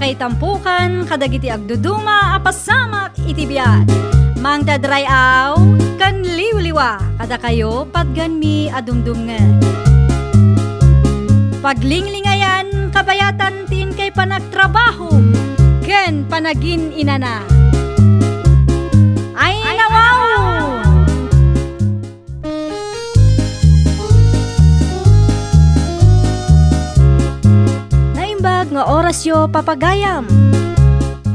Sakay tampukan, kadagiti agduduma, apasamak itibiyat. Mang dadrayaw, kan liwliwa, kada kayo padgan mi adumdumngan. Paglinglingayan, kabayatan tin kay panagtrabaho, ken panagin inana. Ay nawaw! Naimbag nga oras yo papagayam.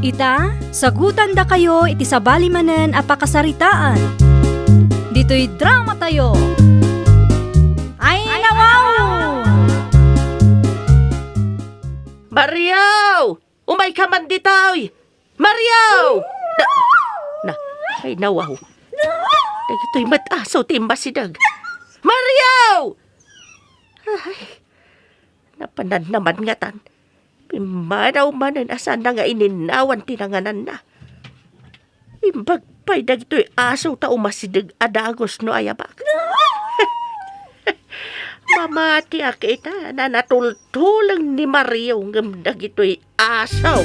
Ita, sagutan da kayo iti sabali manen apakasaritaan. Dito'y drama tayo. Ay nawaw! Mariaw! Umay ka man ditoy! Mariaw! Ay nawaw. Ito'y matasaw timbasidag. Mariaw! Ay, napanan naman nga tan. Pimadaw manan asan na nga ininawan tinanganan na. Imbag pa'y dagito'y asaw ta umasidag adagos no ayabak. Mamati akita na natultulang ni Mario ng dagito'y asaw.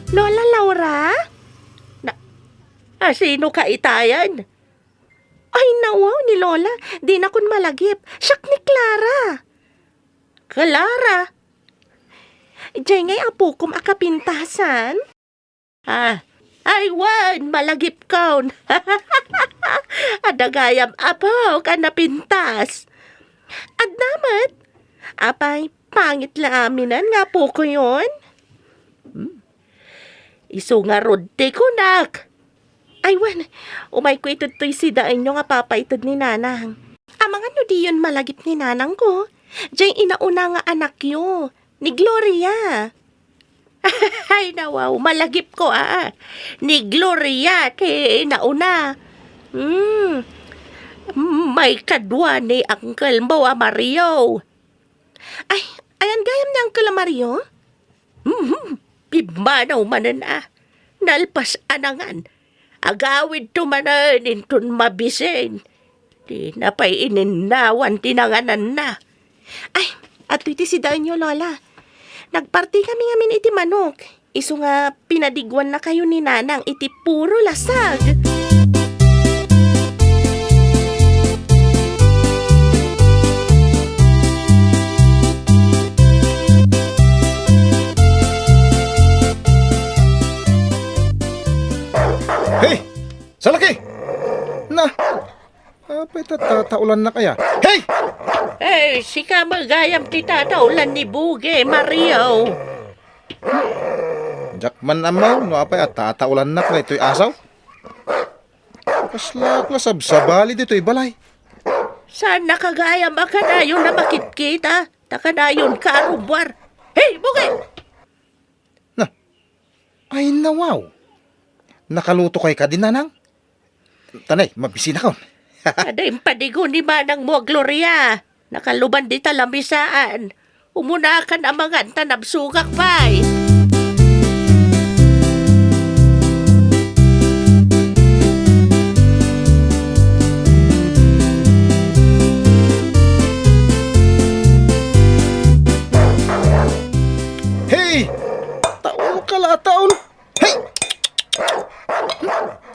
Lola Laura? Sino ka itayan? Ay nawaw ni Lola, di na kun malagip. Siyak ni Clara. Clara? Diyan ngay apo kum akapintasan? Ay wan, malagip kaun. Adagayam apo ka napintas. At namat, apay pangit laaminan nga po ko yun. Iso nga rodte ko nak. Ay wan, umay ko ito'y si daan nyo nga papaitod ni nanang. Amang ano di yun malagip ni nanang ko? Diyan inauna nga anak yo, ni Gloria. Ay nawaw, malagip ko ni Gloria kay inauna. May kadwa ni Uncle mo Mario. Ay, ayan gayam ni Uncle Mario? Pibmanaw manan nalpas anangan. Agawid tumanan intun mabisen. Di na pa'y ininawan tinanganan na. Ay, at iti si Danyo, Lola. Nagparti kami ngamin iti manok. Iso nga pinadigwan na kayo ni nanang iti puro lasag. Hey! Salaki! Na! Apay tataulan na kaya. Hey! Eh, sika magayam ti tataulan ni Buge, Mario. Jakman amaw, no apay at tataulan na kaya ito'y asaw. Kaslak na sabsabali dito'y balay. Saan nakagayam akadayon na makitkita? Takadayon karubwar. Hey, Buge! Na! Ay nawaw! Nakaluto kay kadinanang? Tanay, mabisina ka. Aday padigo ni Manang mo, Gloria. Nakaluban di talamisaan. Umunakan ang mga tanabsugak pa'y. Hey! Taon ka la, taon! Hey!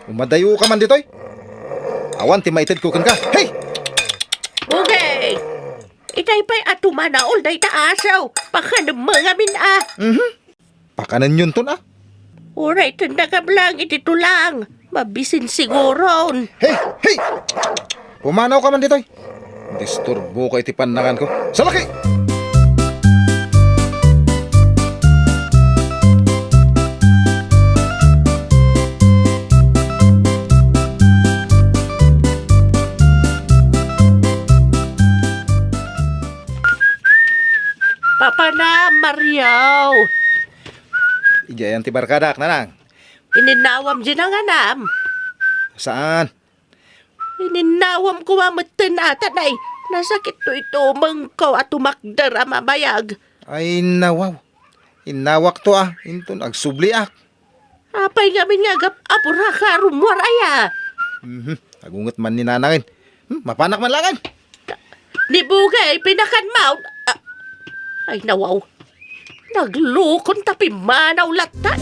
Umadayo ka man dito'y. Awan, timaitid kukan ka. Hey! Buge! Itay pa'y atumanaol day taasaw. Pakanamamin Pakanan yun to na. Uray, tandakablang ititulang. Mabisin siguro. Hey! Hey! Pumanaw ka man dito'y. Disturbo ka iti pandangan ko. Salaki! Papa na, Mariaw. Ijayan ti barkadak nanang. Ininawam dyan ang anam. Saan? Ininawam ko mamatan atanay. Nasakit to ito mangkaw at tumakdar ang mabayag. Ay nawaw. Inawak to Intun agsubli Apay ngamin nga gap apura ka rumwar aya. Agungot man ni nanangin. Mapanak man langan. Ni Bugay, pinakan maut. Ay nawaw. Naglukon tapi manaw latan.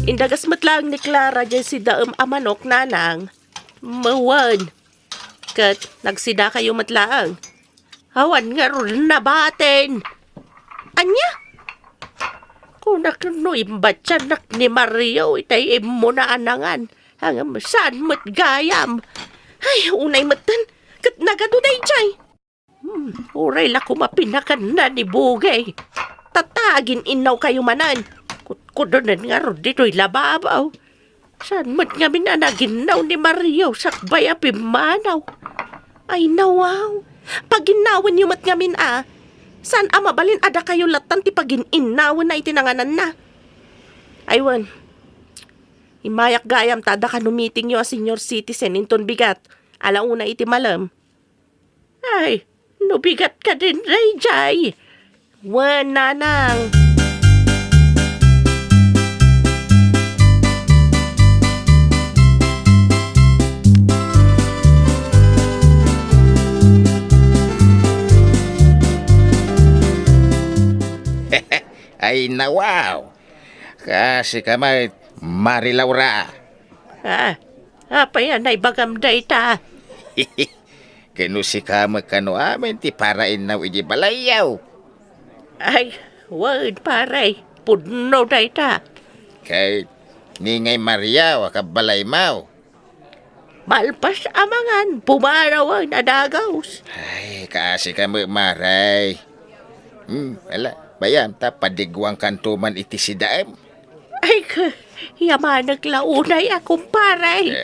Indagas matlang ni Clara dyan si Daem Amanok nanang. Mawan. Kat nagsida kayo matlaang. Hawan nga ron nabatin. Anya? Kung nakanoimbat siya nak ni Mario, itay mo na anangan. Hanggang saan mat gayam. Ay, unay matan. Kat nagaduday jay. Uray la kumapinakan na ni Bugay. Tatagin inaw kayo manan. Kudonan nga ron dito'y lababaw. Saan mat nga minanaginaw ni Mario sakbay apimanaw. Ay nawaw. Pag ginawan niyo mat nga saan mabalin ada kayo latan ti pagin-inawan na itinanganan na. Aywan. Imayak gayam tada ka numiting yo a senior citizen inton bigat. Alauna iti malam. Ay, nubigat ka din, Ray Jay. Wan nanang. Ay nawaw. Kasi kamay Mari Laura. Apa yan ay bagam day ta. Kano si kama kano amin ti parain na iji balayaw. Ay, wad paray. Pudno day ta. Kay ningay Maria wakabalay mau. Malpas amangan. Pumarawan adagaws. Ay, kasi kami maray. Ala. Bayam, ta padigwang kantuman iti si Daem. Ay, yaman naglaunay akong paray.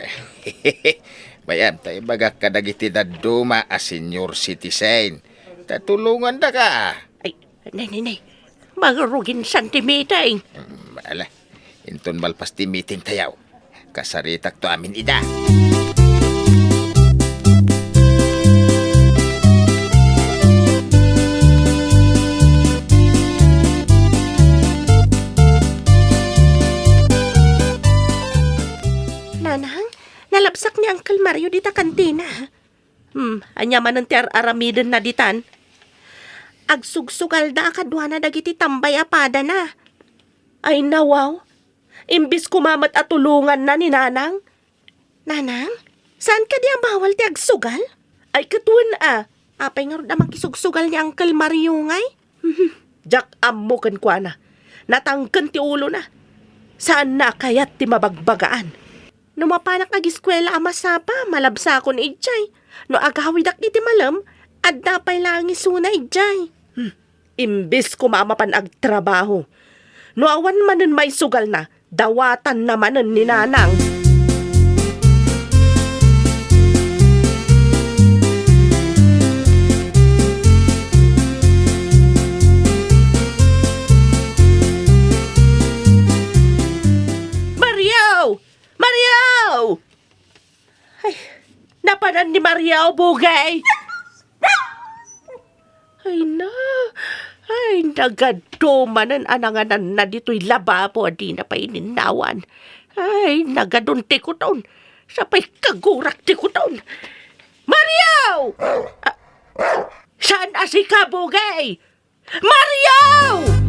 Bayam, ta ibagak kadagiti na duma a senior citizen. Tatulungan da ka. Ay, nay. Magarugin santimitay. Ala, inton malpas ti meeting tayaw. Kasaritak to amin ida. Nalapsak ni Uncle Mario dita kantina. Anya man ang aramiden na ditan. Agsugsugal da akadwa na dagiti tambay apada na. Ay nawaw. Imbis kumamat at tulungan na ni Nanang. Nanang, saan ka di ang bawal ti agsugal? Ay katuan Apay nga rin namang kisugsugal ni Uncle Mario ngay. Jack ammo kan kwa na. Natangkan ti ulo na. Saan na kayat ti mabagbagaan? No mapanak ag-eskwela amasapa, malabsa ko ni Ijay. No agawidak iti malam, adda pa'y lang isuna Ijay. Imbis ko mamapan agtrabaho. No awan manen may sugal na, dawatan namanen ni Nanang. Mariao! Ay, napanan ni Mariao, Bugay! Ay, nagadumanan ananganan na dito'y lababo, di na pa ininawan. Ay, nagadunti ko taon. Sapay kagurak di ko taon. Mariao! Saan asi ka, Bugay? Mariao!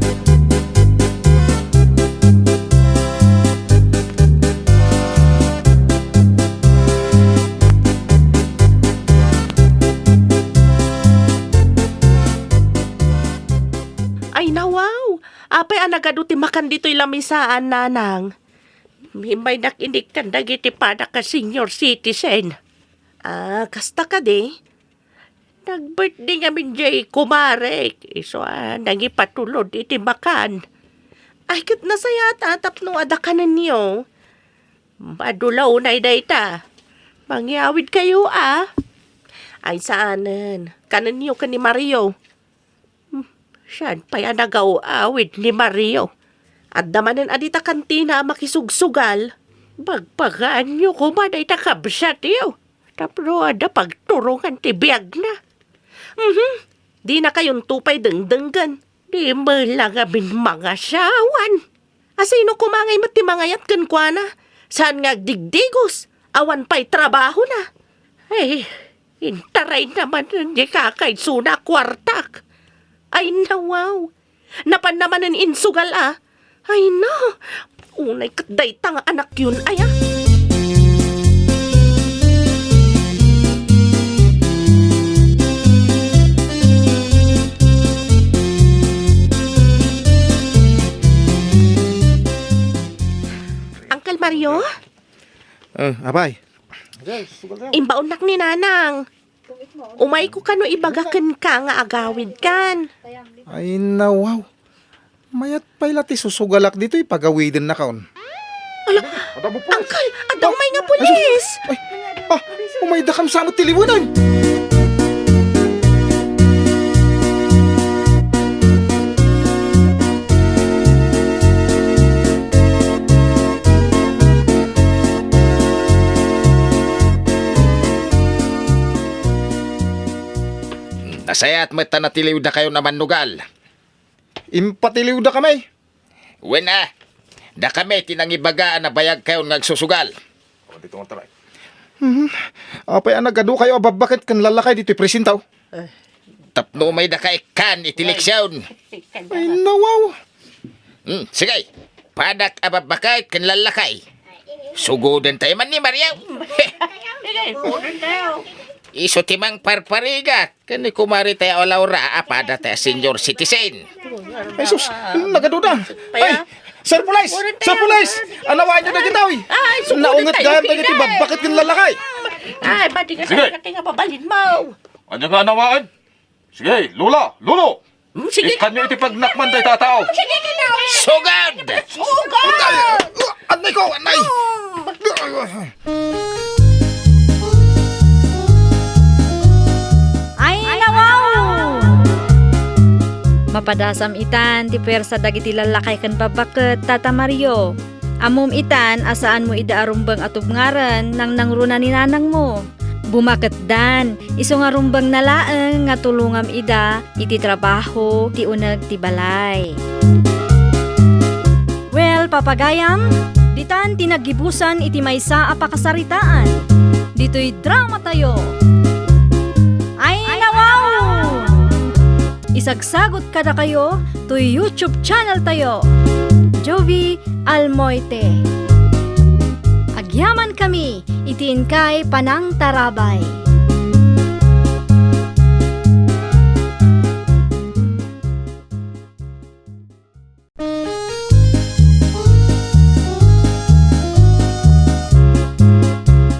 Ay nawaw, apay anagaduti makan dito'y lamisaan, Nanang. Himay nakinig kan dagiti pada ka senior citizen. Kasta ka di. Nag-birthday ngamin jay kumarek. Iso nangipatulod iti makan. Ay kat nasaya tatap no adakanan niyo. Madulaw na dayta. Mangyawid kayo Ay saanan, kanan niyo ka ni Mario. Siyan pa'y nagaw awid ni Mario. At damanan adita kantina makisugsugal. Bagpagaan nyo ko man ay nakabsat iyo. Tapno ada pagturungan ti biyag na. Di na kayong tupay dengdenggan. Di mo lang abin mga sawan. Asino kumangay mo ti mangayat kan kwa na? Saan nga digdigos? Awan pa'y trabaho na. Ay, intaray naman hindi kakay suna kwartak. Ay nawaw. Napan naman ang insugal ah. Ay na. Unay katday tanga anak yun ay ah. Uncle Mario? Abay. Imbaunak ni Nanang. Umay ko kano ibagakan ka nga agawid kan. Ay nawaw. Mayat pa'y lati susugalak dito ipagawidin na kaon. Uncle, adong may nga pulis. Ay, umay dakam sa amot tiliwanan. Nasaya't mata natiliw na kayo naman nugal. Impatiliw da kamay. Wena, da kami tinangibagaan na bayag kayo ngagsusugal. Apay anagado kayo ababakit kan lalakay dito presintaw. Tapno may da kay kan itiliksyon. Ay nawaw. Sige, padak ababakay kan lalakay. Sugodan tayo man ni Maria. Iso timang parparigat. Kani kumari tayo olaura apada tayo senior citizen. Ay sus, nagado da. Ay, Sir Police! Sir Police! Anawaan nyo na gitawi. Ay, sugudan Naungat tayo, gayam Pina. tayo babakit kan lalakay. Ay, ba't di ka Sige. sa katinga pabalin mo? Ano nga nawaan? Sige, Lula, Lulo! Sige. Iskan nyo iti pagnakman tayo tatao. Sige ka na. Sugad! Anay ko, anay! Ay nawaw! Mapadasam itan ti persa dagiti lalakay kan babaket Tata Mario. Amom itan asaan mo ida arumbang atubngaran nang nangruna ni nanang mo. Bumaket dan, iso nga rumbang nalaeng nga tulungam ida iti trabaho ti uneg ti balay. Well, papagayam, ditan tinagibusan iti maysa a pakasaritaan. Dito'y drama tayo. Ay nawaw! Isagsagot kada kayo to YouTube channel tayo. Jovi Almoite. Agyaman kami, itiin kay Panang Tarabay.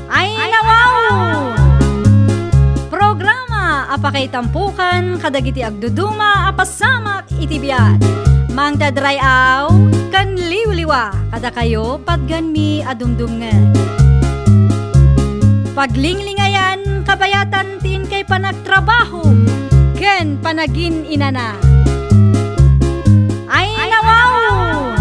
Ay nawaw! Programa apakay tampukan kadagiti agduduma apasamak itibiyat. Mang dadrayaw kan liwliwa kada kayo padganmi adumdumngan. Paglinglingayan kabayatan tin kay panagtrabaho ken panagin inana. Ay nawaw!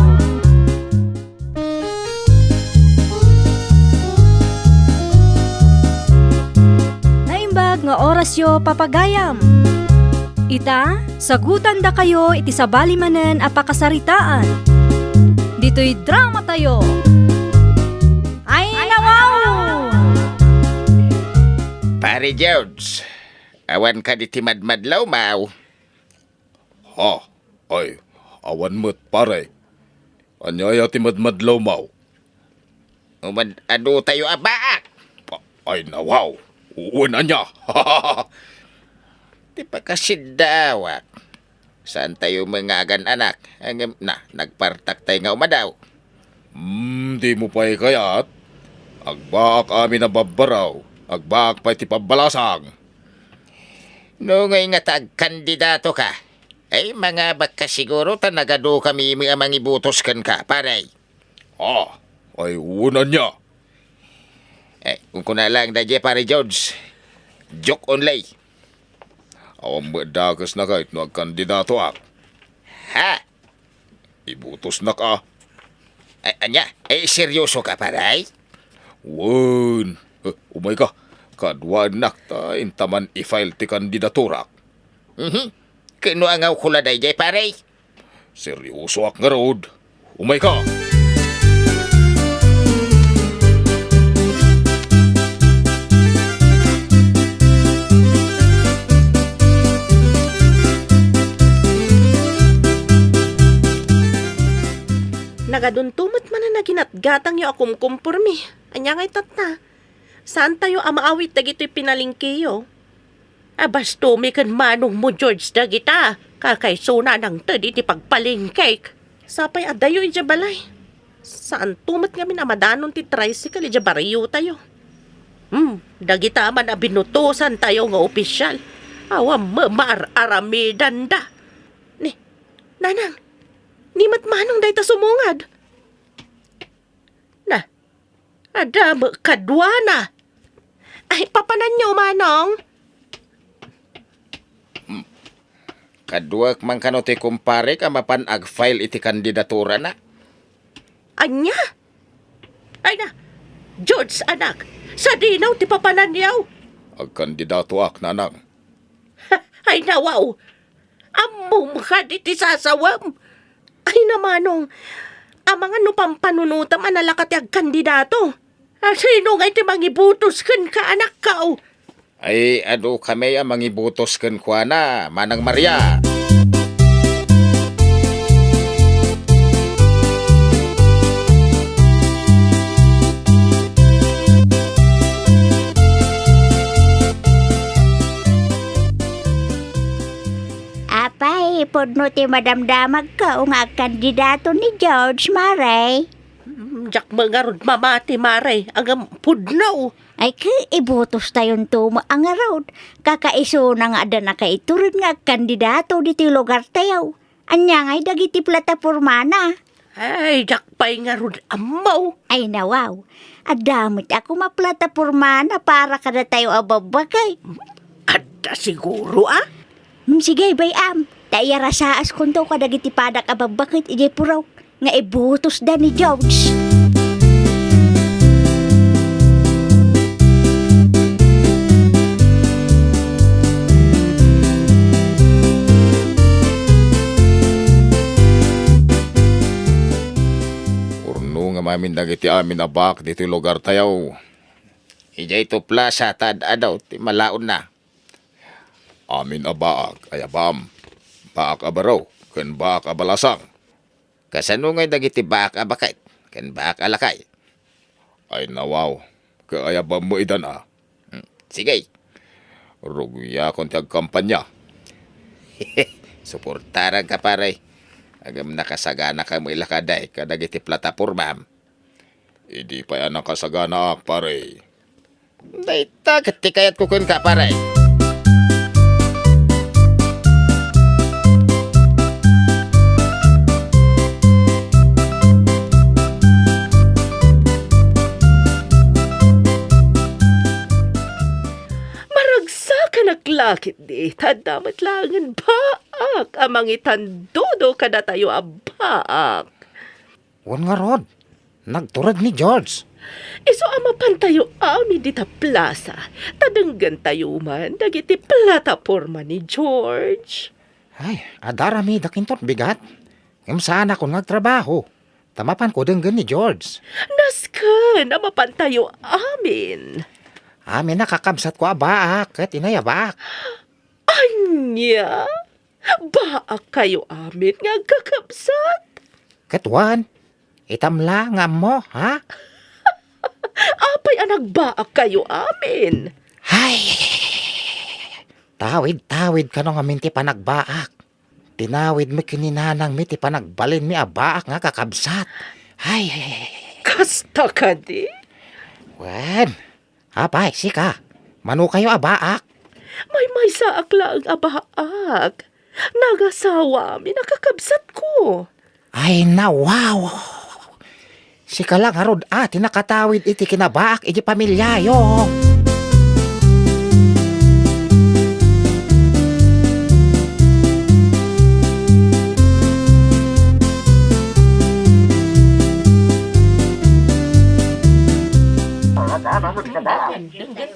Naimbag nga orasyo papagayam. Ita, sagutan da kayo iti sabali manen a pakasaritaan. Dito'y drama tayo. Ay nawaw! Pare George, awan ka di timadmadlaw mau. Ha? Ay, awan mo't pare. Anyaya ti madmadlaw mau. Umad ano tayo abaak. Ay, nawaw. Uwan anya. Di pa kasi dawak. Saan tayo mga agan anak? Nagpartak tayo nga umadaw. Di mo pa'y kayat. Agbaak amin na babaraw. Agbaak pa'y ti pabalasang. No ngay nga tag-kandidato ka. Ay mga baka siguro tanagado kami mga mangibutos kan ka, paray. Ha? Ay, uwan anya. Kung kuna lang da pare George. Joke only. Awang madagas na kahit nagkandidato ak. Ha? Ibutos na ka. Anya, seryoso ka, paray? Wan. Umay ka. Kadwa nak ta intaman i-file ti kandidaturak. Kano ang kuladay jay, paray? Seryoso ak nga rod. Umay ka. Nagaduntumot man na naginatgatang yo akum kumpurmi. Anya ngay tatna. Saan tayo amaawit dagito'y pinalingkiyo? Basto mi kan manong mo George dagita. Kakaysuna ng tadi ti pagpalingkik. Sapay adayo ija balay. Saan tumat nga minamadanon ti tricycle ija bariyo tayo. Dagita man a binutusan tayo nga opisyal. Awa maaramidan da. Nanang, nimat manong day ta sumungad. Ada kadwa na. Ay, papanan nyo, manong. Kaduak man kano ti kumpare ka mapan ag-file iti kandidatura na. Anya? Ay na, George, anak. Sa dinaw, ti papanan niyaw. Ag kandidato ak nanang. Ay na, wow. Among ka di ti sasawam. Ay na, manong. Ang mga nupampanunutam analakat ag kandidato. Sino nga iti mangibutos kan ka, anak ka, Ay, ado kami ang mangibutos kan kwa na, Manang Maria. Apay, podno ti madamdamag ka o nga kandidato ni George Maray. Jak mga rod mamati, Maray. Agam pudnaw. Ay ibutos tayon tumo ang road. Kakaiso na nga ada na kaiturid nga kandidato diti lugar tayo. Anya nga'y dagiti plataporma na. Ay, jak pa'y nga rod amaw. Ay nawaw, adamit ako maplataporma na para kada tayo ababagay. Ada siguro, Sige, bayam. Taya rasaas kunto ka dagiti padak ababakit ijay puraw. Nga ibutos da ni George. Urno nga mamin dagiti amin na bak dito lugar tayaw. Ijay to plaza tad adaw, ti malaon na. Amin a baak ay abam. Baak abaraw. Ken baak abalasang. Kasano ngay dagiti baak abakay, kan baak alakay. Ay nawaw. Kaya ba mo idan Sige, Ruguya kon ti agkampanya. suportaran ka paray. Agam nakasagana ka mo ilakaday, kadagiti plataporma. Idi pa yan ang kasagana ak pare. Dayta, kati kayat kukun ka paray. Naglakit di, tadamat langan baak, amang itandodo kada tayo abaak. Wan nga rod. Nagturag ni George. Iso amapan tayo amin di ta plaza, tadanggan tayo man, dagiti plataporma ni George. Ay, adarami dakintot bigat. Ngam saan ako nagtrabaho. Tamapan ko denggan ni George. Naskan, amapan tayo amin. Amin nakakabsat ko abaak kat inayabak. Anya? Baak kayo amin nga kakabsat? Katwan, itamla nga mo, ha? Apay anak baak kayo amin? Hay! Tawid ka nung amin ti panagbaak. Tinawid mi kininanang mi ti panagbalin mi abaak nga kakabsat. Hay! Kasta ka di? Wen, abay, sika. Manu kayo abaak. May saak lang abaak. Nagasawa mi nakakabsat ko. Ay na, wow! Sika lang harod tinakatawid iti kinabaak iti pamilyayo.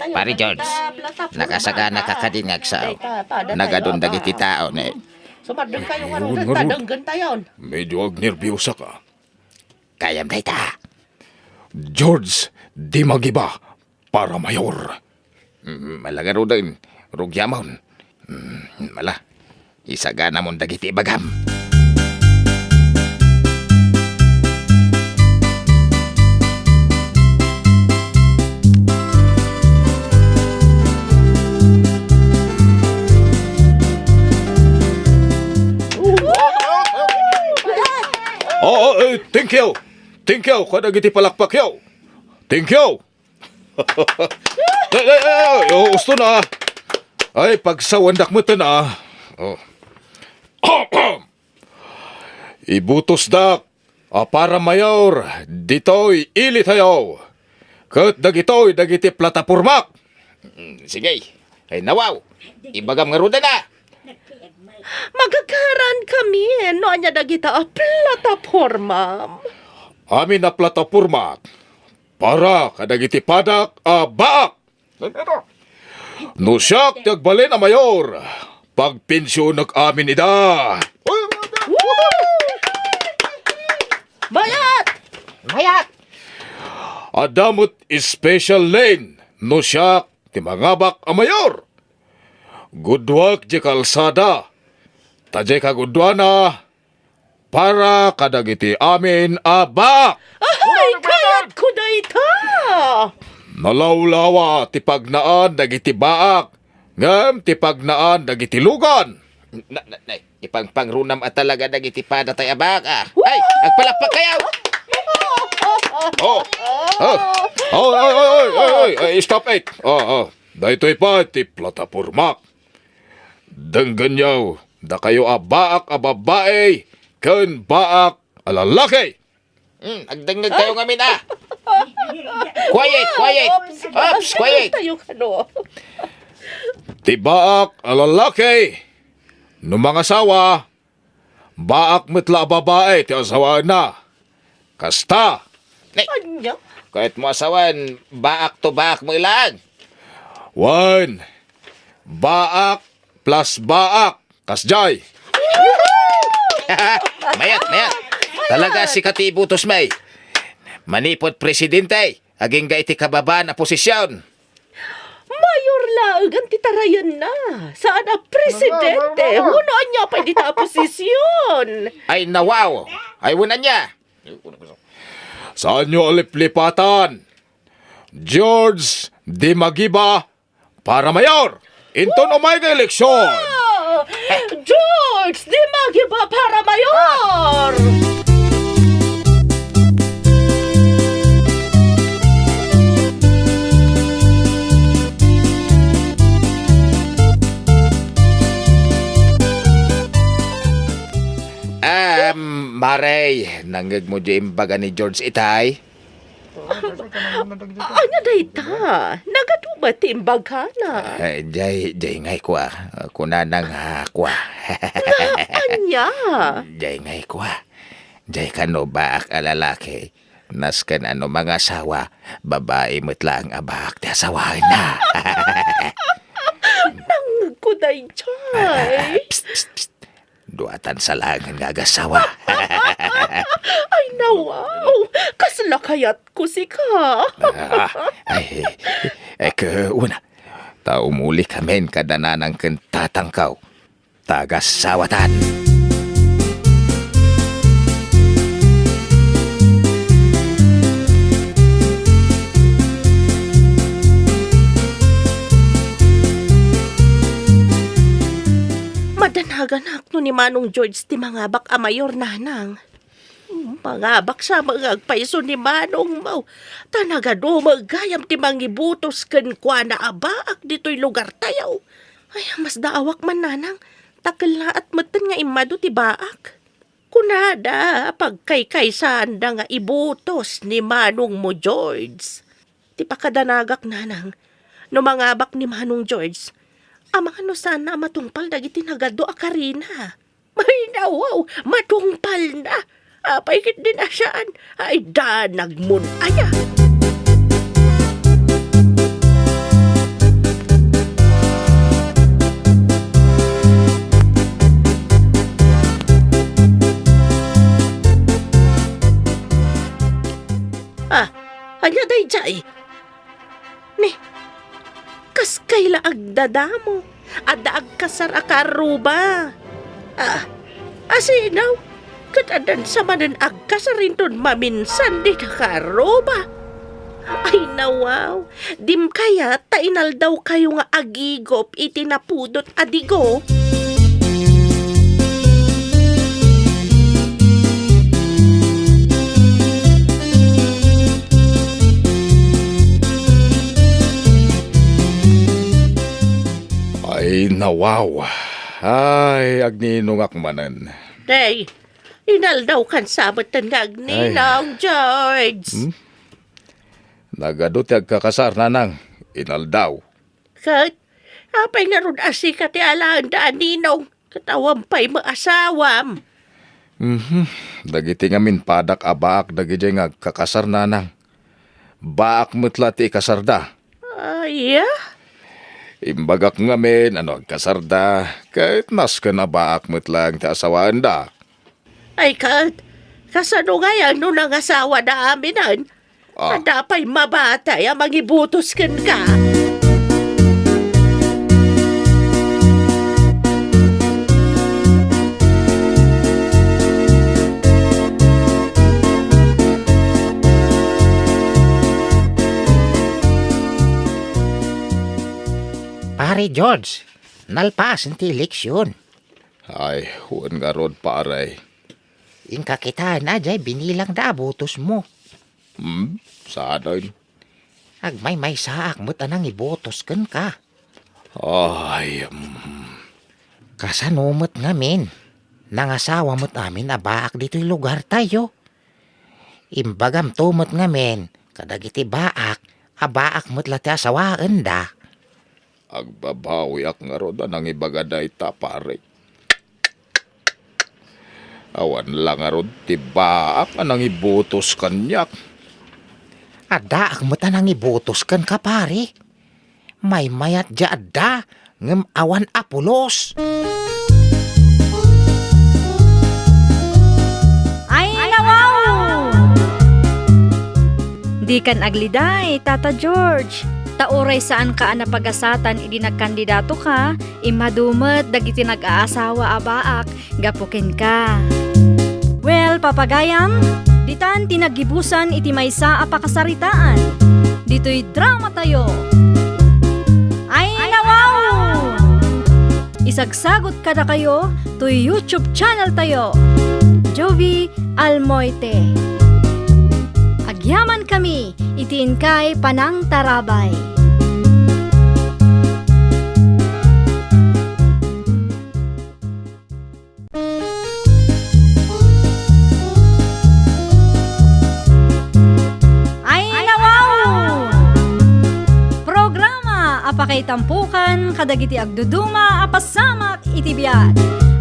Pare George, nakasagana ka kadin ngagsaw. Nagadun dagiti tao na Sumadong kayo nga Ayun, ron, nga ron. tadanggan tayon. Medyo agnerbiyosa ka. kayam dayta. George, di magiba para mayor. Malagaro din, rugyamon. Mala, isagana mon dagiti bagam. Thank you. Thank you, kada giti palakpak yaw. Thank you. Gusto na. Ay, pagsawandak mo na. Oh. Ibutos dak. Para mayor, dito'y ilit hayaw. Kat dagito'y dagiti platapormak. Sige, ay nawaw. Ibagam nga ruda na. Magagaran kami, no anya dagita a plataforma. Amin na platapormak. Para kadagiti padak baak. No siyak tagbalin a mayor. Pagpensyon amin ida. Bayat! Mayat! Adamot special lane. No siyak ti mangabak a mayor. Gudwak di kalsada. Tajay kagudwana. Para kadagiti amin baak. Ay, kayat ko na ita! Nalawlawa ti pagnaan dagiti baak. Ngam ti pagnaan dagiti lugan. Ipangpangrunam at talaga dagiti pada tayo abak Ay, agpalakpak kayaw. Stop it. Daytoy pa ti platapormak. Dangganyaw, da kayo baak a babae, ken baak a lalaki. Agdangag kayo ngamin Quiet, quiet. Ops, quiet. Tayo ka no. Ti baak a lalaki. No mga asawa, baak mitla a babae ti asawa na. Kasta. Anya? Kahit mo asawan, baak to baak mo ilang. 1. Baak plus baak. Kasjay. Mayat. Talaga si Katibutos may. Manipot presidente, aging ga iti kababa na posisyon. Mayor laag ang titarayan na. Saan a presidente? Hunoan niya pa di ta posisyon. Ay nawaw. Ay wunan niya. Saan nyo aliplipatan? George di magiba para mayor. Inton umay nga eleksyon. George, di magiba para mayor! Maray, nangag mo di imbaga ni George Itay. Anya dayta? Nagaduba timbag ka na. Jay ngay kwa. Kunanang kwa. Anya? Jay ngay kwa. Jay kano baak a lalaki. Nas kan ano mga asawa. Babae mo't lang abak. Di asawahin na. Nangkuday chay. Psst. Duatan sa langan nga agasawa. Ay nawaw, kasla kayat ko si ka. Una. Taumuli kamen kadananang kentatangkaw. Tagasawatan. Madanagan akno ni Manong George ti mangabak a mayor nanang. Mangabak sa mga agpaiso ni Manong Mau. Tanaga do magayam ti mangibutos ken kwa na abaak dito'y lugar tayaw. Ay, mas daawak man nanang. Takal na at matan nga imado ti baak. Kunada, pagkaykaysan da nga ibutos ni Manong mo George. Ti pakadanagak nanang. No mangabak ni Manong George, amang ano sana matungpal dagiti nagado a Karina. May nawaw, matungpal na. Apay kit din asyaan, ay danag mun aya. jay. Ni, kas kayla agdadamo, adda agkasar akaruba. Asinaw, katadan sa manan agkasarin ton maminsan di nakaruba. Ay nawaw, dim kaya tainal daw kayo nga agigop itinapudot adigo. Ay, nawaw. Ay, agninong akmanan. Day, inal daw kan sabatan nga agninang, George. Nagadot agkakasar nanang. Inaldaw. Kat, apay nga ron asika ti alaan daan ninong. Katawang pa'y maasawam. Dagiti ngamin padak abaak dagiti nga kakasar nanang. Baak mutla ti kasarda. Ay, Imbagak ngamin ano agkasarda. Kahit nas ka na baak mutlang ti asawaan da. ay kat, kasano nga yan nung nangasawa na aminan? Anda pa'y mabatay ang mangibutos kan ka. Pare George, nalpas ti leksyon. Ay, huwag nga rod paray. Ingka kita na jay binilang da butos mo. Saan? Agmay may saak mo't anang ibotos ken ka. Ay, Kasanumot ngamin. Nangasawa mo't amin abaak dito'y lugar tayo. Imbagam tumot ngamin. Kadagiti baak, abaak mo't lati asawaan da. agbabawi ak nga rod anang ibagaday ta pare. Awan lang nga rod tibaak anang ibutos kanyak. Ada ak mo't anang ibotos ken ka pare. May mayat ja ada ngem awan apulos. Ay, nawaw! Di kan agliday, Tata George. Tauray saan ka napagasatan idi nagkandidato ka, imadumet dagiti nag-aasawa abaak, gapukin ka. Well, papagayam, ditan tinagibusan iti maysa a pakasaritaan. Dito'y drama tayo. Ay, nawaw! Isagsagot ka na kayo to YouTube channel tayo. Jovi Almoite. Agyaman kami, itiin kay Panang Tarabay. Ay, nawaw! Programa apakay tampukan kadagiti agduduma apasamak itibiyat.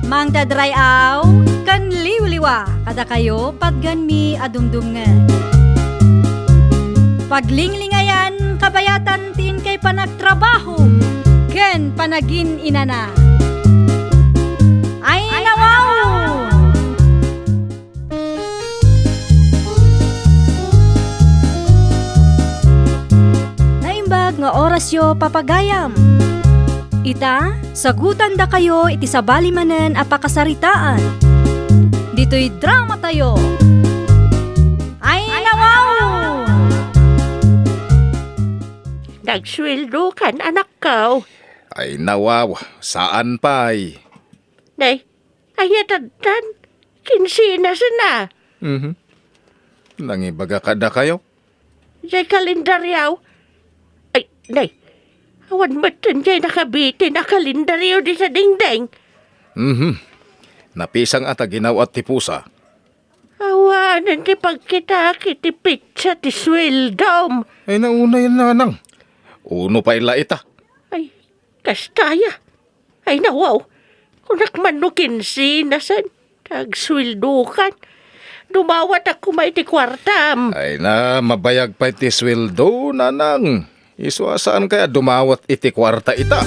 Mang dadrayaw kan liwliwa kada kayo padganmi adumdumngan. Paglinglingayan kabayatan tin kay panagtrabaho ken panagin inana. Ay, nawaw! Naimbag nga orasyo papagayam. Ita, sagutan da kayo iti sabali manen apakasaritaan. Dito'y drama tayo. Ay, nawaw! Nagsweldo kan anak ko. Ay nawaw, saan pa'y? Nay, ayatadan, kinsina sana. Nangibaga kada kayo? Jay kalendaryaw. Ay, nay, awan matan jay nakabitin na kalendaryo di sa dingding. Napisang ata ginaw at tipusa. Awanan ti pagkita kiti pizza ti sweldom. Ay nauna yan nanang. Uno pa ila ita. Ay, kastaya. Ay, nawaw. Kunak manukin sinasan. Tagswildukan. Dumawat ako may ti kwartam. Ay na, mabayag pa iti sweldo, nanang. Iswasaan kaya dumawat iti kwarta ita.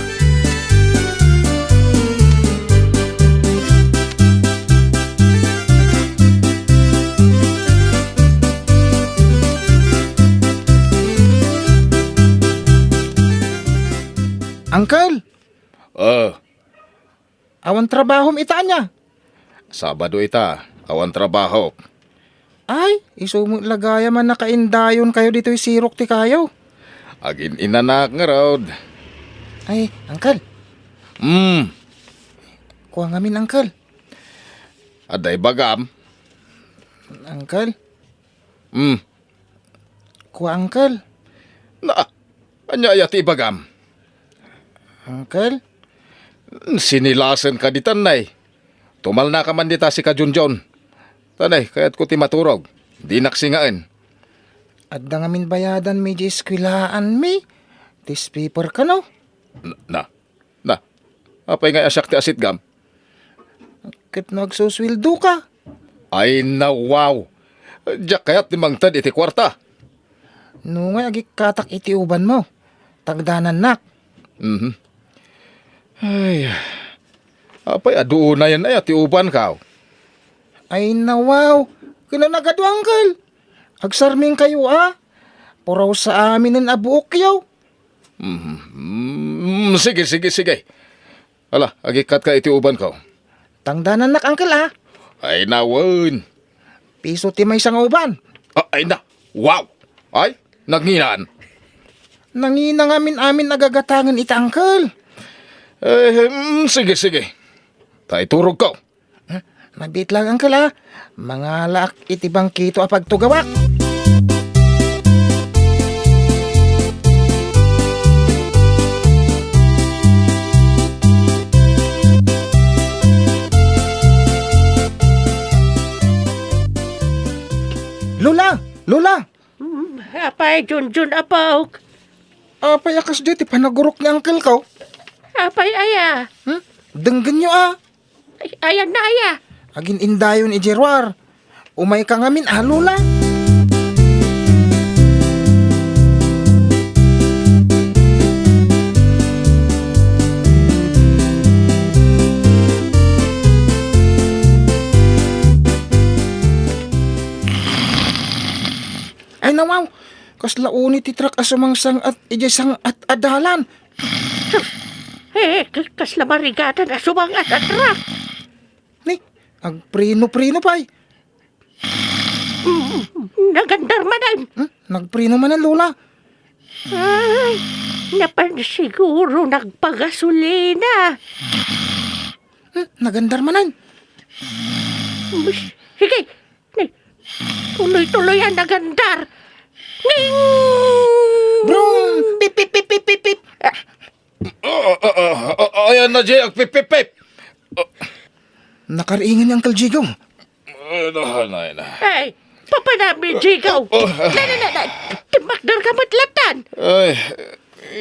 Uncle, awan trabaho ita niya. Sabado ita, awan trabaho. Ay, isumot lagaya man nakaindayon kayo dito'y sirok ti kayo. Agin inanak nga raod. Ay, Uncle, kuha ngamin, Uncle. Aday bagam. Uncle, Hmm, kuha, Uncle. na, anya ti bagam. Uncle, Sinilasan ka di tanay. Tumal na ka man dita si Kajunjon. Tanay, kaya't ko ti maturog. Di naksingaan. adda ngamin bayadan medyo eskwilaan mi. Tis paper ka no? Na. Apay nga asyak ti asit gam. Kat nagsuswildo ka. Ay na wow. Diyak kaya't nimangtad iti kwarta. No nga agi katak iti uban mo. Tagdanan nak. Ay, apay adu na yan ay ati uban ka. Ay nawaw. Kano nagado, Uncle? Agsarming kayo Puraw sa amin ng abuok yaw. Sige. Ala, agikat ka iti uban ka. Tangdanan nak, Uncle Ay nawan. Piso ti may isang uban. Ay na, wow. Ay, naghinaan. Nangina amin nagagatangan ita, Uncle. Sige. Tay turog ka. Mabit lang, Uncle Mga laak iti bangkito apagtugawak. Lola! Apay, Junjun apaw. Payakas di ti panagurok ni Uncle ko. Apay, aya. Denggan nyo Ayan na, aya. Agin indayon ijerwar. Umay ka ngamin Lola. Ay nawaw, kaslauni ti trak asumangsang at ijasang at adalan. Kasla marigatan na sumang atrak. Ni, agprino-prino pa'y. Nagandar manan. Nagprino man ang Lola. Ay, napansiguro nagpagasolina. Nagandar manan. Sige, tuloy-tuloy ang nagandar. Ning! Brum! Pip, pip, pip, pip, pip, pip. Ayan na, Jay, agpipipip. Nakariingin ni Uncle Jigo. Ay na. Ay, papanami, Jigaw. Na. Timakdar ka matlatan. Ay,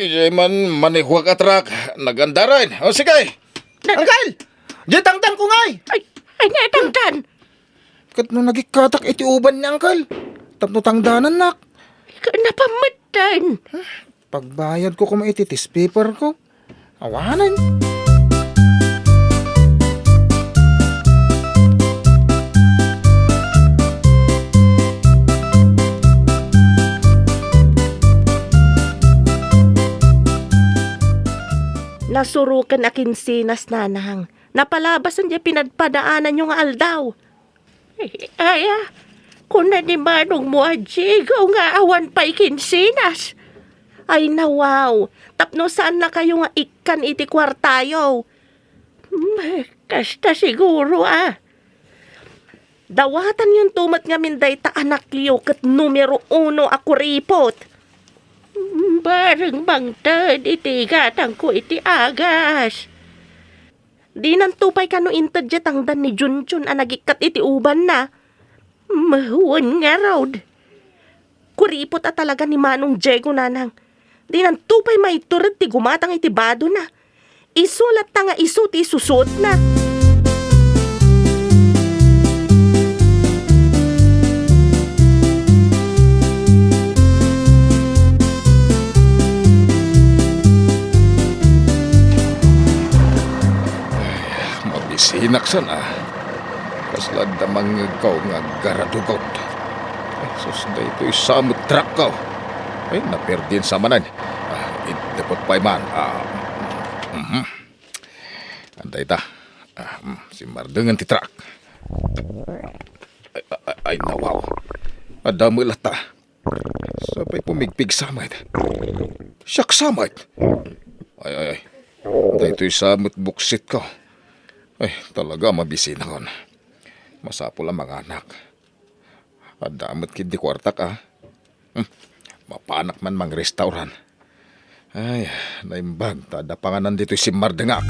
Jay man manihwag atrak. Nagandaran. O sige. Uncle! Di tangtang ko ngay! Ay, natangtan. Kat no nagikatak iti uban ni Uncle. Tapno tangdanan nak. Napamatan. Pagbayad ko kung maititis paper ko. Awanan. Nasurukan akin sinas nanang. Napalabas ang pinadpadaanan yung aldaw. Aya, kung na ni manong mo Jigaw nga awan pa ikinsinas. Ay nawaw, tapno saan na kayo nga ikan iti kwartayo? Kasta siguro Dawatan yung tumat nga minday ta anak yo kat numero 1 ako ripot. Bareng bangtad iti gatang ko iti agas. Di nang tupay kano intad jatangdan ni Junjun nagikat iti uban na. Mahuwan nga raw. Kuripot talaga ni Manong Diego nanang. Di nang tupay maiturad ti gumatang iti bado na. Isulat ta nga isu ti susot na. Mabisinaksan Kaslad damang ikaw nga garadugot. Ay, sus, da ito'y samot truck ka. Ay, naperdin sa manan. Indepot pa man. Anday ta. Si Mardengan ti truck. Ay, nawaw. Adamo lata. Sabay pumigpig samad. Siyak samad. Ay. Dahito'y samot buksit ko. Ay, talaga mabisi na kon. Masapol ang mga anak. Adamot kid di kwartak Mapanak man mang restauran. Ay, naimbag. Tada panganan dito si Mardengak.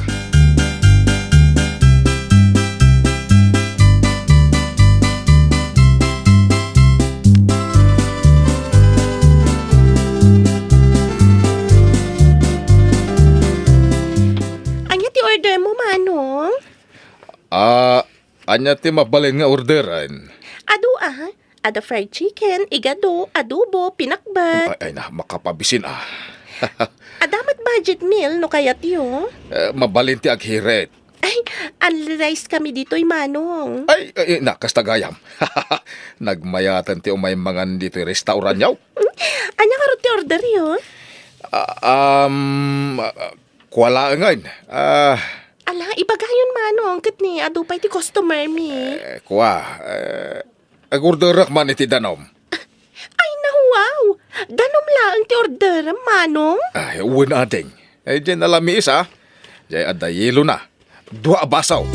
Anya ti order mo, Manong? Anya ti mabalin nga orderan. Ado Ada fried chicken, igado, adobo, pinakbat. Ay na, makapabisin Adamat budget meal no kayat yo. Mabalin ti aghiret. Ay, unrice kami dito'y Manong. Ay, nakastagayam. Nagmayatan ti umay mangan dito restaurant yaw. Anya ka rin ti order yo? Kuwala ngayon. Ala, ibagayon Manong, kat ni ado pa iti customer mi. Agorderak man iti danom. Ay, wow! Danom lang ti order, Manong. Ay, uwan ading. Ay, dyan alami isa. Dyan adayelo na. Dua abasaw.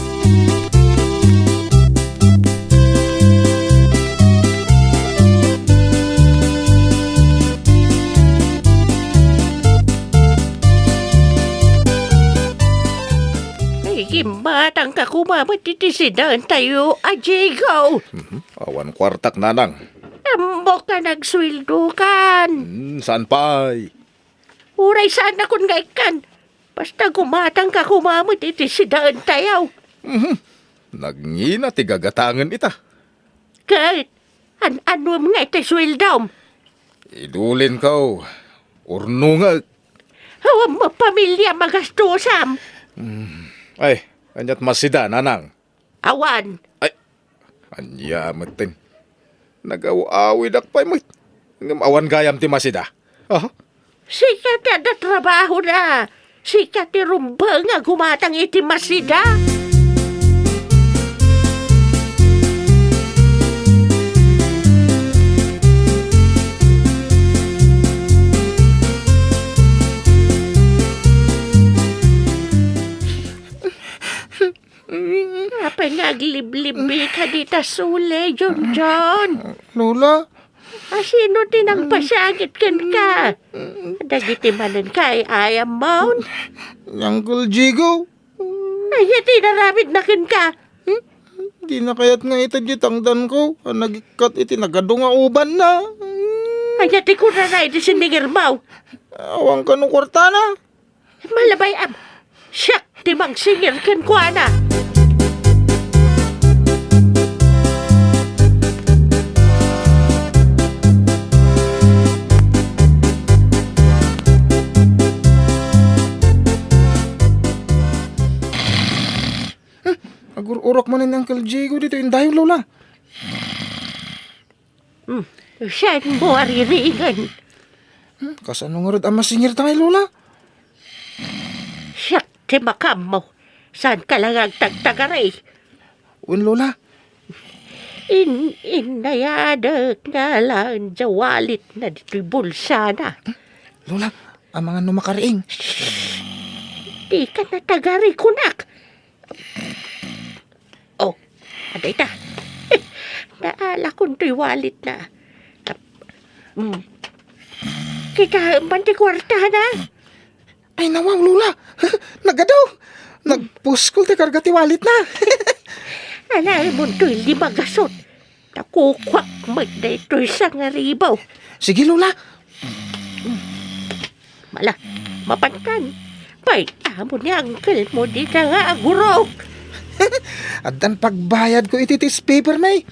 Ay, kimbatang ka kumamit titisidan tayo, ajigaw. Awan kwartak nanang. Ambok ka nagswildo kan. Saan pa'y? Uray sana kung gaikan. Basta gumatang ka kumamit titisidan tayo. Nagngina ti gagatangan ita. Kahit, ano mga iti swildom. Idulin ka. Urno nga. Hawam mo pamilya magastusam. Ay, anyat masida nanang. Awan. Anya matin. Nagaw-awi dakpay mo. Awan gayam ti masida. Sikat na trabaho na. Sikat ni rumba nga gumatang iti masida. Apa nagliblibi ka dita sule, John. Lola? Sino tinang pasagit kan ka? Dagiti manan ka ay ayam maun. Uncle Jigo? Ay, tinaramid na kan ka. Di na kayat nga itajitangdan ko. Nagikat iti nagadunga uban na. Ay, ti ko na iti siningir mau. Awang ka nung kwarta na. Malabay am. Siyak, timang singir kan ko na. Agur-urok man ni Uncle Jigo dito. Indayong Lola. Saan mo aririgan? Kasano nga rin ang masingir tayo, Lola? Siyak, timakam mo. Saan ka lang ang tagtagaray? Uwan, Lola. Inayadak nga lang jawalit na dito'y bulsa na. Lola, ang mga numakariing. Di ka na tagaray kunak. Oh, aday ta. Naala kong to'y walit na. Kita banti kwarta na. Ay, nawang, Lola. Nagadaw. Nagpuskol ti karga ti walit na. Alay mo to'y limagasot. Nakukwak magday to'y sangaribaw. Sige, Lola. Mala, mapantan. Pay, amo ni uncle mo di ka nga agurok. At dan pagbayad ko ititis paper, may.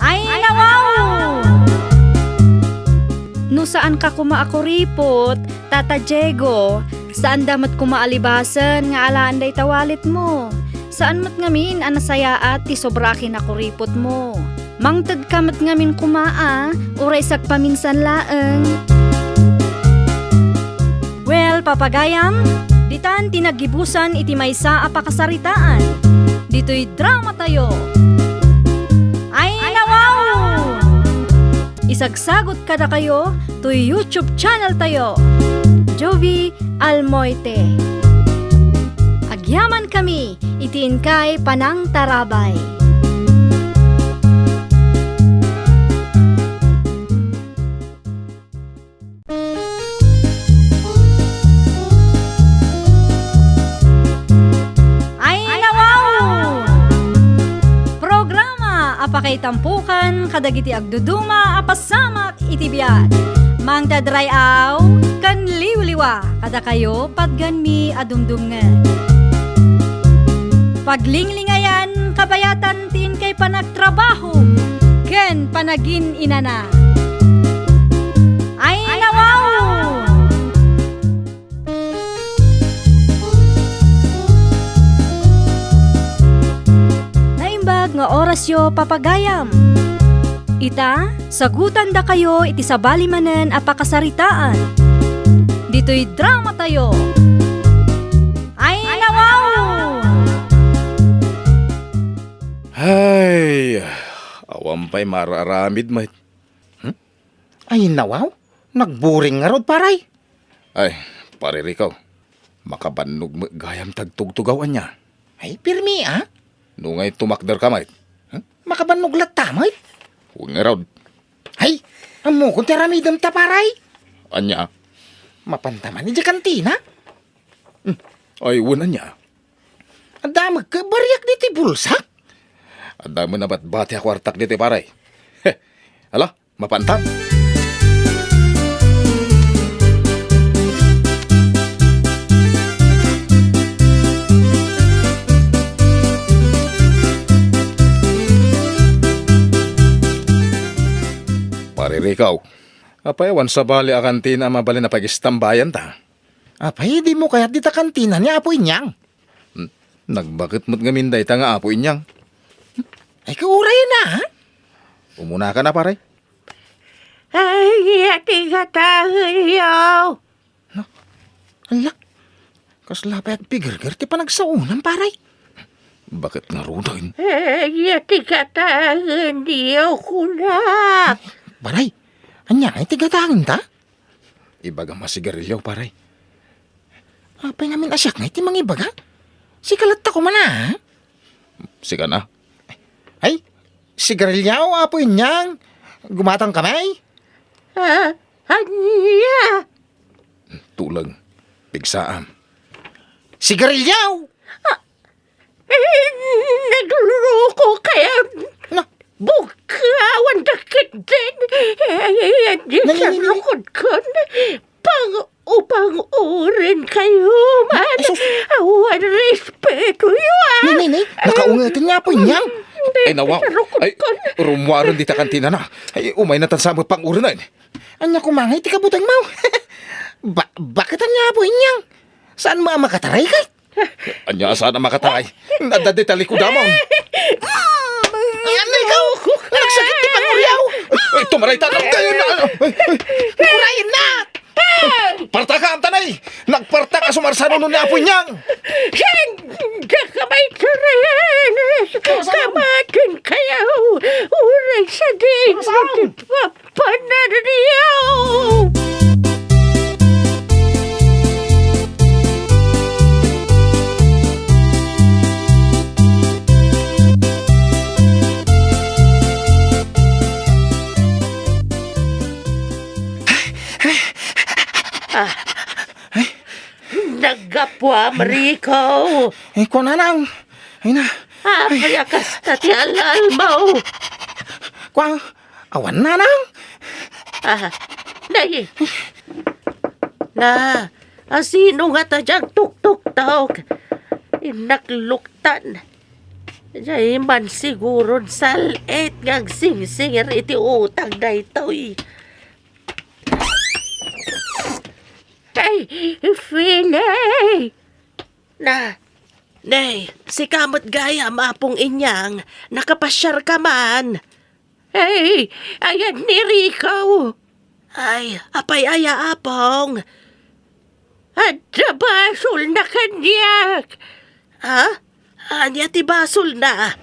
Ay, nawaw! No saan ka kumaakuripot, Tata Diego? Saan damat kumaalibasan nga alaan day tawalit mo? Saan mat ngamin anasaya at ti sobraki na kuripot mo? Mangtad kamat ngamin kumaa, uray sak paminsan laeng. Well, papagayam, ditan tinagibusan iti maysa a pakasaritaan. Dito'y drama tayo. Ay nawaw! Isagsagot kada kayo to YouTube channel tayo. Jovi Almoite. Agyaman kami, itiin kay Panang Tarabay. Ay nawaw! Programa apakay tampukan kadagiti agduduma apasamak iti biat. Mangdadray aw kan liwliwa kada kayo padgan mi adumdumngan. Paglinglingayan kabayatan tin kay panagtrabaho ken panagin inana. Ay nawaw! Naimbag nga oras yo papagayam. Ita, sagutan da kayo iti sabali manen a pakasaritaan. Dito'y drama tayo. Ay nawaw! Ay, awam pa'y mararamid, mate. Ay nawaw, nagburing nga rod paray. Ay, pare Rico, makabannog gayam tagtugtugawan niya. Ay pirmi Nungay tumakder ka, mate. makabanog lata mate. Huwag nga raw. Ay, amo kung tiramidam ta paray. Anya, Mapantaman ni di kantina. ay unan niya. Ang damag ka bariyak dito bulsak. Ang dami na ba't bati ako artak dito, paray. Ala, mapantang. Pare Rico, apayawan sa bali a kantina mabali na pagistambayan ta. Apay, di mo kaya't dita kantina niya apoy niyang. Nagbakit mo't ngaminday ta nga apoy niyang. Ay kauray na Umuna ka na, pare. Ay, ati katahayaw. Ala, kasla pa at pigirgir ti panagsaunan paray. Bakit nga rudoin? Ay, ati katahayaw ko na. Paray, anya ay tigatangin ta? Ibaga masigarilyo, pare. Apay namin asyak nga iti mangibaga. Si kalat ko man Sika na. Ay, sigarilyaw apoy niyang. Gumatang kamay. Anya? Tulang. Pigsaam. Sigarilyaw! Nagluloko kaya No, bukawan dakit din. Di sa Nani- lukod ko. Pang-upang-urin kayo man. Awan respeto yun. Nay, nakaungatin nga apoy niyang. Ay, nawaw. Ay, rumwaron di ta kantina na. Ay, umay na tansamot pang urinan. Anya kumangay ti kabutang mau. Bakit anya apoy niyang? Saan mo makataray kay? Anya, sana makatay. Nadadetali ko damon. Ayan na ikaw! Nagsakit ti panguryaw! Ay, tumaray tanong kayo na. Kurayin na! Parta ka, Antanay. Nagparta ka sumarsano nun ni apoy niyang. Hindi ka may tarayan. Kamatin kayo. Uray sa din. Panariyaw. Nagapwa, Marico. Eh, kung nanang. Ay na. Kaya kasta ti alalmaw. Kung awan nanang. Nay. Sino nga ta dyan tuk-tuk-tok? Inakluktan. Diyan man siguro salit ng sing-singir iti utang na ito'y. Ay, Finay! Nay, si kamot gaya mapong inyang, nakapasyar ka man. Ay, ayan ni Rico. Ay, apay aya apong. At basol na kanyak. Ha? Anya ti basol na.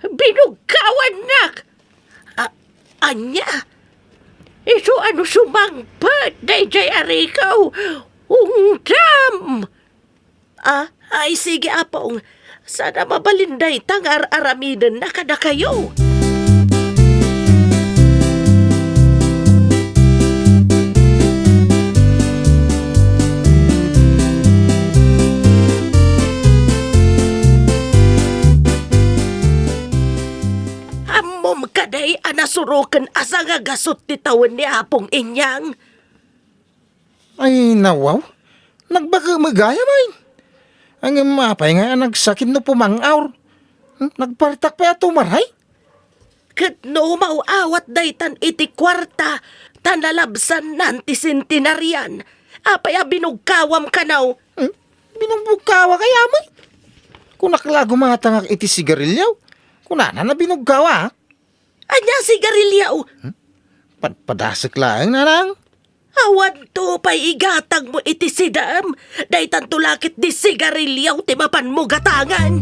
Binugkawan nak. Anya? Iso ano sumangpat, dayjay arikaw. Ungdam. Ay sige apong. Sana mabalinday tangar aramidan na kada kayo. Amom kaday anasurokan asa nga gasot ti tawen ni apong inyang. Ay, nawaw. Nagbaga magaya, may. Ang mapay nga nagsakit no pumangaw. Nagpartak pa ato maray. Kat no mauawat daytan iti kwarta, tanalabsan nanti centenarian. Apay binugkawam kanaw. Binugkawa kaya, may. Kung naklago matangak iti sigarilyaw, kunana na binugkawa, ha? Anya sigarilyaw. Padasik lang, nanang. Awan to pa'y igatag mo iti sidam. Daytan tulakit di sigarilyaw ti mapan mo gatangan.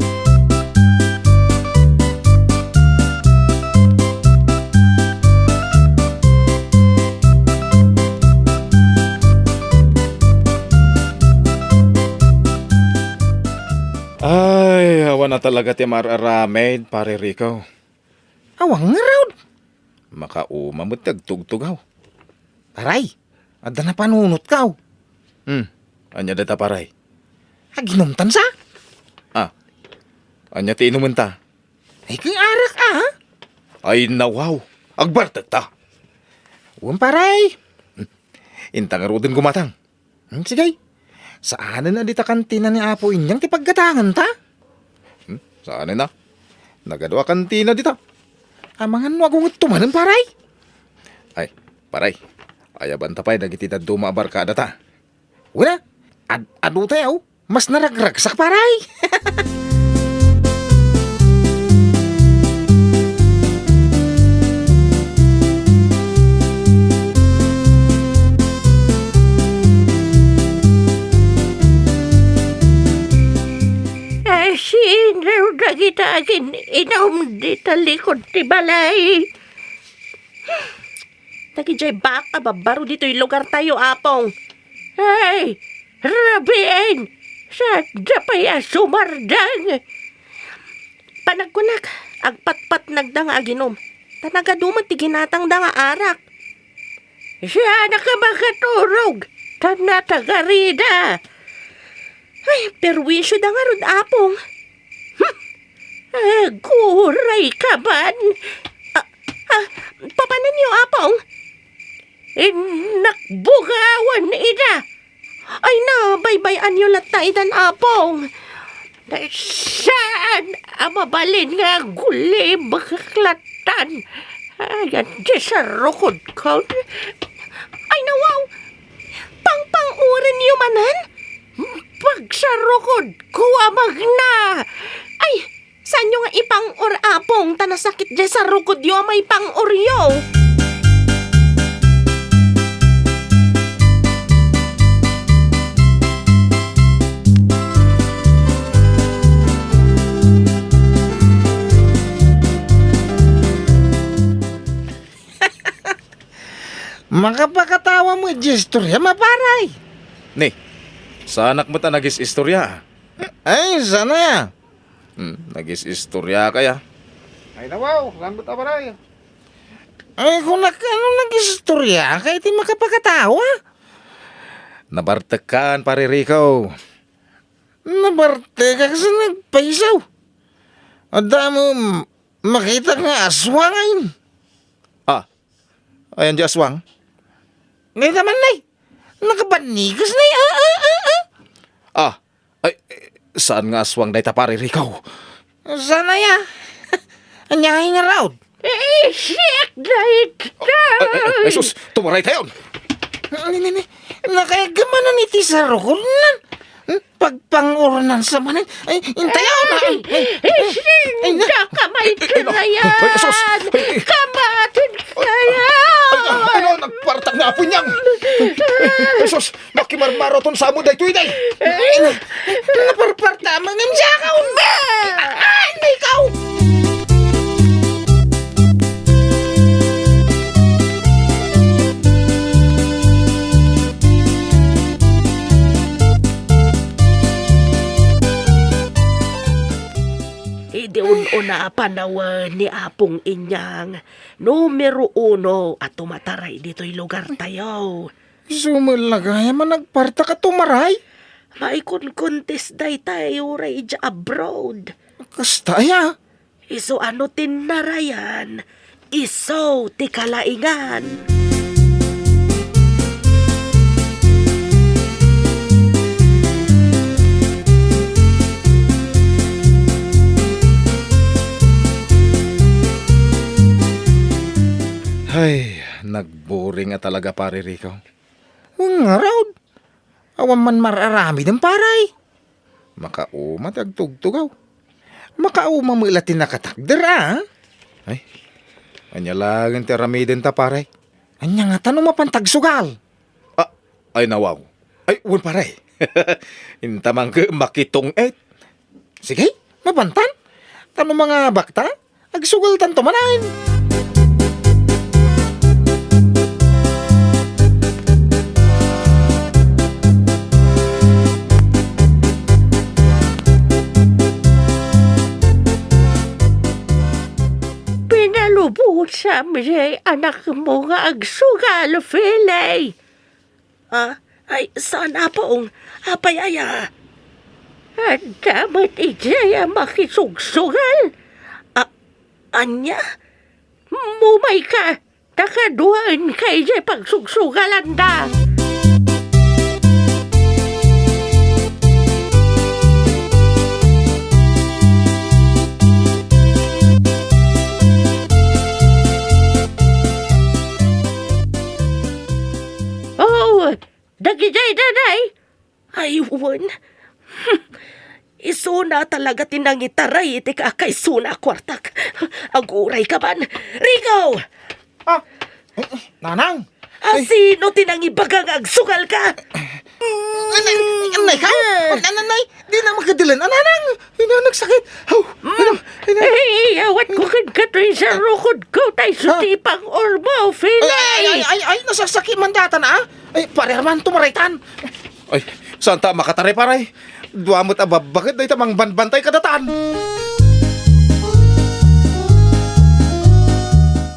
Ay, awan na talaga ti mararamed, pare Rico. Awang nga raw. Makaumamot tagtugtugaw. Aray, ada na panunot ka. Anya data paray. Aginumtan sa? Anya ti inuman ta. Ay, kang arak, ha? Ay, nawaw. Agbartag ta. Uwan paray. Intang arudin gumatang. Sige. Saan na dita kantina ni Apo Inyang ti paggatangan ta? Saan na? Nagadwa kantina dita. Amangan mo akong tumanan paray. Ay, paray. Ayaban tapay dagiti daddo maabarkada ta. Wala. Ado tayo. Mas naragragsak paray. Sino na kita akin inom di talikod ti balay. Nagijay baka babaro dito yung lugar tayo, apong. Ay, rabiin! Sa dapaya sumardang! Panagkunak, agpatpat nagdang aginom. Tanagaduman ti ginatang danga arak. Siya nakabakaturog. Tanatagarida. Ay, perwisyo da nga ron, apong. Guray ka ban. Papanan niyo, apong? Nakbugawan ida. Ay na, baybayan niyo lataidan, apong. Saan amabalin nga guli bakaklatan? Ayan, di sa rukod ko. Ay, nawaw. Pang-urin niyo manan? Pagsarukod ko amag na. Ay, saan nyo nga ipang-or apong tanasakit dyan sa rukod yo may pang-or yo? Makapakatawa mo, gesturya maparay. Ni, sa anak mo ta nagis istorya. Ay, sana ya. Nagis istorya kaya. Ay, nawaw. Lambot na paray. Ay, kung nag-istorya, kahit di makapakatawa. Nabartekan, pare Rico. Nabarte ka kasi nagpaisaw. Ada mo makita nga aswangain. Ayan di aswang. Ngayon naman na nakabanigas na Ay, saan nga aswang na ita, pare Rico? Sana ya. Anyahin nga raw. Siyak na ito! Ay, sus, tumaray tayo. Nakayagaman na ni Tisaro ko. Pagpanguranan sa manin. Ay, intayaw na. Hinda ka may kalayan! Ay, sus! Ay, Kamatin kaya! ano, nagpartak na apo niyang! Sus, makimarmaro ton sa amo day tuy day! Naparparta mga sakaw ba? Ay, na ikaw! Idiun-una panawan ni Apong Inyang. Numero 1 at tumataray dito'y lugar tayo. Sumulagay man nagparta ka tumaray. May kunkuntis day tayo ray dya abroad. Kastaya. Iso ano tinarayan? Iso ti kalaingan. Ay, nagboring nga talaga pare Rico. Nga raw. Awan man mararami ng paray. Makauma tagtugtugaw. Makauma mo ilatin nakatagdara. Ay, anya lang ti ramiden ta pare. Anya nga tanong mapantagsugal. Ah, ay nawaw. Ay, wan pare. Intamang ke makitong et. Sige, mabantan. Tanong mga bakta. Agsugal tanto manan. Pinalubot sa mga anak mo nga agsugal, Philay. Ay, sana pong apayaya. At dapat ijaya makisugsugal. Anya, mumay ka. Takaduan kay jay pagsugsugalan da. Oh, dagijay daday. Aywan. Isuna talaga tinangitaray iti kakay suna kwartak. Aguray ka man. Rico! Nanang. Sino tinangibagang agsugal ka? Anay ka? Anay, di na makadilan. Nanang, nagsakit. Ay, awat ko katoy sa rukod ko tay sutipang ormo, Philay! Ay, nasasakit man data na. Ay, pareman tumaraytan. Ay, saan ta makatare paray? Duamot ababakit day tamang banbantay kadatan.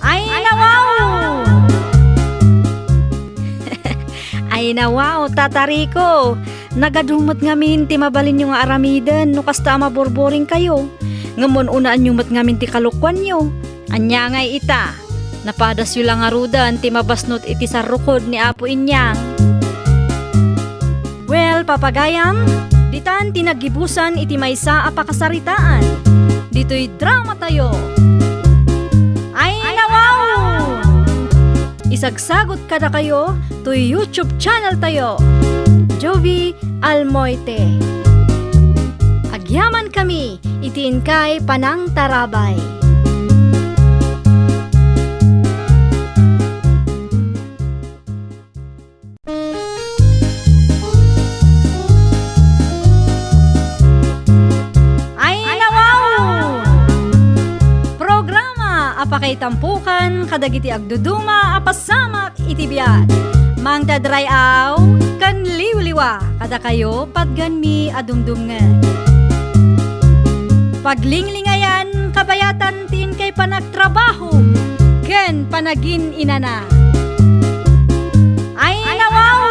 Ay, nawaw! Ay, nawaw, tatariko. Nagadumot ngamin ti mabalin yung aramiden no kasta maborboring kayo. Ngamon unaan yung ngamin ti kalukwan nyo. Anya ngay ita. Napadas yung lang arudan ti mabasnot iti sarukod ni Apo Inyang. Well, papagayam, ditan tinagibusan iti maysa a pakasaritaan. Dito'y drama tayo. Ay, nawaw! Isagsagot kada kayo to YouTube channel tayo. Jovi Almoite. Agyaman kami, itiin kay Panang Tarabay. Apakay tampukan, kadagiti agduduma, apasamak itibiyat. Mang tadrayaw, kan liwliwa, kada kayo patganmi adumdumngan. Paglinglingayan, kabayatan tin kay panagtrabaho, ken panagin inana. Ay, nawaw!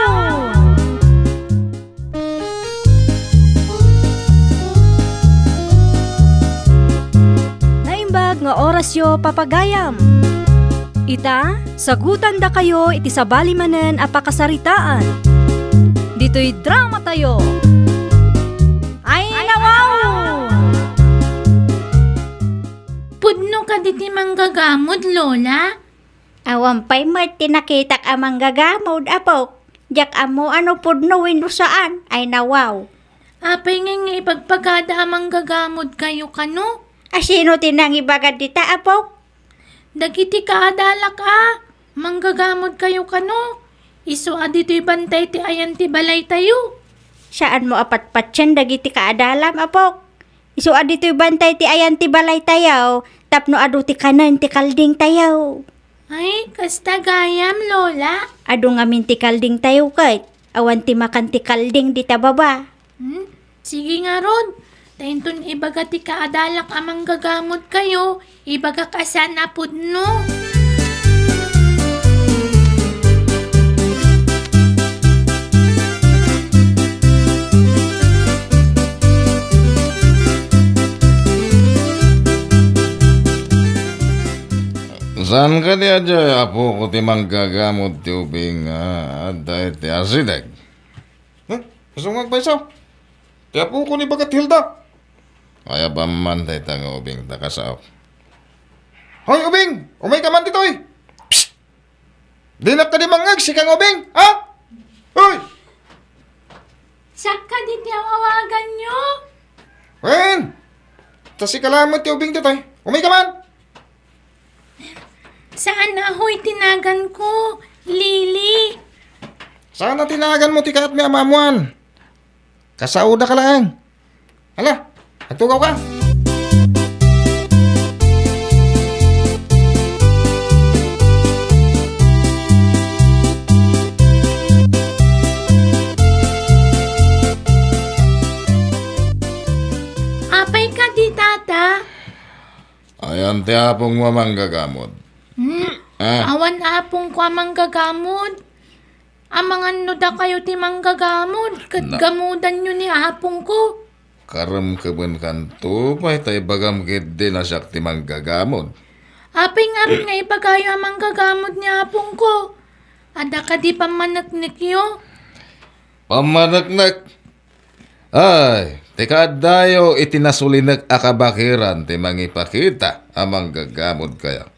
Nga oras yo papagayam. Ita, sagutan da kayo iti sabali manen a pakasaritaan. Dito'y drama tayo. Ay, nawaw! Pudno ka diti manggagamod, Lola? Awampay mat tinakitak amang gagamod, apok. Jak amo ano pudno wino saan, ay nawaw. Apay nga ipagpagada amang gagamod kayo kano? Asino tinang ibagad dita, apok? Dagiti kaadala ka. Manggagamod kayo kano? Iso adito'y bantay ti ayan ti balay tayo. Saan mo apatpatyan dagiti kaadalam, apok? Isu adito'y bantay ti ayan ti balay tayaw, tapno adu ti kanan ti kalding tayaw. Ay, kasta gayam, Lola. Adu ngamin ti kalding tayaw kay, awan ti makan ti kalding di tababa. Sige nga ron. Tainton ibaga ti kaadalak amang gagamod kayo. Ibaga kasan apod no. Saan ka di aja, apo ko ti manggagamot ti ubing dahil ti asideg? Masungag pa isaw? Ti apo ko ni bagat Hilda. Kaya ba man tayo tanga ubing takasaw? Hoy ubing! Umay ka man dito eh! Psst! Di na ka di mangag si kang ubing, ha? Hoy! Saka di awawagan nyo. Wen! Tasi kalamat ti ubing dito eh. Umay ka man! Saan ahoy tinagan ko? Lili. Sana tinagan mo ti kaat mi amamuan. Kasauda ka lang. Hala, atugaw ka. Apay ka di tata. Ayan ti apong mamanggagamot. Awan apong ko amang gagamod. Amang ano da kayo ti manggagamod. Kat gamudan nyo ni apong ko. Karam kaban kanto, pa'y tayo bagam kit din na siya ti manggagamot. Apay nga rin nga ipagayo amang gagamod ni apong ko. Ada ka di pamanaknik yo. Pamanaknak. Ay, tika dayo itinasulinak akabakiran ti mangipakita amang gagamot kaya.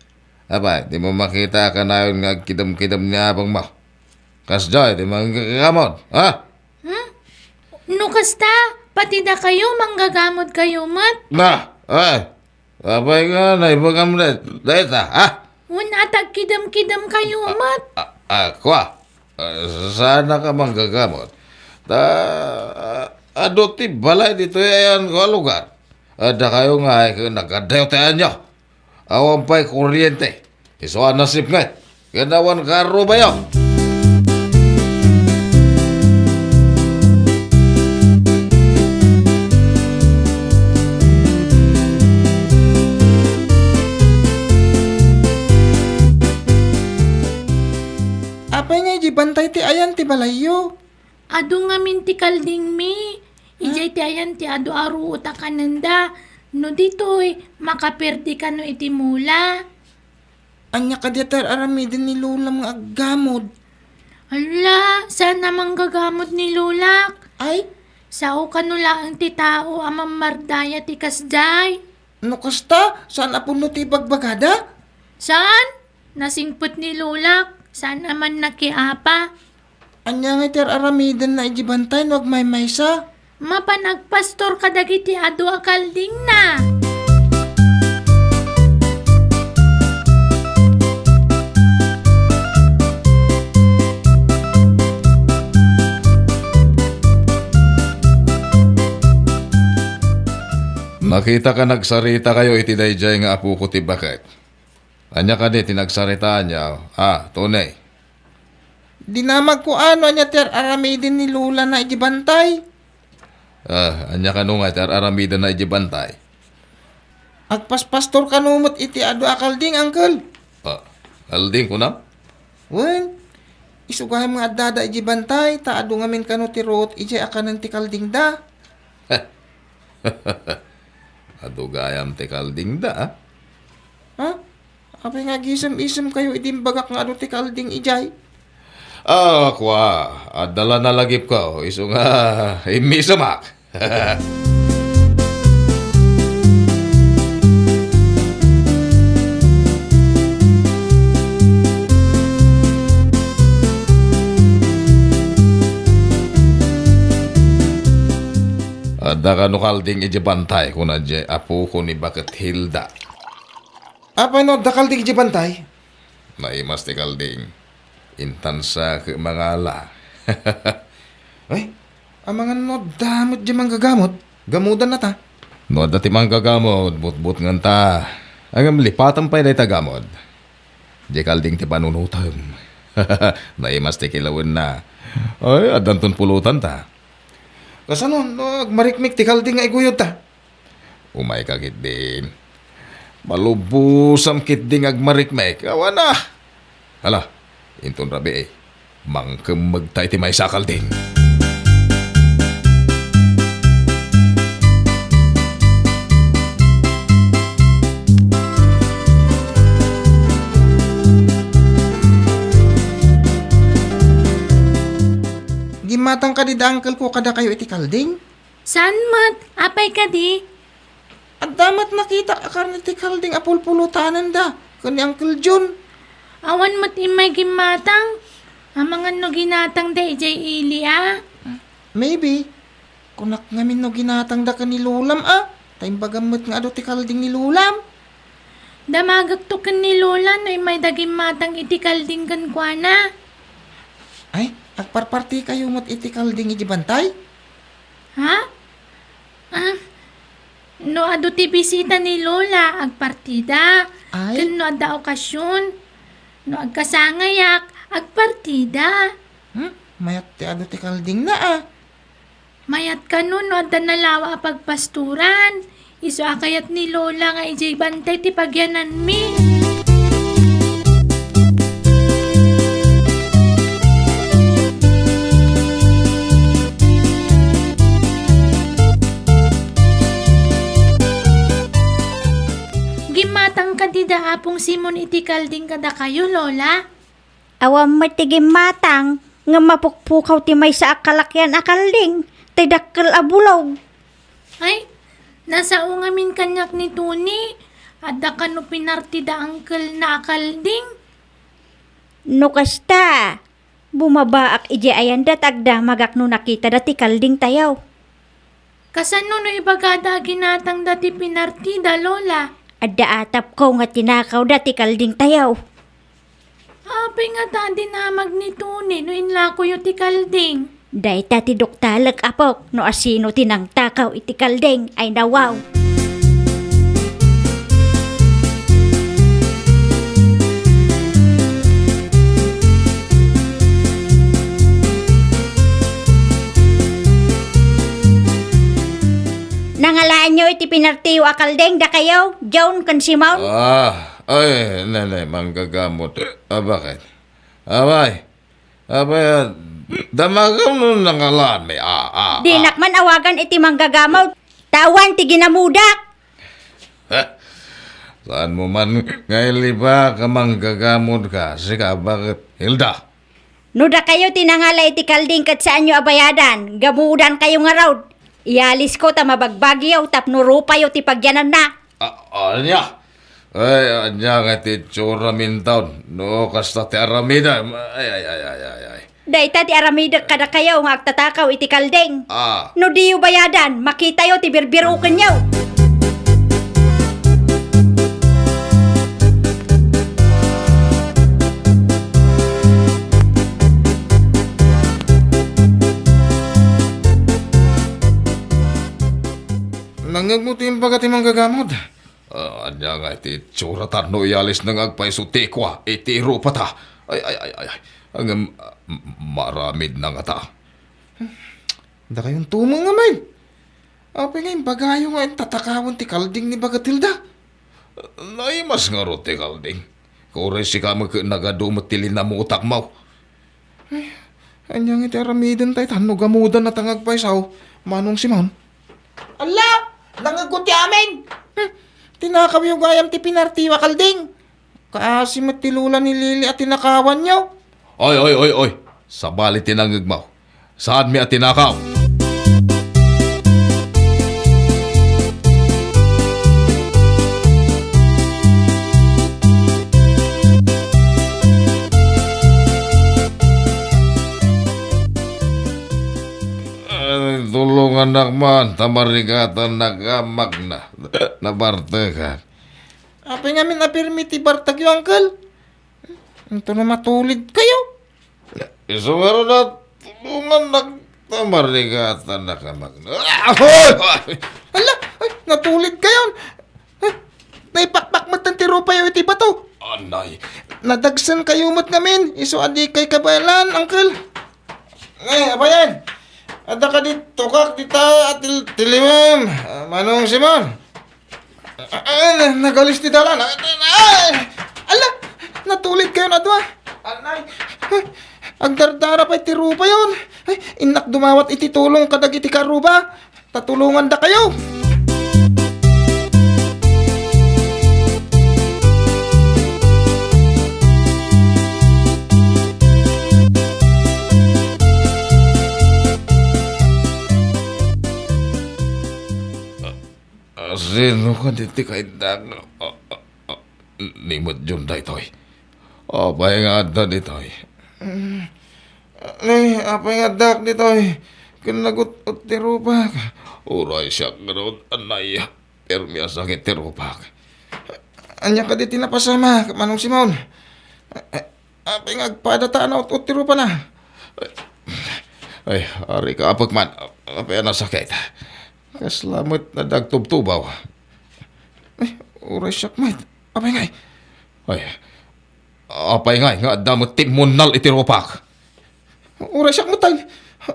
Abay, di mo makita ka na yun nga kidam-kidam ni abang mo. Kasjay, di manggagamot, ha? No kasta, pati da kayo manggagamod kayo mat. Na, ay, abay nga na, ibagam na, dahita, ha? Una tagkidam-kidam kayo mat. Kwa, sana ka manggagamot. Ado ti balay dito yan ko lugar. Ada kayo nga ay nagadayo tayo nyo. Awan pa'y kuryente. Iso nasip nga. Ganawan karo ba yun? Apay nga bantay ti ayan ti balayo. Ado nga minti kalding mi. Ijay ti ayan ti ado aru uta kananda. No dito'y makaperdi ka no iti mula. Anya ka diyatar aramidin ni Lola mga aggamod. Hala, saan namang gagamot ni Lulak? Ay, Sao kanula ang ti tao amang mardaya ti kasjay? no kasta, saan apuno ti bagbagada? Saan? Nasingput ni Lulak. Saan naman nakiapa? Anya nga iter aramidin na bantay no agmay maysa. Mapanagpastor kadagiti ado akalding na. Nakita ka nagsarita kayo iti dayjay nga apo ko ti bakit. Anya ka di tinagsarita niya. Tunay. Dinamag ko ano anya ter aramidin ni Lola na bantay. Anya ka nung nga aramida na ijibantay. Agpaspastor kanumot iti ado akalding, uncle. Alding ko na? Wen, isugahay mga dada bantay, ta ado ngamin kano ti root iti akanan ti kalding da. Adugayam ti kalding da. Ha? Apay nga gisem-isem kayo idim bagak nga ado ti kalding ijay. Kwa. Adala na lagip ko. Iso nga imisamak. Ada ka no kalding iji bantay kung na apo ko ni Bakit Hilda. Apay no, dakalding iji bantay. Naimas ti kalding. Intan sa mangala. Ay, ang mga no, damot di manggagamot. Gamudan na ta. No, dati mang gagamod, but nganta. Ang lipatan pa yung tagamod. Di kalding ti panunutam. Naimas ti kilawin na. Ay, adanton pulutan ta. Kasano, no, marikmik ti kalding ay guyod ta. Umay ka kit din. Malubusam kit ding agmarikmek. Awa na. Hala, inton rabi eh. Mangkem magtay ti may sakal din. Gimatang ka di da uncle ko kada kayo iti kalding. San mat? Apay ka di? At damat nakita ka karni ti kalding apulpulutanan da. Kani Uncle John. Awan mat imay gimatang. Ang mga no ginatang da ijay ili ah. Maybe. Kunak ngamin no ginatang da ka ni Lulam Taim bagamot nga ado ti kalding ni Lulam. Damagak to kan ni Lola no imay daging matang iti kalding kan kwa na. Ay, agparparti kayo mo't iti kalding iji bantay. Ha? Ah, no ado ti bisita ni Lola agpartida. Ay. Ken no ada okasyon. No agkasangayak agpartida. Mayat ti ado ti kalding na Mayat ka no ada nalawa pagpasturan. Iso akayat ni Lola nga ijay bantay ti pagyanan mi. Gimatang ka di da apong Simon iti kalding kada kayo, Lola. Awam matigim matang, nga mapukpukaw ti may sa akalakyan akalding, ti dakkel abulog. Ay, nasa ungamin kanyak ni Tony. Adda ka no pinarti da angkel na akalding. No kasta, bumabaak iji ayanda tagda magak no nakita dati kalding tayaw. Kasano no ibagada ginatang dati pinarti da, Lola? Adda atap ko nga tinakaw dati kalding tayaw. Apay nga tadi namag ni Tony no inlako yung ti kalding. Day tati doktalag apok no asino tinang takaw iti kalding ay nawaw. Nangalaan nyo iti pinartiyo akalding da kayo, John kan Simon? Ay, nanay, manggagamot. Bakit? Abay, damagam nun nangalan may Di nakman awagan iti manggagamaw, tawan ti ginamudak. Saan mo man ngayon ba ka manggagamot ka? Sika, bakit? Hilda? No da kayo tinangala iti kalding kat saan nyo abayadan, gamudan kayo nga raw. Ialis ko ta mabagbagyaw tapno rupayo ti pagyanan na. Anya? Ay, anya nga ti tsura mintaon. No, kasta ti aramida. Ay. Dayta ti aramida kada kayo nga agtatakaw iti kalding. Ah. No diyo bayadan, makita yo ti birbirukan nyo. Nangagmuti yung bagati manggagamot. Anya nga iti tsura tarno ialis nang agpaiso tekwa. Iti rupa ta. Ay. Ang maramid na nga ta. Da kayong tumong nga may. Apay nga yung bagayo nga yung tatakawon ti kalding ni Bagatilda. Naimas nga ro ti kalding. Kore si kamo nagadumot ti linamutak mo. Anyang iti aramidan tayo tanong gamudan na tangagpaisaw. Manong Simon. Ala! Nangagot ti amin! Tinakaw yung gayam ti pinartiwa kalding. Kaasimat ti lula ni Lili at tinakawan nyo. Oy. Sabali tinangag mo. Saan mi at tinakaw? anak man, tamarigatan nagamak na. Nabartekan. Apay ngamin apirmiti bartag yung uncle. Ito na matulid kayo. Isumaro na tulungan na tamarigatan nagamak na. Ahoy! Ala, ay, natulid kayo. Ay, naipakpak mo tanti rupay iti ba to? Anay. Nadagsan kayo mo't ngamin. Iso adi kay kabalan, uncle. Ay, abayan. Ada ka dito kak dita atil tilimam. Manong Simon. Nagalis ti dalan. Ay! Ala! Natulid kayo na doon. Anay. Ang dardara pa iti rupa yun. Ay, inak dumawat iti tulong kadag iti karuba. Tatulungan da kayo. Sino ka diti kay dag? Nimot yun da ito'y. Apay nga da dito'y. Ay, apay nga dak dito eh. Kinagot at tirupak. Uray siya gano'n, anay. Pero miya sakit tirupak. Anya ka di tinapasama, Manong Simon. Apay nga agpadataan at tirupa na. Ay, ari ka apag man. Apay na sakit. Kaslamot na dagtubtubaw. Ay, uray siyak mate. Apay nga eh. Ay, apay nga damot timunal itirupak. Uray siyak mutay.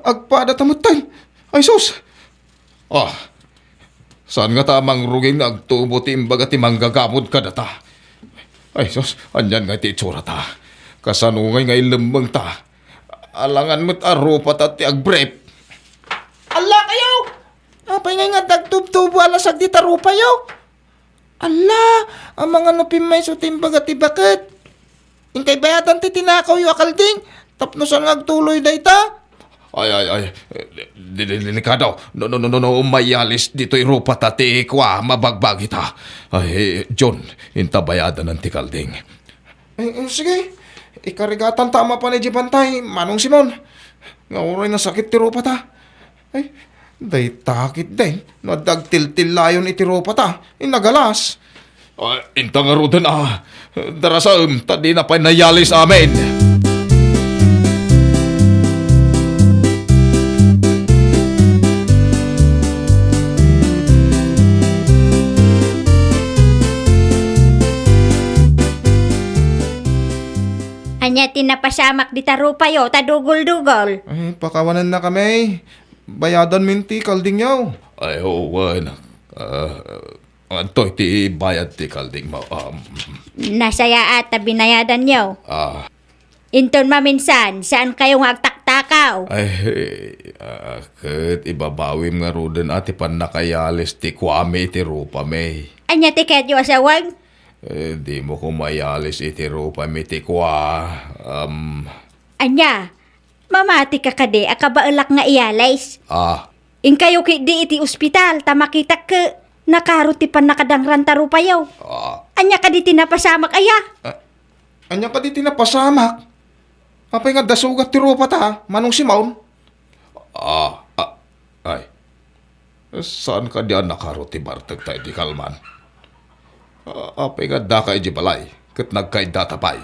Agpadata mutay. Ay, sus. Saan nga tamang ruging agtubo ti imbaga ti manggagamod ka data? Ay, sus, anyan nga ti itsura ta. Kasanungay nga ilembang ta. Alangan mo't arupat at ti agbrep. Ala kayo! Apay nga dagtubtubo alasag di tarupa yo. Ala, ang mga nupim may sutimbaga ti bakit. Ingkay bayatan ti tinakaw yu akalding. Tapnosan nga agtuloy day ta. Ay, delikado. No, umayalis dito irupat at ti kwa, mabagbag ita. Ay, John, intabayadan ng tikalding. Sige. Ikarigatan tama pa ni Jibantay, Manong Simon. Nga uray na sakit ti rupa ta. Ay, day takit din. Nadagtil-til layon iti rupa ta. Inagalas. Inta nga rudan darasam, tadi na pa nayalis amin. Anya tinapasamak di tarupa yo, tadugol-dugol. Ay, pakawanan na kami. Bayadan minti kalding yaw. Ay, anak. Antoy, ti bayad ti kalding mo. Nasaya at binayadan yo. Inton maminsan, saan kayo agtaktakaw? Ay, kat ibabawim nga rudan ati pan nakayalis ti kwame ti rupa may. Anya tiket yo asawang? Di mo ko mayalis iti rupa may ti kwa. Anya, mamati ka kade, akabaelak nga iyalays. In kayo ki di iti ospital, tamakita ke, nakaruti pan nakadangran tarupayaw. Anya ka di tinapasamak aya? Anya ka di tinapasamak? Apay nga dasugat ti rupa ta, Manong Simon. Ay. Saan ka diyan nakaruti bartag tayo di kalman? Apay nga da kay di balay, kat nagkay datapay.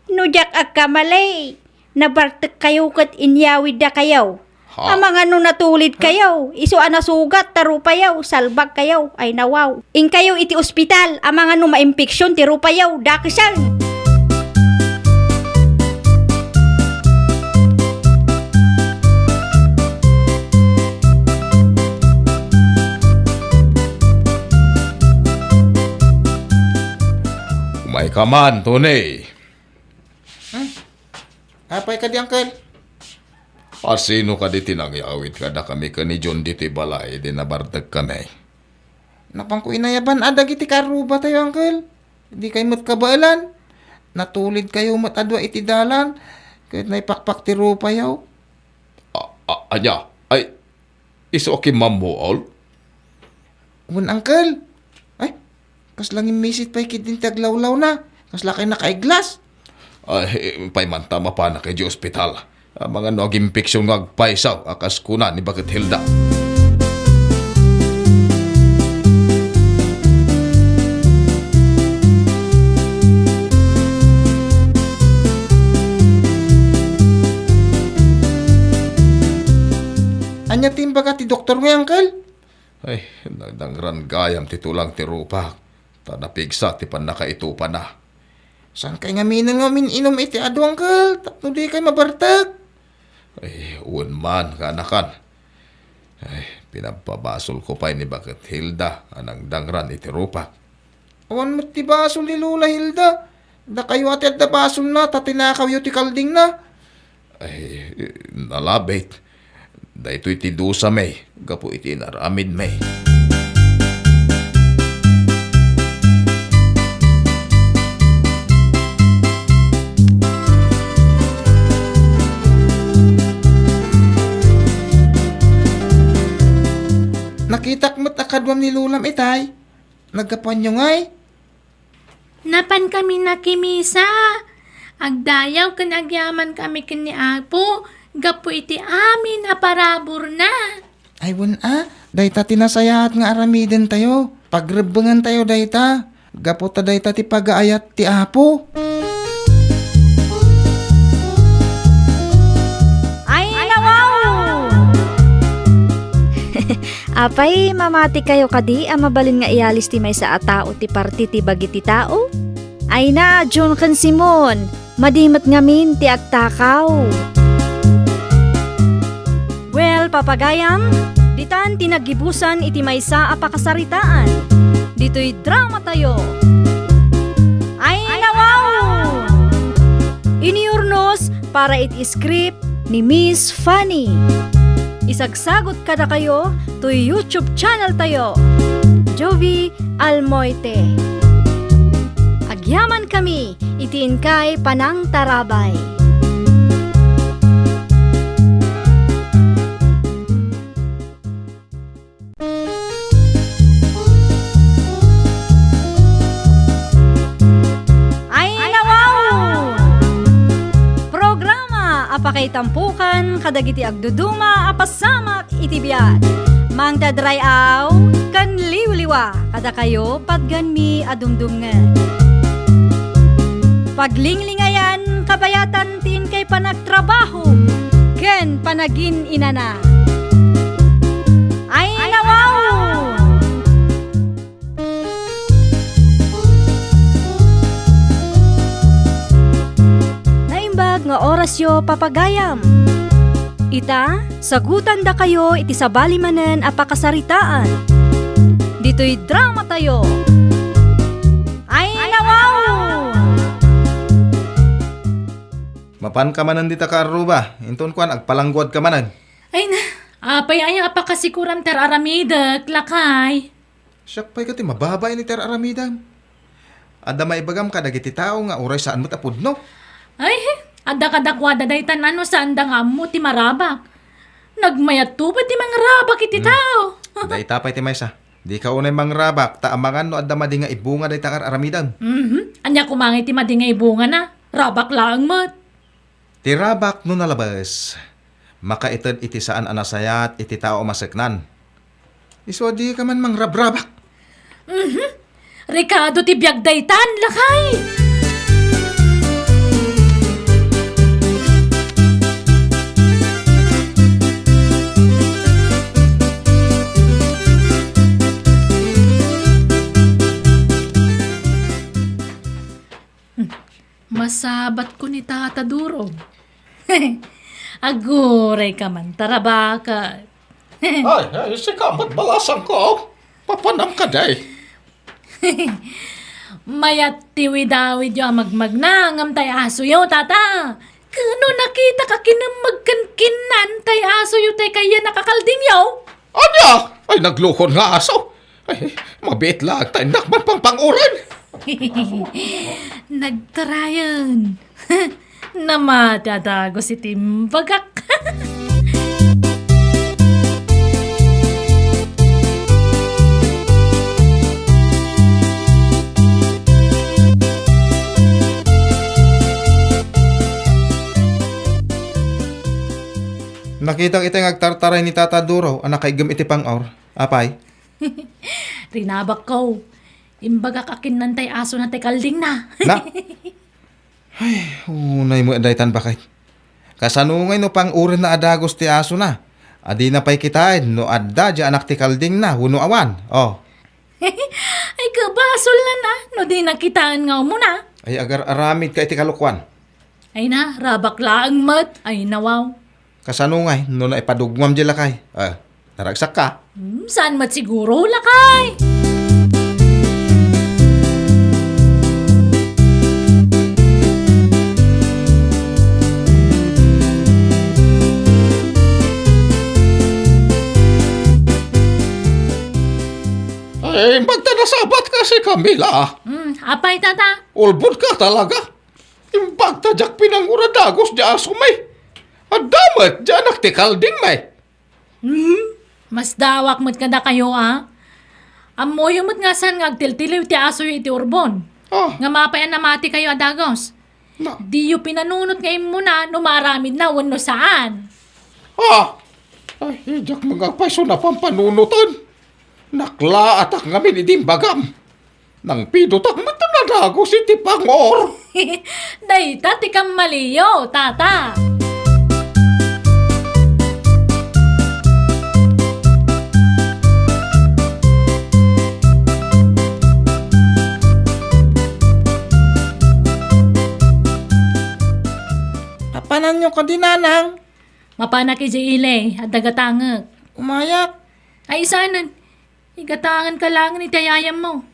Nujak agkamalay, nabartek kayo kat inyawid da kayaw. Amang ano natulid kayaw, iso anasugat tarupayaw, salbag kayaw, ay nawaw. In kayo iti ospital, amang ano maimpeksyon ti rupayaw, dakisan. May kaman, tunay. Apay ka di, Uncle. Sino ka di tinangyawit ka na kami ka ni John dito balay, di nabardag kami. Napangko inayaban, adag iti karuba tayo, Uncle. Di kayo mat kabailan. Natulid kayo mat adwa iti dalan. Kahit naipakpak ti rupa yaw. Anya, ay, iso okay mamuol? Uncle. Ay, kas lang imisit pa'y kidin taglawlaw na. Kas lakay nakaiglas. Ay, pa'y mantama pa na kay di ospital. Mga nagimpiksyon nga agpaisaw, akas kuna ni Bakit Hilda. Anya timbaga ti doktor mo, Uncle? Ay, nagdangran gayam ti tulang ti rupak. Tanapigsa ti panakaitupa na. Saan kay nga min inom iti ado, Uncle? Tapno di kay mabartag. Ay, uwan man, kanakan. Ay, pinapabasol ko pa ni Bakit Hilda, anang dangran iti rupak. Awan mo ti basol ni Lula Hilda. Da kayo ati at da basol na, tatinakaw yu ti kalding na. Ay, nalabit. Da ito'y ti dusa may, gapo iti naramid may. Nakitak mo't akadwam ni Lulam itay. Nagkapanyo ngay. Napan kami nakimisa. Agdayaw kan agyaman kami kini Apo. Gapo iti amin aparabor na. Ay dayta tinasayahat nga aramiden tayo. Pagrebengan tayo dayta. Gapota dayta ti pagaayat ti Apo. Ay, nawaw! Apay, mamati kayo kadi, mabalin nga ialis ti may sa atao ti parti ti bagi ti tao? Ay na, John kan Simon, madimat ngamin ti agtakaw. Well, papagayam, ditan tinagibusan iti may sa apakasaritaan. Dito'y drama tayo. Ay, nawaw! Iniurnos para iti script ni Miss Fanny. Isagsagot kada kayo to YouTube channel tayo. Jovi Almoite. Agyaman kami, itiin kay Panang Tarabay. Ay, nawaw! Programa apakay tampukan kadagiti agduduma apasamak iti biat. Mangdadray aw kan liwliwa kada kayo padganmi adumdumngan. Paglinglingayan kabayatan tin kay panagtrabaho ken panagin inana. Ay, nawaw! Naimbag nga oras yo papagayam. Ita, sagutan da kayo iti sabali manen apakasaritaan. Dito'y drama tayo. Ay, nawaw! Mapan ka manan dita ka aruba. Inton kuan agpalangguad ka manan. Ay na, apay ay apakasikuram ter aramida, klakay. Siyak pa'y kati mababay ni Ter Aramidan. Ada maibagam ka dagiti tao nga uray saan mo tapudno. Ay, ada kadakwada daytan ano saan da nga mo ti marabak. Nagmayat tuba ti mga rabak iti tao. Day tapay ti maysa. Di ka unay mangrabak, taamangan no adda madi nga ibunga day takar aramidan. Anya kumangit ti madi nga ibunga na. Rabak lang mat. Ti rabak no nalabas. Makaited iti saan anasayat iti tao maseknan. Iso di ka man mangrabrabak. Ricardo ti biyag daytan, lakay. Masabat ko ni Tata Durog. Aguray ka man, tarabakat. Ay, si kamat balasan ko. Papanam ka day. Mayat tiwi-dawid yung magmagnangam tay aso yo, tata. Kano nakita ka kinamagkankinan tay aso yo tay kaya nakakalding yaw? Anya? Ay, naglukon nga aso. Ay, mabit lang tayo nakman pang panguran. Nagtarayan. Namatadago si Timbagak. Nakita kita nga agtartaray ni Tata Duro, anak kay gam iti pang-or. Apay? Rinabak ko. Imbaga kakinantay aso na tay kalding na. Na? Ay, unay mo adaytan bakit? Kasanungay no pang urin na adagos ti aso na. Adi na pa'y kitain, no adda di anak ti kalding na, huno awan. Oh, Ay kabasol na na, no di nakitaan nga mo na. ay agar aramid ka iti kalukwan. Ay na, rabak laang mat. Ay nawaw. Kasanungay, no na ipadugmam di lakay. Naragsak ka. Saan mat siguro lakay? Ay, magtanasabat kasi Camila. Apay tata. Ulbod ka talaga. Imbagta jak pinanguradagos di asumay. At damat di anak ti kalding may. Mas dawak mo't kada kayo Amoy mo't nga saan nga agtiltiliw ti aso yu iti urbon. Nga mapayan na mati kayo adagos. Na. Di yu pinanunot ngayon mo na numaramid na wano saan. Ay, jak mga paiso na pampanunutan. Nakla atak ngamin idimbagam. Nang pidotak matanadagos iti pangor. Day tati kang maliyo, tata. Papanan nyo ka dinanang. Mapana ki ile at dagatangag. Umayak. Ay isanan, igatangan ka lang ni tayayam mo.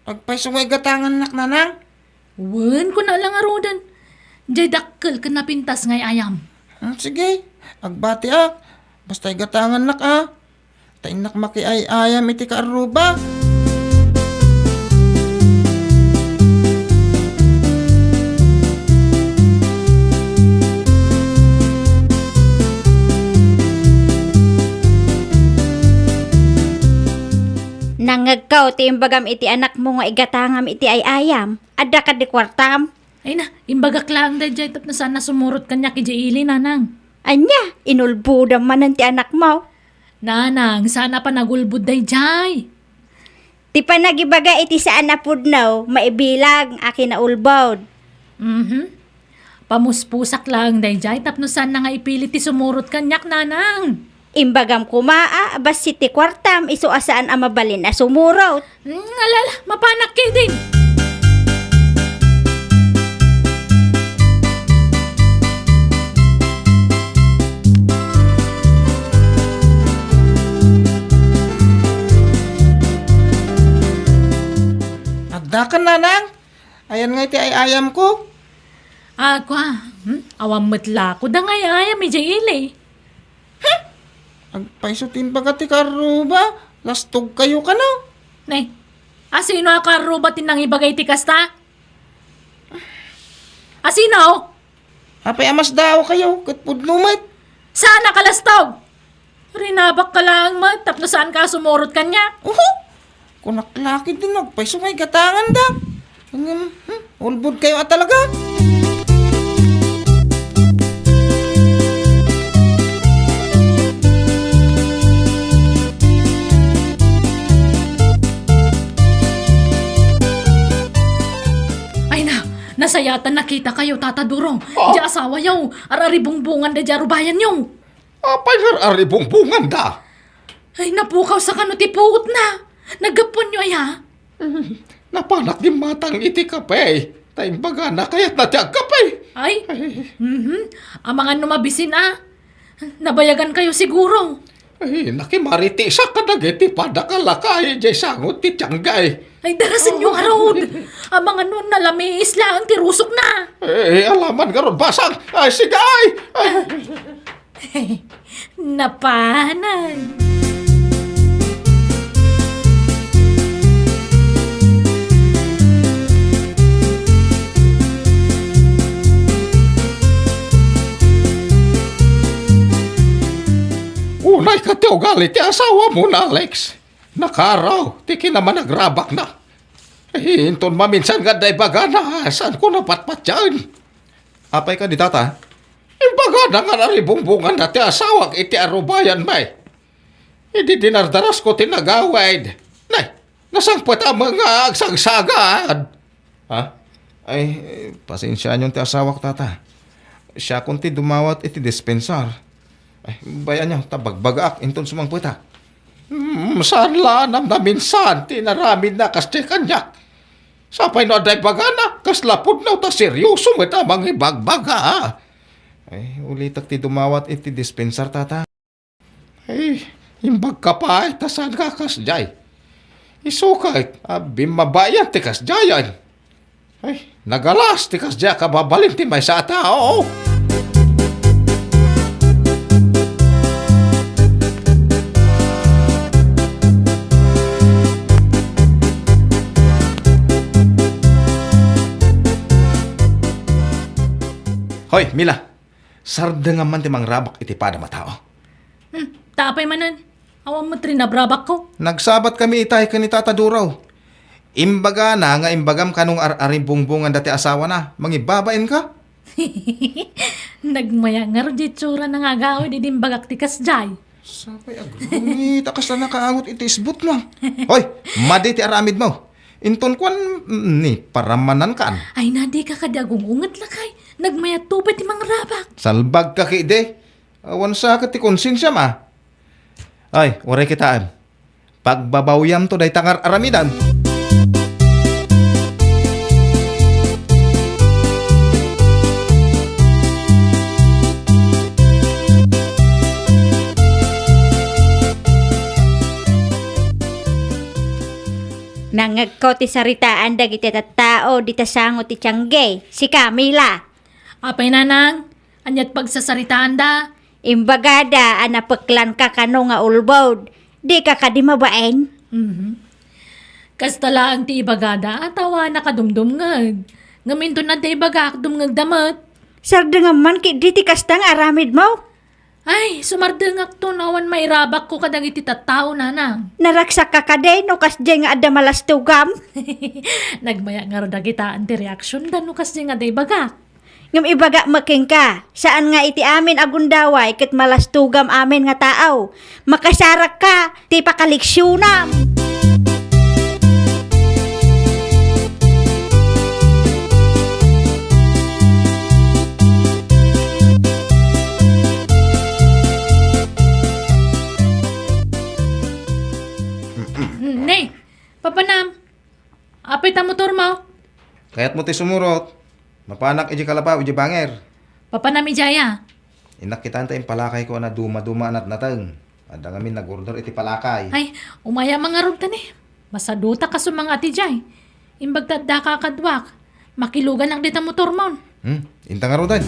Agpay sumay gatangan nak nanang. Wen ko na lang arudan. Jay dakkel ka na pintas ngay ayam. Sige, agbati ak. Basta gatangan nak Tainak maki ay ayam iti ka aruba. Nangagkaw ti imbagam iti anak mo nga igatangam iti ay ayam. Adda ka di kwartam. Ay na, imbagak lang da jay tap na sana sumurot kanya ki ili nanang. Anya, inulbudam manan ti anak mo. Nanang, sana pa nagulbud day jay. Ti panagibaga iti saan na pudnaw, maibilang akin na ulbawd. Pamuspusak lang day jay tap no sana nga ipilit ti sumurot kanyak nanang. Imbagam kumaa, bas ti kwartam, iso asaan amabalin na sumurot. Alala, mapanak ki din. Adda ka nanang. Ayan nga iti ay ayam ko. Awam matla ko da ngay ayam jay ili. Agpaiso timbaga ti karuba. Lastog kayo ka na. Nay, asino akaruba tinang ibagay ti kasta? Asino? Apay amas daw kayo. Katpudnumat. Saan nakalastog? Rinabak ka lang mat, tapno saan ka sumurot kanya? Kunaklaki din agpaiso may gatangan da. Ulbud kayo talaga. Ay na, nasayatan nakita kayo, Tata Durong. Di asawa yaw, araribungbungan da jarubayan yaw. Apay ari bungbungan da. Ay napukaw sa kanutipuot na. Nagapon nyo ay ha? Napanak di matang iti kapay. Taimbaga na kaya't natiag kapay. Ay, ang mga numabisin Nabayagan kayo siguro. Ay, nakimariti sa kadagiti padakalakay jay sangot ti tiyanggay. Ay, darasin nyo arod. Ang mga nun nalamiis lang, tirusok na. Alaman garon basang. Ay, sige ay. Napanan. Unay ka ti ugali ti asawa mo na, Alex. Nakaraw, ti kinaman nagrabak na. Hinton maminsan nga day baga na, saan ko napatpat yan? Apay ka di tata. Imbaga na nga naribungbungan na ti asawag iti arubayan may. Hindi dinardaras ko tinagawid. Nay, nasangpot ang mga agsagsagad. Ay, pasensyaan yung ti asawak tata. Siya kunti dumawat iti dispensar. Bayan nyo, tabagbagaak, inton sumang puweta. Saan la namnamin saan, tinaramid na kasi kanyak. Sapay no aday bagana, kas lapod na ta seryoso mo tamang ibagbaga ha. Ay, ulitak ti dumawat iti dispensar, tata. Ay, imbag ka pa, tasan ka kas jay. Isukay, bimabayan ti kas jayan. Ay, nagalas ti kas jay kababalin ti may sa tao. Hoy, Mila. Sarda nga man ti mangrabak iti pada matao. Tapay manan. Awan mo trinabrabak ko. Nagsabat kami itay ka ni Tata Duraw. Imbaga na nga imbagam kanong aring bungbungan dati asawa na. Mangibabain ka? Nagmaya nga rin di tsura na nga gawin di dimbagak ti kasjay. Sapay agro. Takas na nakaangot iti isbut mo. Hoy, madi ti aramid mo. Inton kwan ni paramanan kaan. Ay nadi ka kadagungungat lakay. Nagmaya tupay ti mangrabak. Salbag ka kide. Awan sa ka ti konsensya ma. Ay, waray kitaan. Pagbabawyam to day tangar aramidan. Nangagko ti saritaan dagiti tattao di tasango ti Tiangge, si Camila. Apay nanang, anyat pagsasaritaan da. Imbagada anapeklan ka kano nga ulbod. Di ka kadimabaen. Kastala ang ti ibagada, atawa na kadumdum ngag. Ngaminto na ti ibagak dumngag damat. Sarda nga man ki di ti kastang aramid mo. Ay, sumardengak to nawan mairabak ko kadang iti tattao nanang. Naraksak ka kaday no kasjay nga adda malastugam. Nagmaya nga rin dagitaan ti reaksyon da no kasi nga day bagak. Ngam ibaga making ka. Saan nga iti amin agundaway ket malastugam amin nga tao. Makasarak ka, ti pakaliksyonam. Ne, papanam. Apay ta motor mo. Kaya't mo ti sumurot. Mapanak iji kalabaw iji banger. Papanam ijaya. Inak kita tayong palakay ko na duma-duma anat natang. Ada ngamin nag-order iti palakay. Ay, umaya mga rugtan eh. Masaduta ka sa mga atijay. Imbag tadda ka kadwak. Makilugan ang dita motor mo. Inta nga rodan.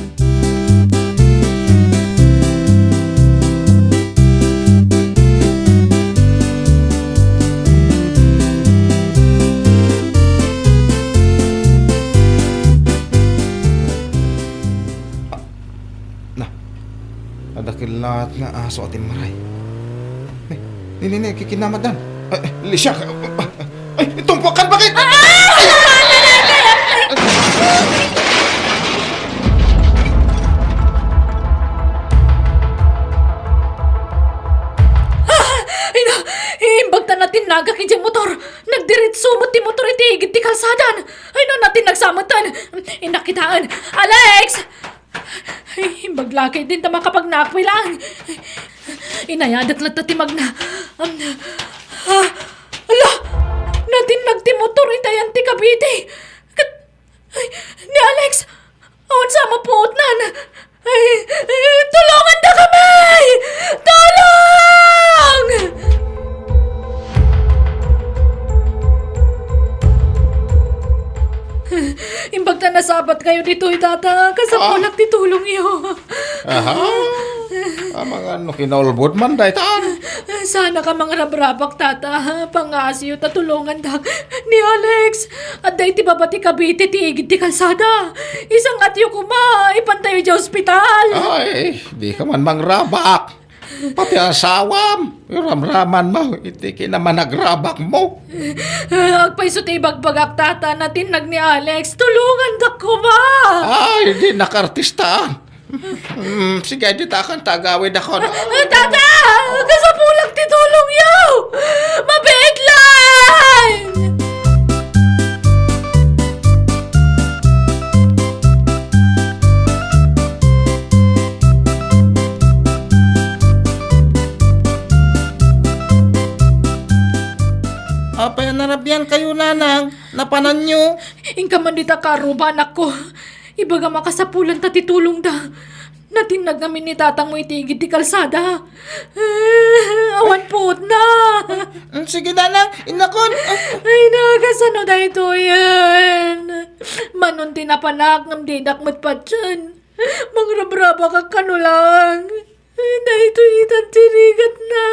Adakil lahat nga aso atin maray. Nini, kikinamadan. Lisya ka. Ay, tumpukan bakit? Ay na, imbag ta natin naga kiti motor. Nagdiritso mo ti motor iti higit ti kalsadan. Ay na natin nagsamatan. Inakitaan. Alex! Ay, baglakay din tama kapag nakwilang. Inayadat lang tatimag na. Ala! Natin nagtimotor itayan ti Cavite. Ay, ni Alex! Awan sa mapuot nan. Ay, tulungan na kami! Tulong! Imbag na nasabat kayo dito, tata. Kasapulak ti tulong iyo. Aha. Mga kinaulbod man day taan. Sana ka mga rabrabak, tata. Pangasiyo tatulungan dak ni Alex. At day ti babati Cavite ti igid ti kalsada. Isang atyo kuma, ipantayo di ospital. Ay, di ka man mangrabak. Pati asawam. Ramraman mo. Iti kinaman nagrabak mo. Agpaiso ti bagbagak, tata. Natinag ni Alex. Tulungan dak kuma. Ay, di nakartista. Sige, di takan tagawid ako. Tata! Kasapulak ti tulong yo! Mabiglan! yan kayo, nanang. Napanan nyo. Ingka man dita karuba, anak ko. Ibaga makasapulan ta titulong da. Natinag namin ni tatang mo itigid ti kalsada. Awan po na. Sige, nanang. Inakon. Ay, nakasano da ito yan. Manon tinapanak ng didak matpat dyan. Mangrabraba ka kanulang. Na ito itan tirigat na.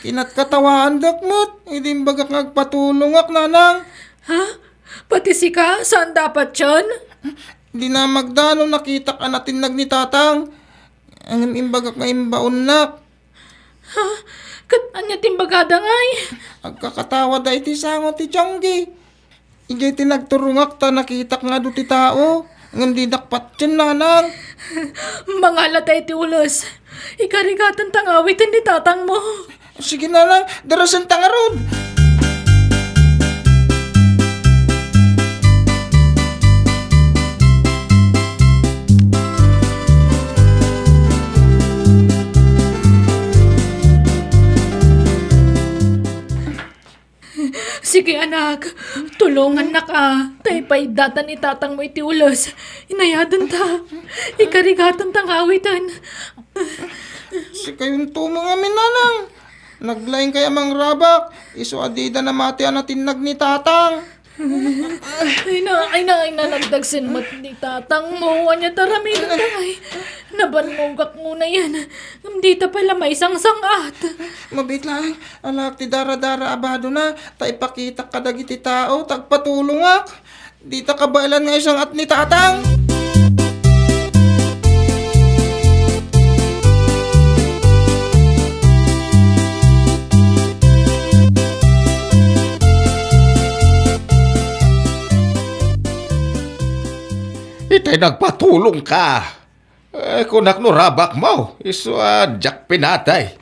Kinat katawaan dakmat. Hindi baga ngagpatulong ak, nanang. Ha? Pati si ka? Saan dapat yan? Di na magdano nakita ka natin ni tatang. Ang imbagak nga imbaon nak. Ha? Kat anya timbagada ngay? Agkakatawa da iti sango ti Tianggi. Ijay tinagturungak ta nakita nga do ti tao. Ngandi dakpat dyan, nanang. Mga latay ti ulos. Ikarigatan tangawitin ni tatang mo. Sige, nanang. Darasan tangarod. Sige anak, tulungan na ka. Tay paidatan ni tatang mo iti ulos. Inayadan ta. Ikarigatan tangawitan. Si kayong tumong amin, nanang. Naglaing kaya mang rabak. Iso adida na mati anatinag ni tatang. Ay na, nagdagsin mo't ni tatang mo. Anya taramin na tay. Nabanmogak muna yan. Dito pala may sang-sangat. Mabit lang. Alak ti dara-dara abado na. Ta ipakita ka dagiti tao. Tagpatulungak. Di ta kabalan nga isang at ni tatang. Itay nagpatulong ka. Kung naknurabak mo, jak pinatay.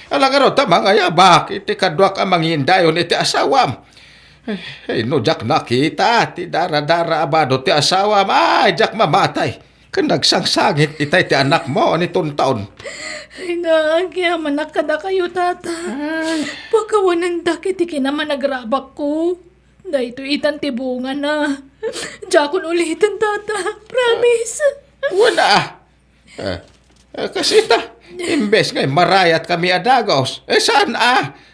Alagaro ta mga yabak, iti kadwak ang mangindayon iti asawam. No jak nakita, ti dara-dara abado ti asawam, jak mamatay. Kung nagsangsangit itay ti anak mo ni taon. Ay na, kaya manakada kayo tata. Pagkawanan dakit ikinaman nagrabak ko. Dahito itan tibungan na. Jakon ulitin tata, promise. Wala. Kasi imbes ngay marayat kami adagos. Saan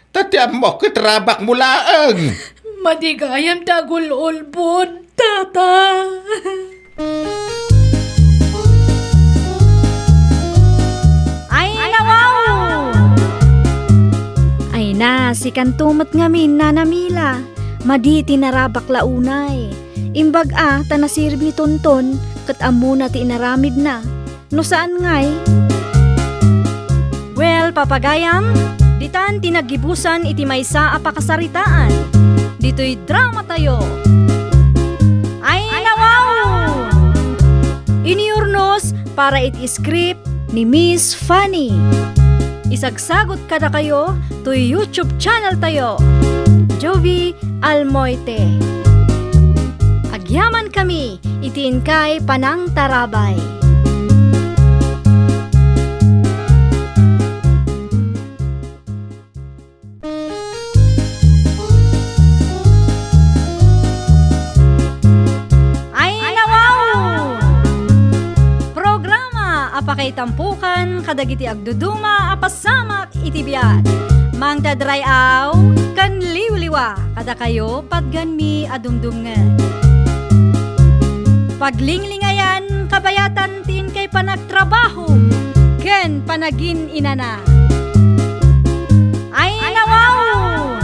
Tatiam mo kitrabak mo laang. Madigayam tagul ulbod, tata. Ay, nawaw! Ay na, si kantumot ngamin na namila. Madi tinarabak launay. Imbag tanasirib ni Tonton, kat amo na ti inaramid na. No saan ngay? Well, papagayam, ditan tinagibusan iti maysa apakasaritaan. Dito'y drama tayo. Ay, nawaw! Iniurnos para iti script ni Miss Fanny. Isagsagot kada kayo to YouTube channel tayo. Jovi Almoite. Agyaman kami, itiin kay Panang Tarabay. Ay, nawaw! Programa apakay tampukan kadagiti agduduma apasamak itibiyat. Mang dadrayaw kan liwliwa kada kayo padganmi adumdumngan. Paglinglingayan kabayatan tin kay panagtrabaho ken panagin inana. Ay, nawaw!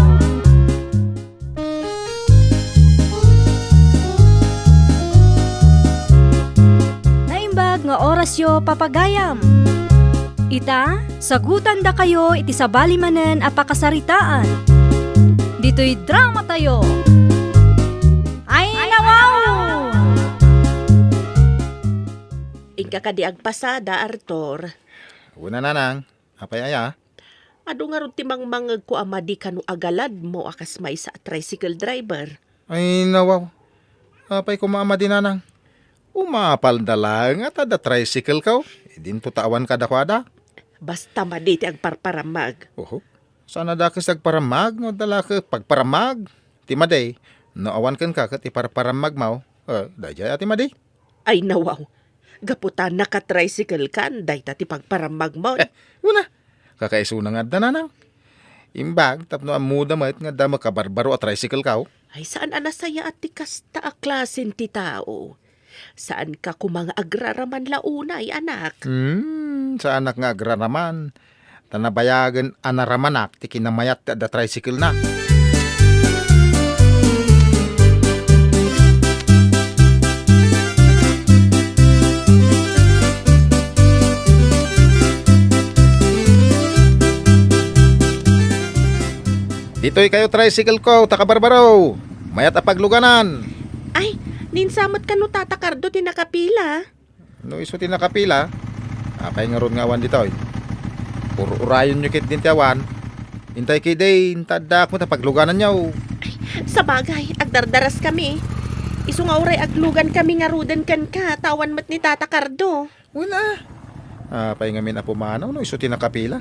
Naimbag nga orasyo papagayam. Ita, sagutan da kayo iti sabali manen apakasaritaan. Dito'y drama tayo. Ay, nawaw! Ingka kadi agpasada, Arthur. Una nanang, apay aya? Ado nga ron timang mangag ko amadi kanu agalad mo akas may sa tricycle driver. Ay, nawaw. Apay ko maama din nanang. Umapal da lang at ada tricycle ka. Idin putawan ka dakwada. Basta maditi ang parparamag. Oho. Sana da kas nagparamag no dala ka pagparamag. Timaday. No awan kan ka kat iparparamag mo. Dajay ati maday. Ay nawaw. Gaputan naka-tricycle kan, day tati pagparamag mo. Una. Kakaiso na nga da nanang. Imbag tapno amuda mat nga da makabarbaro at tricycle ka. Ay saan anasaya at tikasta a klasen ti tao? Saan ka kumanga agraraman launay, anak? Sa anak nga agraraman. Tanabayagan anaramanak ti kinamayat da tricycle na. Dito'y kayo tricycle ko, takabarbaro. Mayat apagluganan. Ay, ninsamot ka no tatakardo ti nakapila. No iso ti nakapila. Apay nga ron nga awan dito'y. Puro urayon nyo kit din ti awan. Intay kay day, tadak mo tapagluganan nyo. Sa bagay, agdardaras kami. Iso nga uray aglugan kami nga rudan kan ka, tawan mat ni tatakardo. Wala. Apay nga min apumanaw, no iso ti nakapila.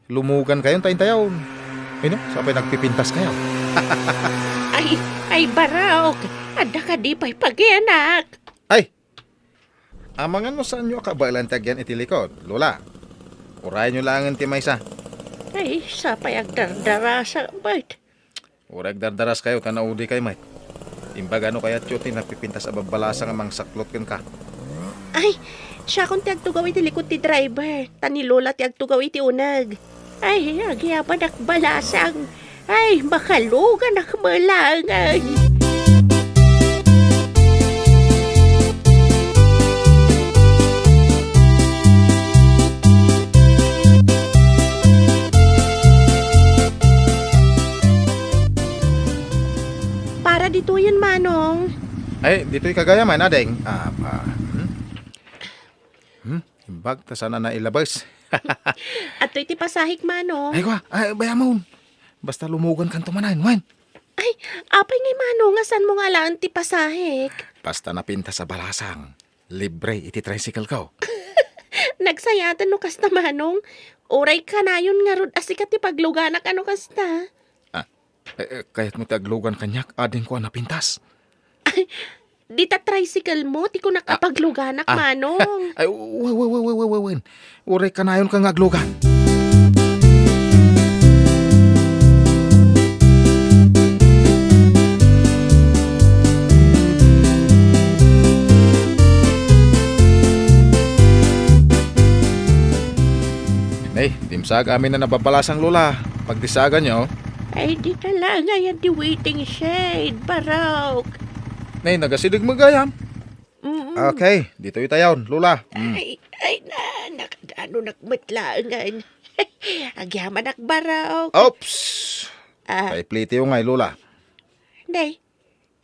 Lumugan kayo, tayin-tayaw. Ay no, sapay nagpipintas kayo. Ay baraok, ada ka di pa'y pag-ianak. Ay! Amangan mo saan nyo kabalan tagyan iti likod, Lola. Urayan nyo lang ang timaysa. Ay, sapay agdardarasa, bait. Urag dardaras kayo, kanaudi kayo, mate. Imbag ano kaya tiyot napipintas ababalasa nga mang saklot kan ka. Ay, siya kung ti agtugaw iti likod ti driver. Tani Lola ti agtugaw iti unag. Ay, agyaman akbalasang. Ay, makalugan akmalangan. Para dito yun, Manong. Ay, dito'y kagayaman, adeng. Imbag, ta sana na ilabas. At iti pasahik, Manong. Ay, kwa, ay, bayamon. Basta lumugan kan tumanan, wan. Ay, apay ngay Manong, asan mo nga lang ti pasahik? Basta napinta sa balasang. Libre, iti tricycle ko. Nagsayatan no kasta Manong. Oray ka na yun nga rod asikat ti pagluganak ano kasta. Kaya't mo taglugan kanyak, adeng ko napintas. Di ta tricycle mo, ti ko nakapagluganak Manong. Ay, wen. Uray ka na yun kang aglugan. Nay, timsag amin na nababalasang Lola. Pagdisagan nyo, Ay, di talaga yan di waiting shade, baraok. nay, nagasidig magayam. Mm. Okay, dito yung tayon, Lola. Ay na, nakadano nakmatlaangan. Agyaman nakbaraok. Oops! Ah, Kay pliti yung ngay, Lola. day.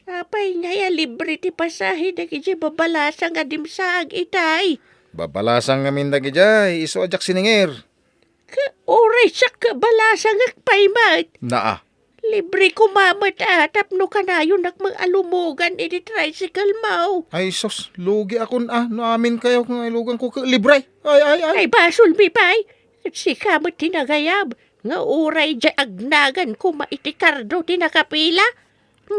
Apay nga ya libre ti pasahe na kiji babalasa nga dimsag itay. Babalasang ngamin dagi jay, iso ajak siningir. Oray siya kabalasa nga paymat. Naa. Libre kumamat tapno ka na yun nakmang-alumugan iti tricycle mo. Ay sos, lugi akon no amin kayo kung ilugan ko libre. Ay. Ay basol bipay. Si kamot tinagayab. Nga oray dya agnagan kumaitikardo tinakapila.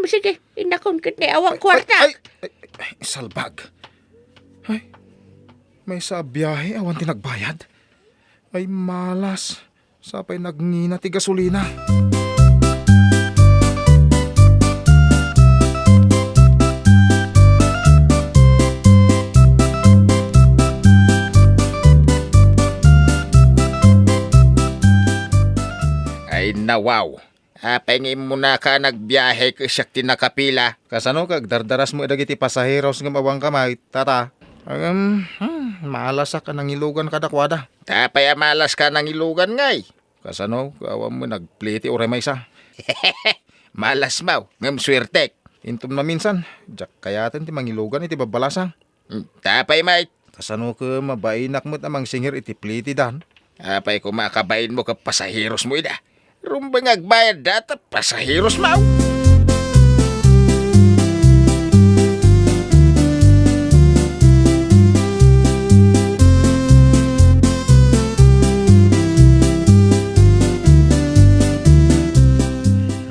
Sige, inakon ka ni awang kwarta. Ay, salbag. Ay, may sa biyahe awan tinagbayad. Ay malas. Sapay nagngina ti gasolina. Ay nawaw. Apengin mo na ka nagbiyahe ka siyak tinakapila. Kasano kag dardaras mo dagiti pasaheros nga mawang kamay, tata. Malas ka nang ilugan kadakwada. Tapay amalas ka ng ilugan ngay. Kasano, kawan mo nagpliti o remaysa. Malas mau, ngam swertek. Intom na minsan, jak kayaten ti mangilugan iti babalasang. Tapay may. Kasano ka mabainak mo't amang singir iti pliti dan. Apay ko makabain mo ka pasahiros mo ida. Rumbang agbayad data pasahiros mo.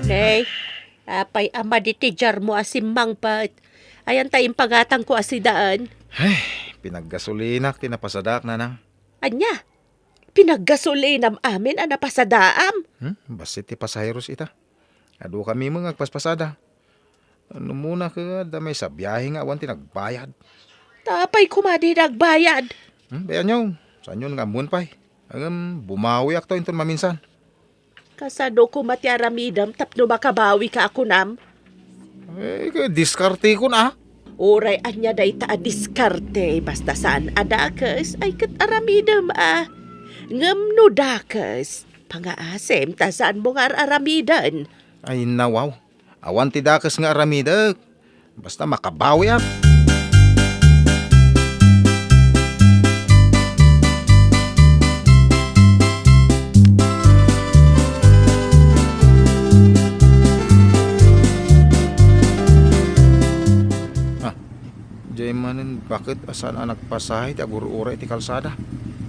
Nay, apay ama di tijar mo asimang pat. Ayan tayong pagatang ko asidaan. Pinaggasolinak, tinapasadak na nang. Anya, pinaggasolinam amin ang napasadaam. Basit ti pasahiros ita. Ado kami mga agpaspasada. Ano muna ka, damay sa biyahe nga awan tinagbayad. Tapay kumadi nagbayad. Bayan nyo, saan yun nga munpay. Bumawi akto inton maminsan. Kasado ko matyaramidam tapno makabawi ka ako nam. Diskarte ko na. Oray anya day ta diskarte basta saan adakas ay kat aramidam Ngam no dakas. Pangaasem ta saan mo nga aramidan. Ay nawaw. Awan ti dakas nga aramidag. Basta makabawi ak. Manen bakit asan anak pasahay ti agur-uray ti kalsada?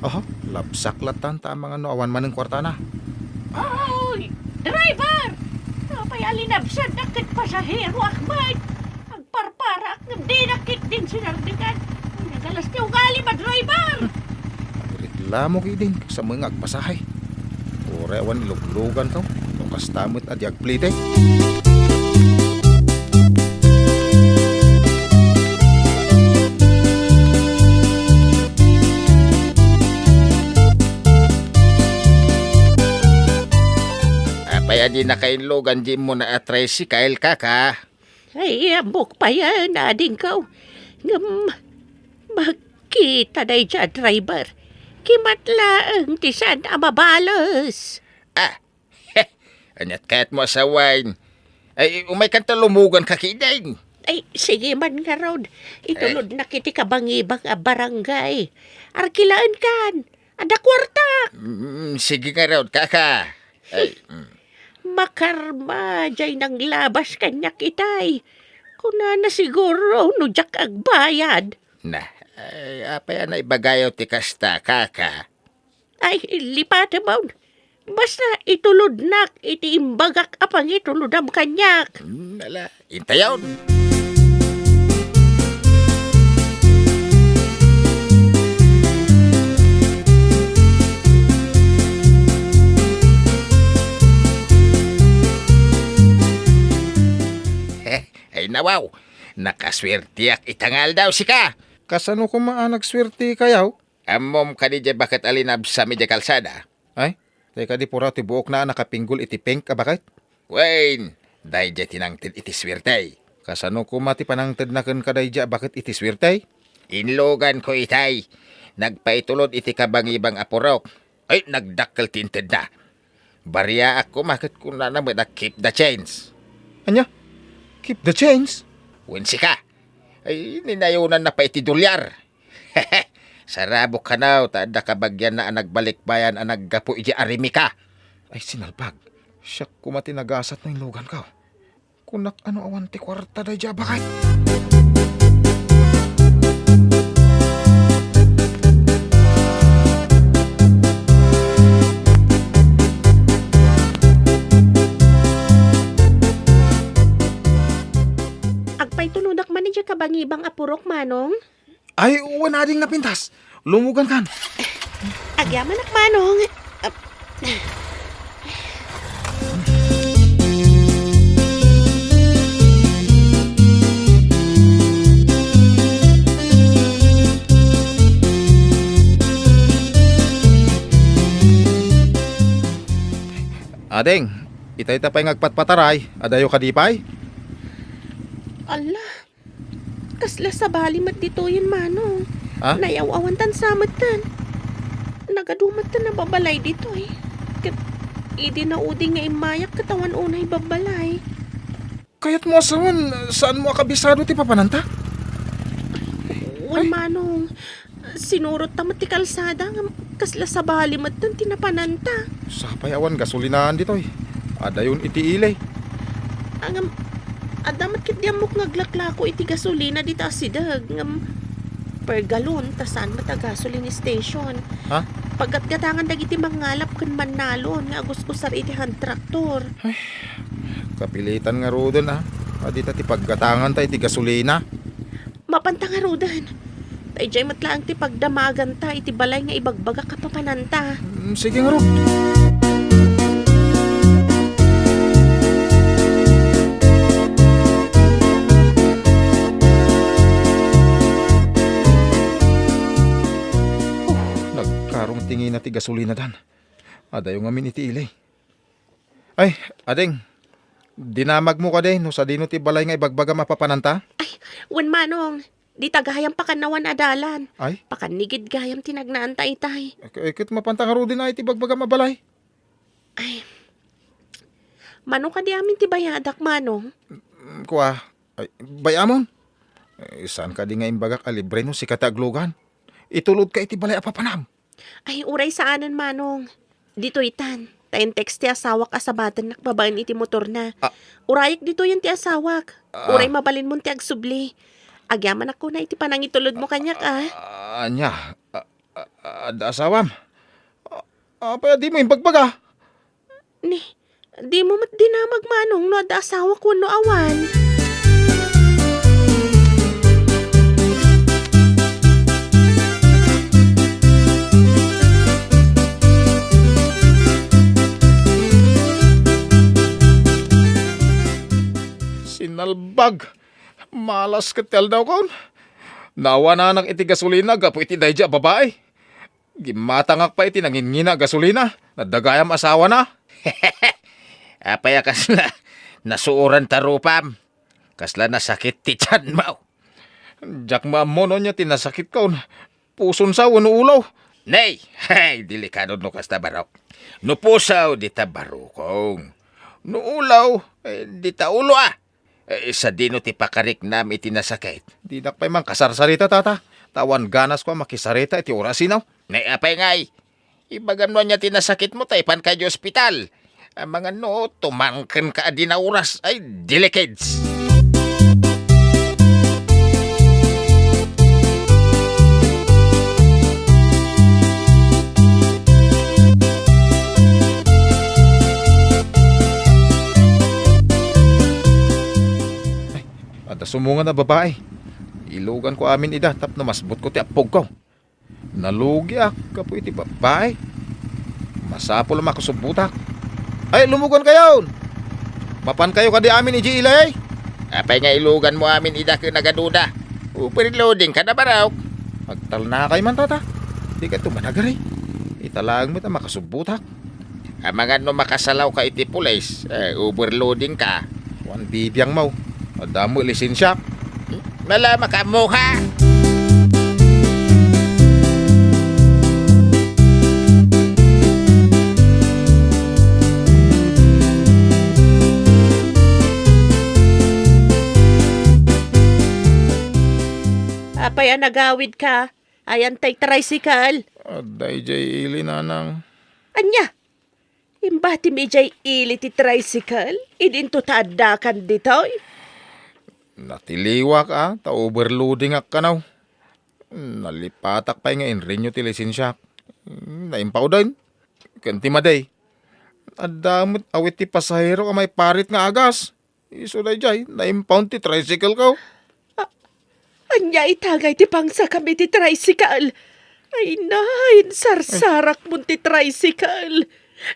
Aha, labsak latan ta mga no awan maneng kwartana. Oy, driver! Napay alinabsan nakit pasahero akmat. Ang parpara ak di nakit din sinardikan. Nagalas ti ugali ba, driver? Reklamo kay din sa mga agpasahay. Uray awan iluglugan ka. Tukas tamot at yagplite. Apay adi na kainlogan di mo na tricycle ka. Ay, ambok pa yan, ading ka. Magkita na dyan, driver. Kimatlaang tisan amabalos. Anyat kahit mo sa wine. Ay, umay kanta lumugan ka kidain. Ay, sige man nga, Rod. Itulod na kiti kabangibang barangay. Arkilaan kan. Ada kwarta. Sige nga raw, kaka. Ay, Makarma, jay nang labas kanya kitay. Kuna na siguro, no jak agbayad. Apay na ibagayaw ti kasta, kaka. Ay, lipate mo. Basta itulod nak, iti imbagak apang itulodam kanyak. Nala, intayaw. Ay nawaw, nakaswertiyak itangal daw si ka. Kasano ko maanak swerte kayaw? Amom ka di bakit alinab sa medya kalsada? Ay, teka di pura ti buok na nakapinggol iti pink ka bakit? Wayne, dahi dya tinangtid iti swerte. Kasano ko mati panangted na kan kadayja bakit iti swerte? Inlogan ko itay. Nagpaitulod iti kabangibang apurok. Ay, nagdakkel tinted na. Barya ako makit ko na naman keep the chains. Anya? Keep the change? Wensi ka. Ay, ninayunan na pa iti dolyar. Sarabok ka na, tada kabagyan na nagbalik bayan ang naggapo iti arimi ka. Ay sinalpag. Siya kumati nagasat ng lugan ka. Kunak ano awan ti kwarta dayja bakit? Agpay tuludak man niya kabangibang apurok, manong. Ay, uwan na ding napintas. Lumugan kan. Agyaman ak, manong. Adeng, itay tapay ngagpatpataray. Adayo kadipay. Allah, kasla sa bali mat dito yun, manong. Ha? Nayaw-awan tan samat tan. Nagadumat tan na babalay dito eh. Kat, idi na udi nga imayak katawan unay babalay. Kayat mo asawan, saan mo akabisado ti papananta? Wan, manong. Sinurot tamat ti kalsada nga kasla sa bali mat tan tinapananta. Sapay awan gasolinahan dito eh. Ada yun iti ilay. Ang adamat kit diamok ngaglaklako iti gasolina dita sidag ngam per galon tasan mata gasoline station. Ha? Paggatgatangan dagiti mangalap ken mannalon nga aguskusar iti hand traktor. Kapilitan nga rodon ah. Adita ti paggatangan tayo ti gasolina. Mapanta nga rodan. Tay jay matlaang ti pagdamagan ta iti balay nga ibagbaga kapapananta. Sige nga rod. Nagkarong tingin na ti gasolina dan. Ada yung amin iti ilay. Ay, adeng. Dinamag mo ka din no sa dino ti balay nga ibagbaga mapapananta. Wen manong, di tagahayam pakanawan adalan. Ay, Pakanigid gayam tinagnaan tay. ikit mapanta nga rodin na iti bagbaga mabalay. Manong ka di amin ti bayadak manong. Kuha, ay, bayamon. Saan ka di nga imbaga kalibre no si kataglugan. Itulod ka iti balay apapanam. Ay, uray saanan manong. Dito itan. Tayin text ti asawak asabatan nakbabaan iti motor na. Ah. Urayik dito yung ti asawak. Uray mabalin mo ti agsubli. Agyaman ako na iti panangitulod mo kanyak Anya, asawam. Apa di mo imbagbaga? Di mo mat dinamag manong no ada asawak ko no awan. Sinalbag. Malas ketel daw kon. Nawa na nang iti gasolina gapo iti dayja babae. Gimatangak pa iti nangingina gasolina. Nadagayam asawa na. Apaya kasla nasuuran tarupam. Kasla nasakit ti tiyan mo. Jak mamono niya tinasakit kaon. Puson sa wano ulaw. Nay, hay, delikado no kasta barok. No pusaw, di ta barukong. No ulaw, di ta ulo ah. Sa dino ti pakarik nam iti nasakit. Di nakpay man kasarsarita tata. Tawan ganas ko makisarita iti orasinaw. Nay, apay ngay. Ibagam no niya tinasakit mo, taipan ka di ospital. Ang mga no, tumangkin ka di na oras. Ay, delicades. Ada sumungan na babae. Ilugan ko amin ida tap na masbot ko ti apog ko. Nalugi kapo iti babae. Masapol ang makusubutak. Ay, lumugon kayo! Mapan kayo kadi amin iji ilay. Apay nga ilugan mo amin ida ka nagaduda. Uperiloading ka na baraw. Magtal na kay man tata. Di ka tumanagari. Italang mo ta makasubutak. Ang mga no makasalaw ka iti pulis, overloading ka. Wan bibiyang mau. Adamo lisensya. Malama ka mo ha! Apay nagawid ka. Ayan tay tricycle. Aday jay ili nanang. Anya? Imbati mi jay ili ti tricycle. Idinto taadakan ditoy. Natiliwak ta overloading ka naw. Nalipatak pa nga inrinyo ti lisensya. Naimpaw din. Kanti maday. Adamot awit ti pasahero ka may parit nga agas. Iso day jay, naimpaw ti tricycle ko. Anya itagay ti pangsa kami ti tricycle. Ay nahin, sarsarak mo ti tricycle.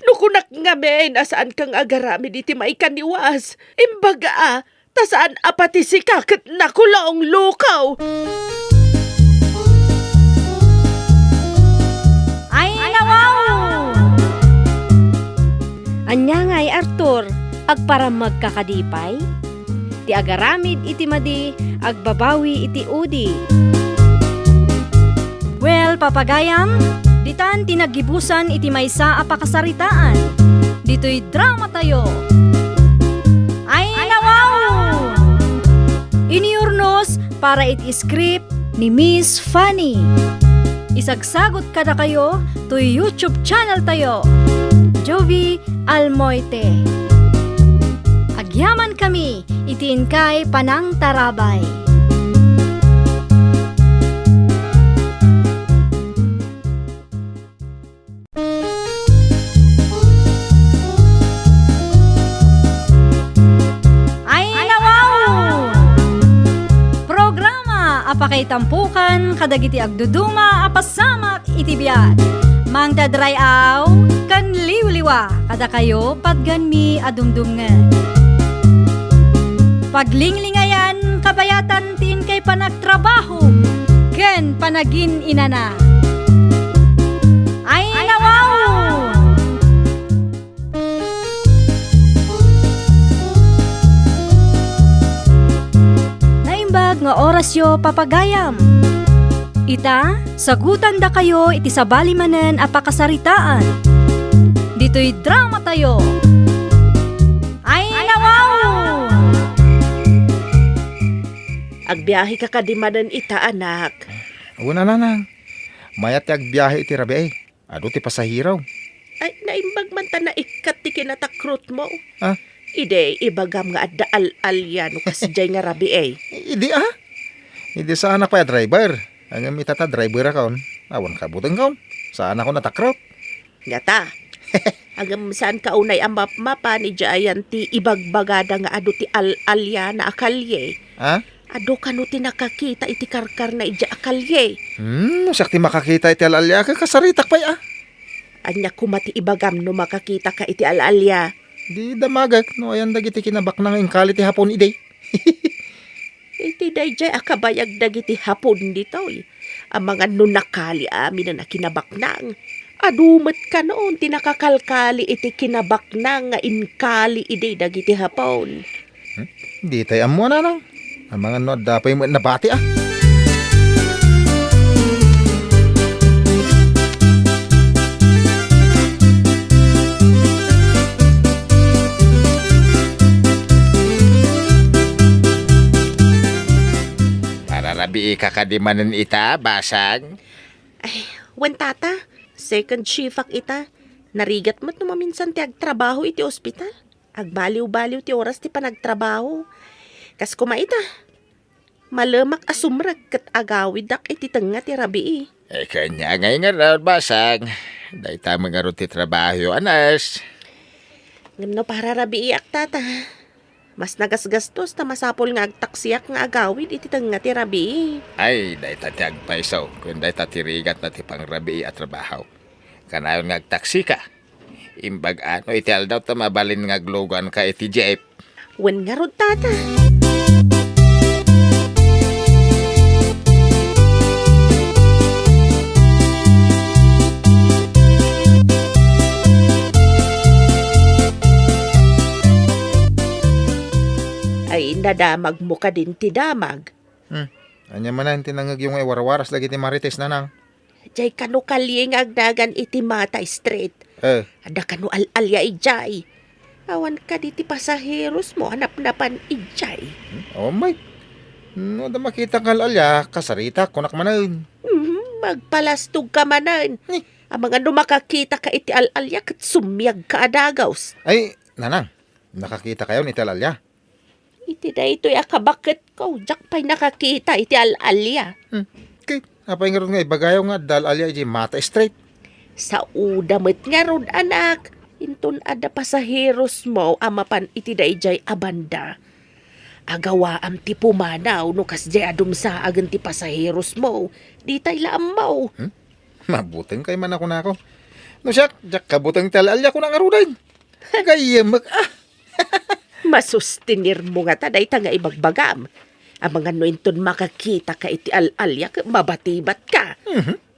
Nukunak nga men, asaan kang agarami iti maikaniwas. Imbaga tasaan apati si kakit nakulaong lukaw. Ay, nawaw! Anya ngay, Arthur, agparamag kakadipay? Ti agaramid iti madi, agbabawi iti udi. Well, papagayam, ditan tinagibusan iti maysa a pakasaritaan. Dito'y drama tayo. Ay, nawaw! Iniurnos para iti script ni Miss Fanny. Isagsagot kada kayo to YouTube channel tayo. Jovi Almoite. Agyaman kami, itiin kay Panang Tarabay. Ay nawaw! Programa apakay tampukan kadagiti agduduma apasamak itibiyat. Mang dadrayaw kan liwliwa kada kayo padganmi adumdumngan. Paglinglingayan kabayatan tin kay panagtrabaho ken panagin inana. Ay nawaw! Naimbag nga oras yo papagayam. Ita, sagutan da kayo iti sabali manen apakasaritaan. Dito'y drama tayo. Ay nawaw! Agbiyahe ka kadimanan ita, anak. Una nanang. Mayat ti agbiyahe iti rabi ay. Ado ti pasahiraw. Ay, naimbag man ta na ikat ti kinatakrut mo. Ah? Ide, ibagam nga adda al-alya no kasjay nga rabi eh. Idi Idi sa anak pa ya driver. Ang mitata driver akaon. Awan ka buteng kaon. Saan ako natakrot? Ngata. Agam saan ka unay ang mapa ni Jayan ti ibagbagada nga ado ti al-alya na akalye. Ha? Ado ka no ti nakakita iti karkar na ija akalye. Sakti makakita iti alalya ka kasaritak pa ya. Anya kumati ibagam no makakita ka iti al-alya. Di damagak no ayan dagiti kinabak na ng kali ti hapon ide. Iti dayjay akabayag dagiti hapon dito eh. Ang mga nunakali amin na nakinabaknang. Adumat ka noon tinakakalkali iti kinabaknang nga inkali ide dagiti hapon. Di tayo amo na nang. Ang mga no dapay mo nabati ah. Rabi kakadimanan ita, basang. Ay, wen tata, second shift ak ita. Narigat mo't numaminsan ti agtrabaho iti ospital. Agbaliw-baliw ti oras ti panagtrabaho. Kas kumaita, malamak asumrag kat agawid dak iti tenga ti rabi Kanya ngay nga raw, basang. Dahil tama nga ron ti trabaho, anas. Ngano para rabi ak tata. Mas nagasgastos ta masapol nga agtaksiak nga agawid iti tenga ti rabi. Ay, dahil tati agpaisaw. Kung dahil tati rigat na ti pangrabi at trabaho. Kanayon nga agtaksi ka. Imbag ano, iti aldaw ta mabalin nga glogan ka iti jeep. Wen nga rod tata. Ay, nadamag mo ka din ti damag. Anya man tinangag yung waras lagi ti Marites nanang. Jay kano kalyeng agdagan iti mata straight. Ada kano al-alya ijay. Awan ka di ti pasaheros mo, hanap-napan ijay. Oh my. No da makita kal alya kasarita kunak manan. Magpalastog ka manan. Ang mga makakita ka iti al-alya kat sumyag ka adagaws. Ay, nanang. Nakakita kayo ni Talalya. Iti da ito'y akabakit ko. Jak pa'y nakakita iti al-alya. Okay. Apay nga ron nga ibagayaw nga dal alya iti mata straight. Sa udamit nga ron anak. Inton ada pasaheros mo amapan iti da ijay abanda. Agawa am ti pumanaw no kasjay adumsa agan ti pasaheros mo. Di tay laamaw. Mabuteng kay man ako na ako. No siya, jak kabuteng talalya ko na nga ruday. Gayamak Masustinir mo nga taday ta nga ibagbagam. Ang mga no inton makakita ka iti al-alya, mabatibat ka.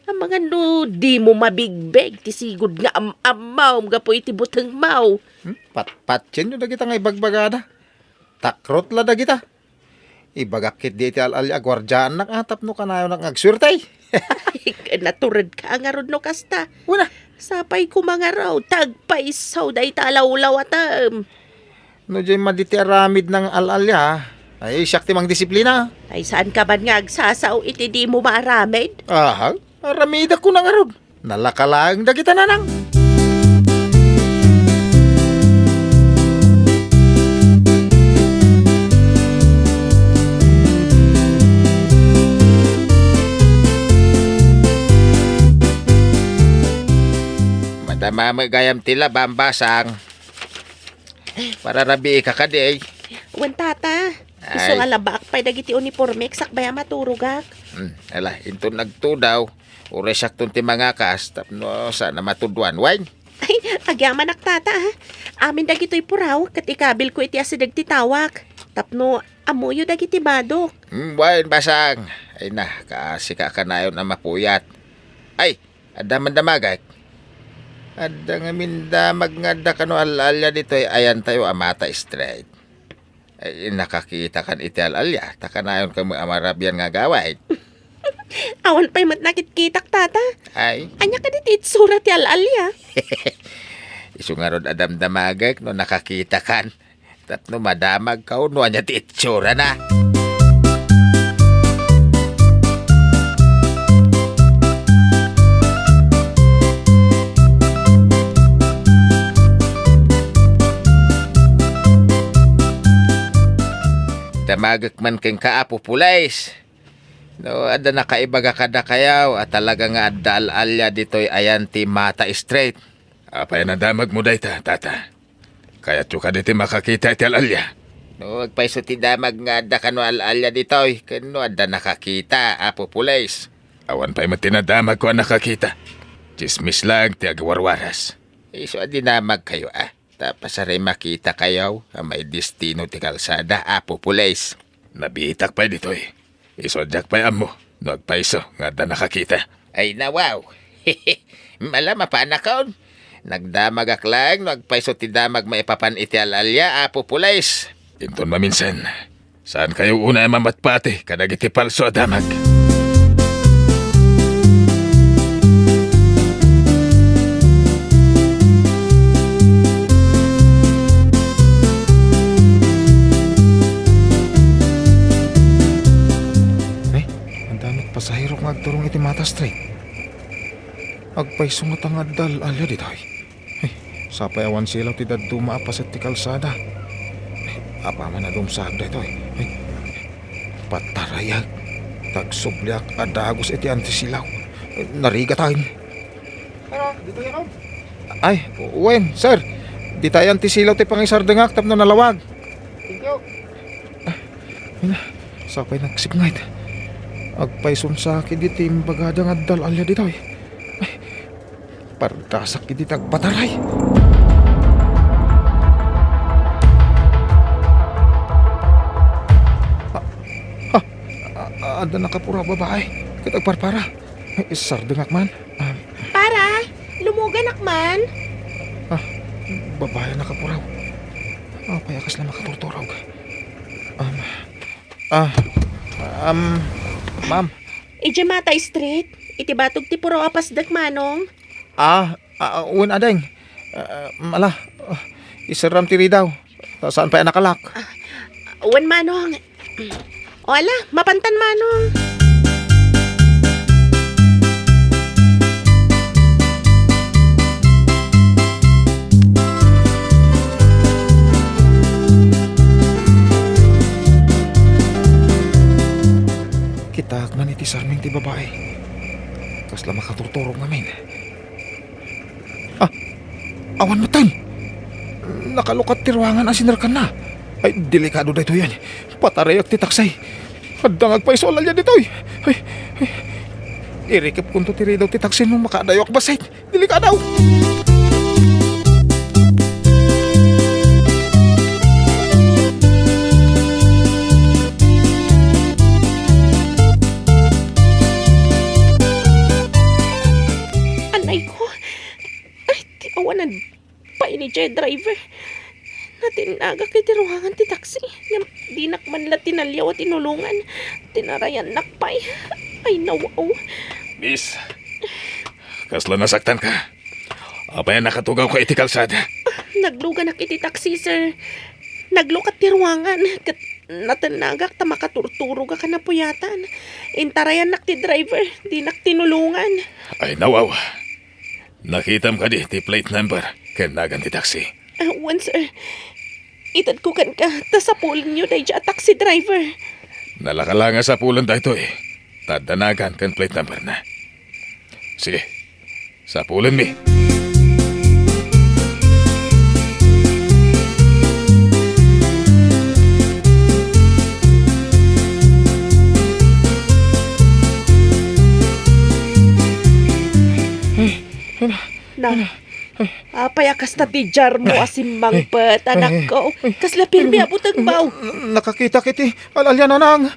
Ang mga no di mo mabigbeg, ti sigod nga amaw, mga po iti butang maw. Patpatsin nyo na kita nga ibagbagada. Takrot la da kita. Ibagakit di iti al-alya, gwardyaan nakatap no kanayo nak agsurtay. Naturad ka nga ron no kasta. Una. Sapay ko mga raw, tagpaisaw day talaw-law atam. No dyan maditi aramid ng al-alya, ay siyak timang disiplina. Ay saan ka man nga agsasaw iti di mo maaramid? Aha, Aramida ko na nga ron. Nalakalaang dagita nanang. Madama magayam tila bambasang. Para rabi ka ka di. Wan tata. Ay. Iso nga labak pa'y dagiti uniforme sakbaya maturugak. Ala, into nagtudaw. Ure saktong ti mga kas. Tapno sana matudwan. Wine. Ay, agyaman nak tata ha. Amin dagito'y puraw, kat ikabil ko iti asidag titawak. Tapno, amuyo dagiti badok. Wine basang. Ay na, kasi ka kanayon na mapuyat. Ay, ada mandamagay. Ada nga mindamag nga da kano alalya dito ayan tayo amata straight. Ay, nakakita kan iti alalya. Takanayon ka mo amarabian nga gaway. Awan pa'y mat nakitkitak tata. Ay, Anya ka diti itsura ti alalya. iso nga ron adamdamagay no nakakita kan. Tapno madamag ka no anya ti itsura na. Damagak man keng kaapo pulays. No, ada nakaibaga kada kayaw at talaga nga adda alalya dito'y ayan ti mata straight. Apay na damag mo dayta, tata. Kaya ka diti makakita iti alalya. No, agpaiso ti damag nga adda kano alalya dito'y. Kano adda nakakita, apo pulays. Awan pa'y matinadamag ko ang nakakita. Chismis lang ti agawarwaras. Iso adi namag kayo Tapos aray makita kayaw ang may destino ti kalsada, apo pulays. Nabitak pa'y dito'y. Isodyak pa'y amo. Nagpaiso nga da nakakita. Ay nawaw. Malama pa anakaon. Nagdamag aklang, nagpaiso ti damag maipapan iti alalya, apo pulays. Inton maminsan. Saan kayo una mamatpati kadag iti palso a damag? Pasahiro nga agturong iti mata straight. Agpay sungat ang addal alya di tayo. Ay, sapay awan silaw ti daddu maapas at ti kalsada. Ay, apaman na dumsag da ito ay. Patarayag. Tagsublyak adagos iti antisilaw. Nariga tayo. Dito yan Ay, wen, sir. Di tayo antisilaw ti pangisardengak tapno nalawag. Thank you. Ay na, sapay nagsipngayt. Agpaisun sa akin diti imbagadang addal alya dito ay. Pardasak iti tagpataray. Ada nakapura babae. Kitagparpara. Sardengak man. Para, lumugan akman. Babae nakapuraw. Payakas lang makaturturaw. Ma'am. Ije mata street. Iti batog ti puro apas manong. Uwan adeng. Mala. Isaram tiri daw. Saan pa nakalak? Uwan manong. O ala, mapantan manong. Kitagman iti sarming ti babae. Kasla makaturturong namin. Awan mo tan. Nakalukat ti ruangan ang sinarkan na. Ay, delikado da ito yan. Patarayak ti taksay. Adangag pa isolal yan dito. Ay. Irikip kung to tiri daw ti taksay nung makadayo akbasay. Delikado. Ni J driver natinaga kay tiruhangan ti taxi nga di nakman la tinalyaw at tinulungan tinarayan nakpay ay nawaw. Miss, kasla nasaktan ka. Apay nakatugaw ka iti kalsada. Naglugan ak iti taxi sir. Naglukat tiruhangan kat natanagak ta makaturturo ka na puyatan. Intarayan nak ti driver, di nak tinulungan. Ay nawaw. Nakitam ka ti plate number. Kanagan ti taxi. Wan sir, itad ko kan ka, tasapulan nyo dahi dya taxi driver. Nalakalanga sa pulan tayo Tadanagan kan plate number na. Sige, sa pulan mi. Na, payakas na ti jar mo asimang pat, anak ko. Kasla pirmi abutang baw. Nakakita kiti, alalya nanang.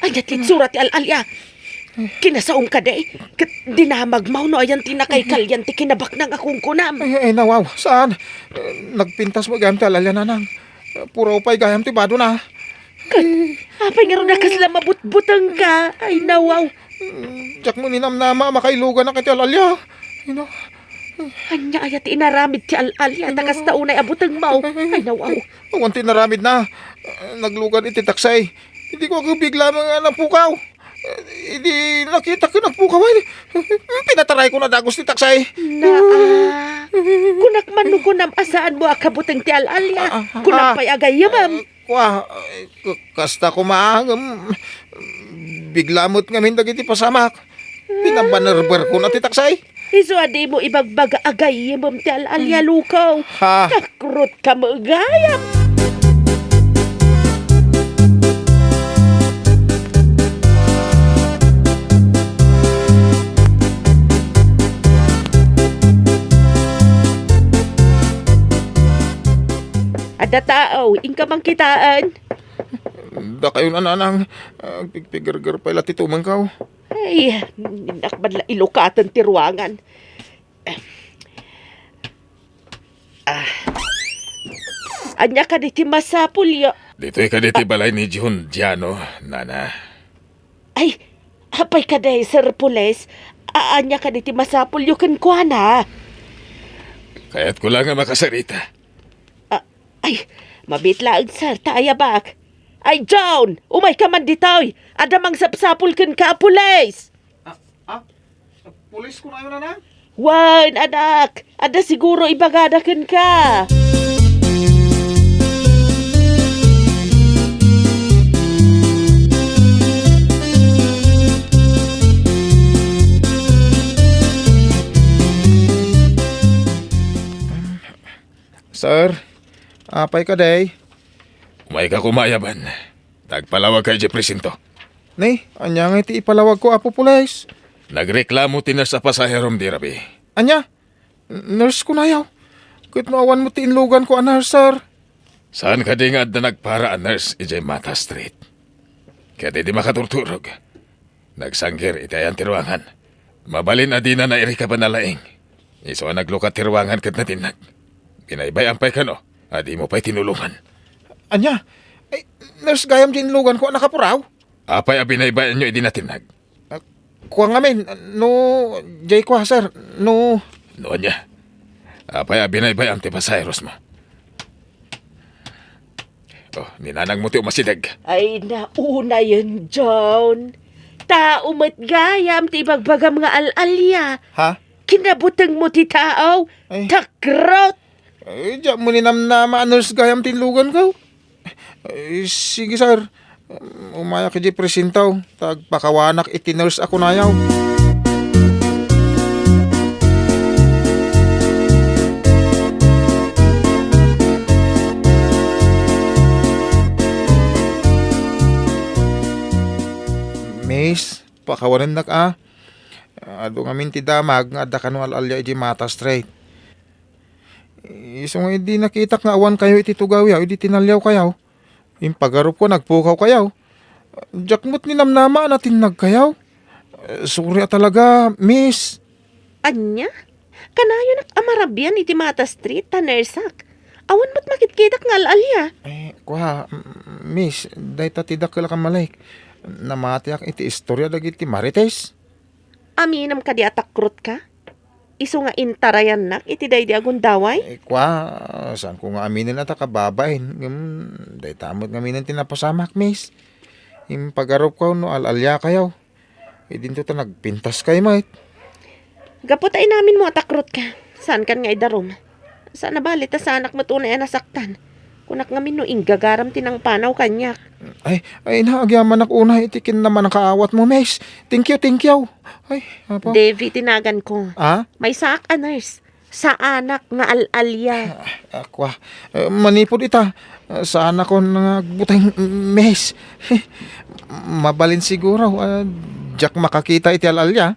Ay, natin surat ti alalya. Kinasaong ka day. Kat dinamagmaw no ayan tinakay kalyan ti kinabak ng akong kunam. Nawaw, saan? Nagpintas mo gayam ti alalya nanang. Puro pa'y gayam ti bado na. Apay nga rin na kasla mabutbutang ka. Ay, nawaw. Diyak mo ninamnama makailugan na kiti alalya. Anya ayat inaramid ti alalya. Takas na unay abutang maw. Ay, nawaw. Awan tinaramid na. Naglugan iti taksay. Hindi ko bigla mga napukaw. Hindi nakita ko nagpukaw. Pinataray ko na dagos ni taksay. Kunak man ko nam asaan mo akabutang ti alalya. Kunak pa'y agayamam. Kasta ko maangam. Biglamot ngamin dagiti pasamak. Pinabanerber ko na ti taksay. Iso adi mo ibagbaga agayamam ti alalya lukaw. Ha? Kakrot ka mo agayam. Ada tao, ingka mang kitaan. Da kayo na nanang. Pigpigar-gar pa ilati tumangkaw. Ay, nakbad la ilokatan ti ruangan. Anya ka di ti masapulyo. Dito'y ka ti balay ni Jun Diano, nana. Ay, hapay ka day, Sir Pules. Anya ka di ti masapulyo kan kuana. Kaya't ko lang nga makasarita. Ay, mabitlaag, sir, taayabak. Ay, John, umay ka man ditoy. Adamang sapsapul kan ka, Pules. Pulis ko na yun nanang. Wan, anak. Ada siguro ibagada kan ka. Sir, apay ka day. Umay ka kumayaban. Tagpalawag kay di presinto. Nay, anya nga iti ipalawag ko apo pulis. Nagreklamo tinas sa pasaherom di rabi. Anya? Nurse ko na yaw. Kahit maawan mo ti inlugan ko nurse, sir. Saan ka di nga na nagpara a nurse ijay Mata Street? Kaya di makaturturog. Nagsangkir iti ayan tiruangan. Mabalin adina na iri ka ba nalaing. Iso naglukat tiruangan kat na tinag. Binaybay ampay ka no, adi mo pa'y tinulungan. Anya? Ay, nurse gayam di inlugan ko nakapuraw. Apay a binaybayan nyo idi na tinag. Kuha nga min, no, jay ko sir, no. Noon niya. Apay a binaybay ang tipasayros mo. Oh, ninanang mo ti umasidag. Ay, nauna yun, John. Tao mat gayam, ti bagbagam nga alalya. Ha? Kinabutang mo ti tao. Ay. Takrot. Ay, diyan mo ninamnama nurse gayam ti inlugan ko. Ay, sige sir, umaya ka di presintaw. Tagpakawanak iti nurse ako na yaw. Miss, pakawanan na ka. Ado nga minti damag nga da kanu alalya iti Mata Street. Iso nga hindi nakita nga awan kayo iti tugaw yaw, iti tinalyaw kayaw. Impagarup ko nagpukaw kayaw. Jakmut ni namnama na tinag kayaw. Sorry talaga, miss. Anya? Kanayo nak amarabyan iti Mata Street, tanersak. Awan mo't makitkitak nga alalya. Kuha, miss, dahi tatidak ka lang malay. Namatiak iti istorya dagiti Marites. Aminam ka di atakrot ka? Iso nga intarayan nak, iti day di agun daway. Kwa, saan ko nga aminin at kababain. Day tamot nga aminin tinapasamak, miss. Yung pag-arop ko, no, alalya kayaw. Dinto ta nagpintas kay, mate. Gapot ay namin mo atakrot ka. Saan kan nga idarom? Saan nabalit sa anak mo tunay nasaktan? Kunak nga mino inggagaram tinang panaw kanyak. Ay, naagyaman ak una, itikin naman ang kaawat mo, miss. Thank you. Ay, apa? Devi, tinagan ko. Ah? May saak nurse. Sa anak nga alalya. Akwa, manipod ita. Saan ako nagbutang mes. Mabalin siguro. Jack makakita iti alalya.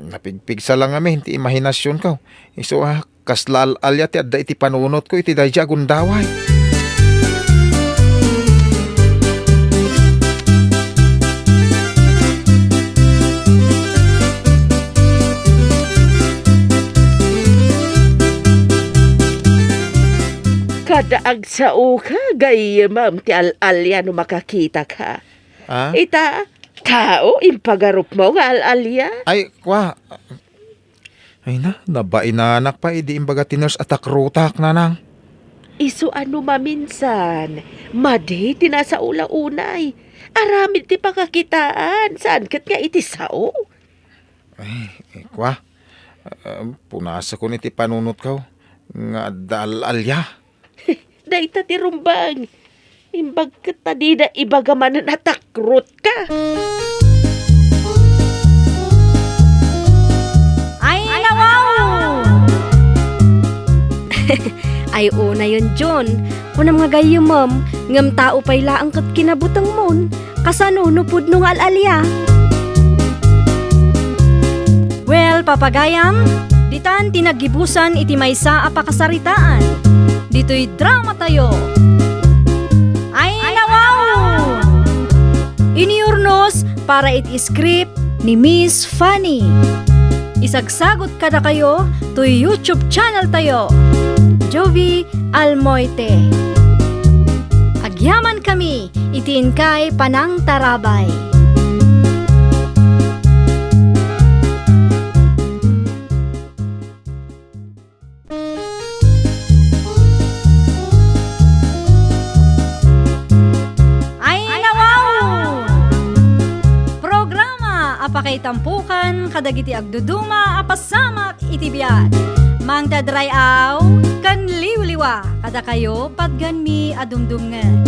Napigpigsa lang kami, hindi imahinasyon ko. Iso kasla alalya ti adda iti panunot ko iti dayja gundaway. Kadaag sa uka, gay ma'am ti alalya no makakita ka. Ah? Ita, tao, impagarup mo nga alalya. Ay, kwa. Ay nabainanak pa, idi imbaga tiners atak rutak nanang. Isu ano maminsan, madi tinasa ula-unay. Aramid ti pakakitaan, saan kat nga iti sao? Kwa, punasa ko niti panunot ko. Nga dalalya. Dayta ti rumbang. Imbag ka tadi na ibagaman na natakrot ka. Ay, nawaw! Ay, una yun, John. Unang nga gayo, ma'am. Ngam tao pa'y laang kat kinabutang mon. Kasanunupod nung alalya. Well, papagayam, ditan tinagibusan iti maysa a pakasaritaan. Dito'y drama tayo. Ay, nawaw! Iniurnos para iti script ni Miss Fanny. Isagsagot kada kayo to YouTube channel tayo. Jovi Almoite. Agyaman kami, itiin kay Panang Tarabay. Apakay tampukan, kadagiti agduduma, apasamak itibiyat. Mang dadray aw, kan liwliwa, kada kayo padganmi adumdumngan.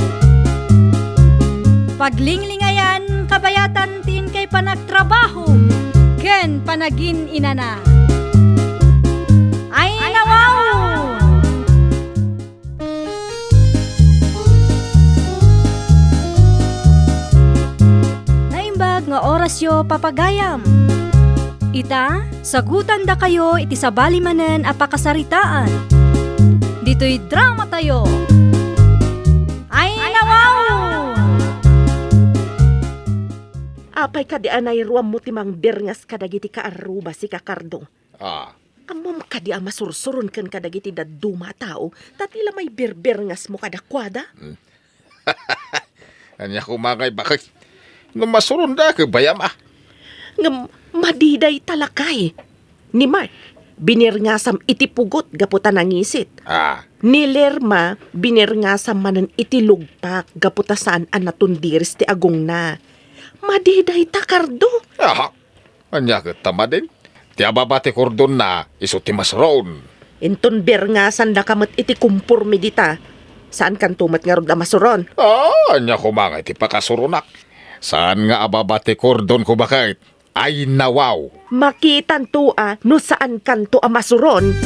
Paglinglingayan, kabayatan tin kay panagtrabaho, ken panagin inana. Ay, nawaw! Nga oras yo papagayam. Ita, sagutan da kayo iti sabali manen apakasaritaan. Dito'y drama tayo. Ay, nawaw! Apay ka di anay ruam mo timang birngas kadagiti ka aruba si Kakardo. Amom ka di masursurun kan kadagiti daduma tao, tatila may birbirngas mo kadakwada. Anya kumangay bakit? Nung masurun da ka bayam Ngam madiday talakay. Ni Mark, binirngasam iti pugot gaputan ang isit. Ni Lerma, binirngasam manan iti lugpak gaputasan an natundiris ti agong na. Madiday takardo. Anya ka tama din. Ti ababati kordon na iso ti masron. Inton birngasan da kamat iti kumpur medita. Saan kan tumat nga rod masuron? Anya kumangay ti pakasurunak. Saan nga ababati kordon ko bakit? Ay nawaw. Makitan tua no saan kanto masuron.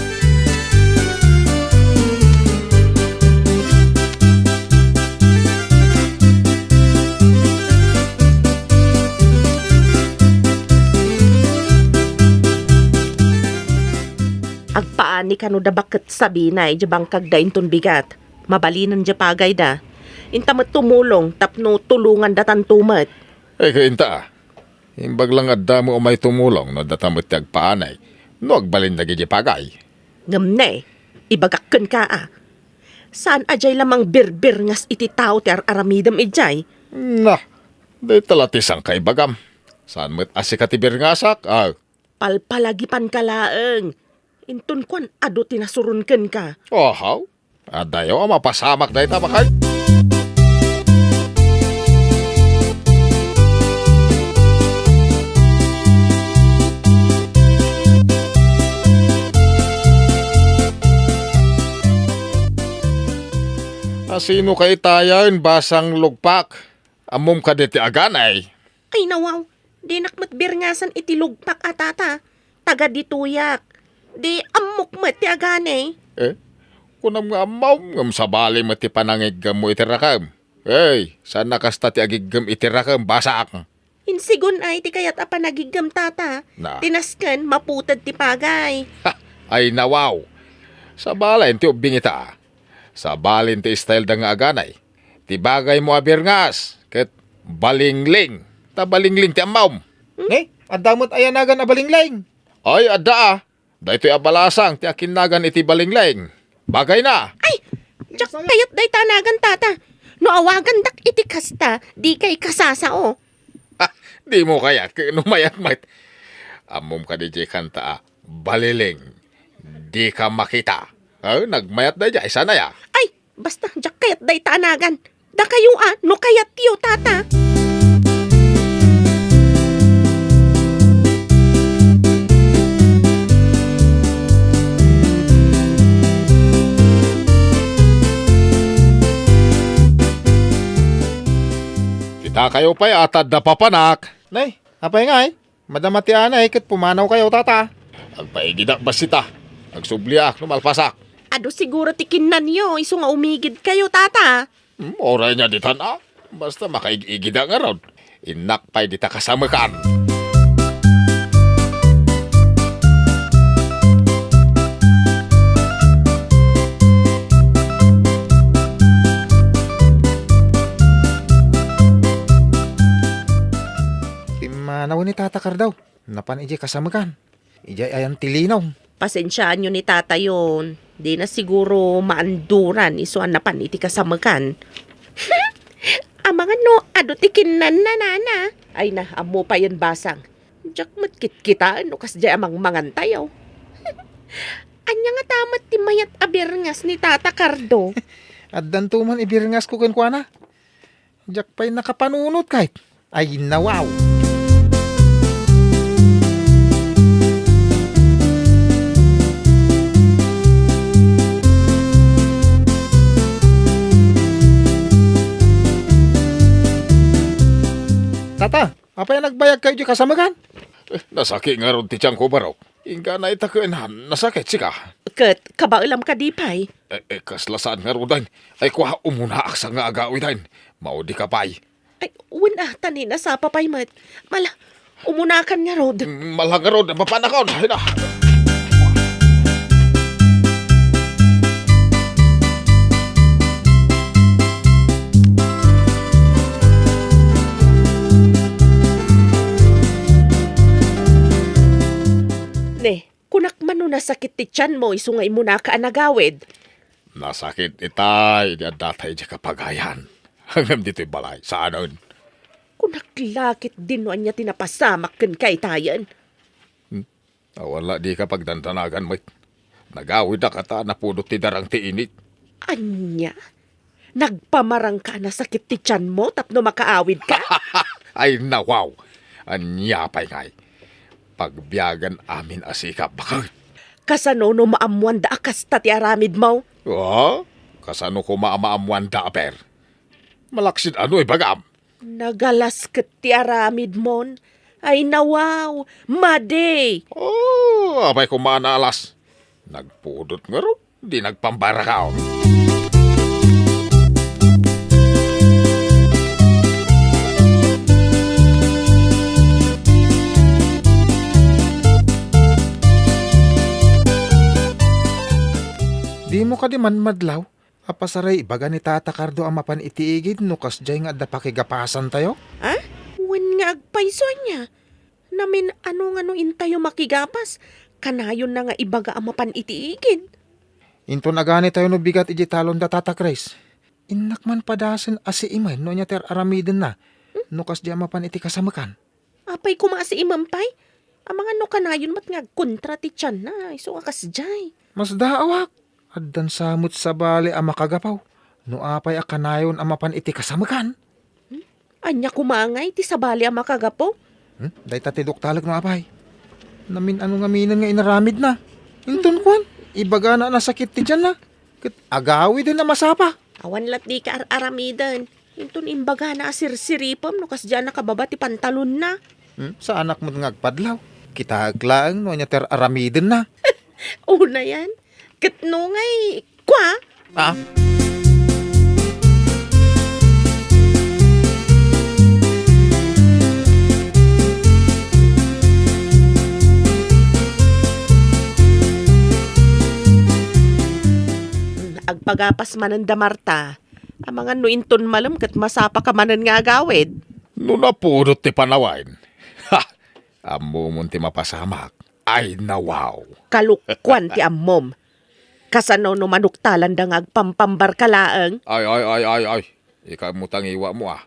Agpaani ka no da bakit sabinay jabang kagdain ton bigat. Mabalinan ja pagay da. Intamat tumulong, tapno tulungan datan tumat. Kainta, imbag lang adda mo umay tumulong no datamot ti agpaanay, no agbalin na gigi pagay. Ngamne, ibagakken ka Saan ajay lamang birbir ngas iti tao ti aramidam ijay? Di talatisang kay bagam. Saan mo't asikatibir ngasak? Palpalagipan ka laeng. Intun kwan, ado tinasurunken ka. Ohaw, adayo ang mapasamak dahi tabakay. Sino kay tayan basang lugpak? Amom ka diti aganay. Ay nawaw, di nakmatbirngasan itilugpak atata. Taga dituyak. Di amok mati agane. Kunam nga amaw, ngam sabali mati panangigam mo itirakam. Sana kasta ti agigam itirakam basak. Insigon ay ti kayat apa nagigam tata. Na. Tinasken maputad ti pagay. Ay nawaw. Sabalin ti ubing ita. Sabalin ti style da nga aganay. Ti bagay mo abirngas. Ket balingling. Ta balingling ti amaw. Adamot ayanagan abalingling. Ay adda. Dahito abalasang ti akinagan iti balingling. Bagay na. Ay, jak kayat day tanagan tata. No awagan dak iti kasta, di kay kasasao. Di mo kaya numayat-mayat. Amom ka di kanta baliling. Di ka makita. Nagmayat na dyan. Sana ya. Ay, basta jak kayat day tanagan. Da kayo no kayat tiyo tata. Kita kayo pa'y atad na papanak. Nay, apay nga madamati anay ket pumanaw kayo tata. Agpaigidak basita. Agsubliak, lumalpasak. Ado siguro tikinan niyo, iso nga umigid kayo tata. Oray niya ditan Basta makaigigida nga ron. Inak pa'y dita kasamakan. Imanaw ni tatakar daw. Napan ije kasamakan. Ijay ayan tilinaw. Pasensyaan nyo ni tata yun. Di na siguro maanduran isuan na pan iti kasamakan. Amang ano, ado tikinan na nana. Ay na, amo pa yan basang. Diyak matkit kita, ano kas di amang mangantayaw. Anya nga tamat ti mayat abirngas ni tata Cardo. Addan tuman ibirngas ko kenkwana. Jak pa'y nakapanunot kahit. Ay nawaw. Tata, apa yung nagbayag kayo di kasamakan? Nasakit nga ron ti tiyang ko baraw. Inga na itakuinhan, nasakit sika. Kat, kabailam ka di pay. Kaslasaan nga ron dahin. Ay kuha umuna aksa nga agawin dahin. Maudi ka pa'y. Ay, wala tanin na sa papay mat. Mala, umunakan nga rod. Malang nga ron, mapanakaw na. Hina. Ne, kunak man no nasakit ti tiyan mo, isungay mo na ka anagawid. Nasakit itay, di adatay di kapagayan. Hanggang dito'y balay, saan nun? Kunak lakit din no anya tinapasamak kan kay tayan. Wala di ka pagdantanagan mo. Nagawid na kata na pudot ti darang ti init. Anya? Nagpamarang ka na sakit ti tiyan mo tapno makaawid ka? Ay nawaw, anya pa'y ngay. Pagbiyagan amin asikap bakit? Kasano no maamuan da akas ti aramid mo? Kasano ko maamaamuan da aper? Malaksid ano bagam? Nagalas ket ti aramid mon. Ay nawaw, made. Abay ko manalas. Nagpudot nga ro, di nagpambarakaw. Di mo ka di man madlaw. Apasaray ibaga ni Tata Cardo ang mapan itiigid no kas jay nga adda pakigapasan tayo. Ha? Wen nga agpaiso niya. Namin ano nga no intayo makigapas. Kanayon na nga ibaga ang mapan itiigid. Into nagani tayo no bigat iji talon da Tata Chris. Inak man padasen asi iman no nya ter aramiden na. No kas jay mapan iti kasamakan. Apay kumasi imampay. Amang ano ka na yun mat nga kontra ti tiyan na. Iso nga kasjay. Mas daawak. Addan samot sa bali ang makagapaw. No apay akanayon ang mapan iti kasamakan. Anya kumangay ti sabali ang makagapo. Day tatidok talag no apay. Namin ano nga minan nga inaramid na. Inton kwan. Ibaga na nasakit ti dyan na. Kat agawi din na masapa. Awan lat di ka aramidan. Inton imbaga na asirsiripam no kasdyan nakababa ti pantalon na. Sa anak mo nga agpadlaw. Kita aglaang no anya ter aramidin na. Una yan. Katno ngay, kwa? Ah? Agpagapas manan da Marta. Ang mga nuinton malam kat masapa ka manan nga agawid. No napurot ti panawain. Ha! Amo mo ti mapasamak. Ay nawaw. Kalukwan ti ammom. Kasano no manuktalan da nga agpampambar kalaang. Ay. Ikaw mo tangiwa mo ah.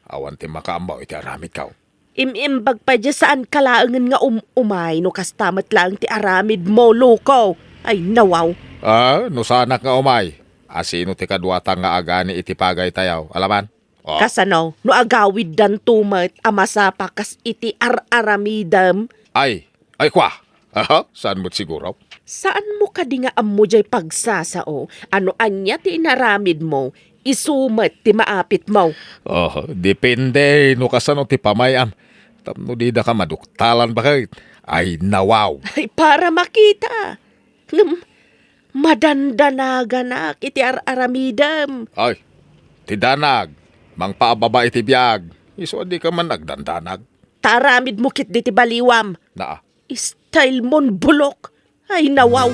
Awan ti makaambaw iti aramid kaw. Imimbag pa dya saan kalaangan nga umay no kastamat lang ti aramid mo, loko. Ay nawaw. No sanak nga umay. Asino ti kadwata nga agani iti pagay tayaw. Alaman? Oh. Kasano no agawid dan tumat amasapa kas iti aramidam. Ay kwa. Aha, saan mo't siguro? Saan mo ka di nga ammo jay pagsasao? Ano anya ti inaramid mo? Isumat ti maapit mo. Depende no kasano ti pamayam. Tapno di da ka maduktalan bakit? Ay nawaw. Ay para makita. Madandanaga iti aramidam. Ay, ti danag. Mang paababa iti biyag. Iso di ka man nagdandanag. Taramid mo kit di ti baliwam. Na Style mon bulok. Ay nawaw.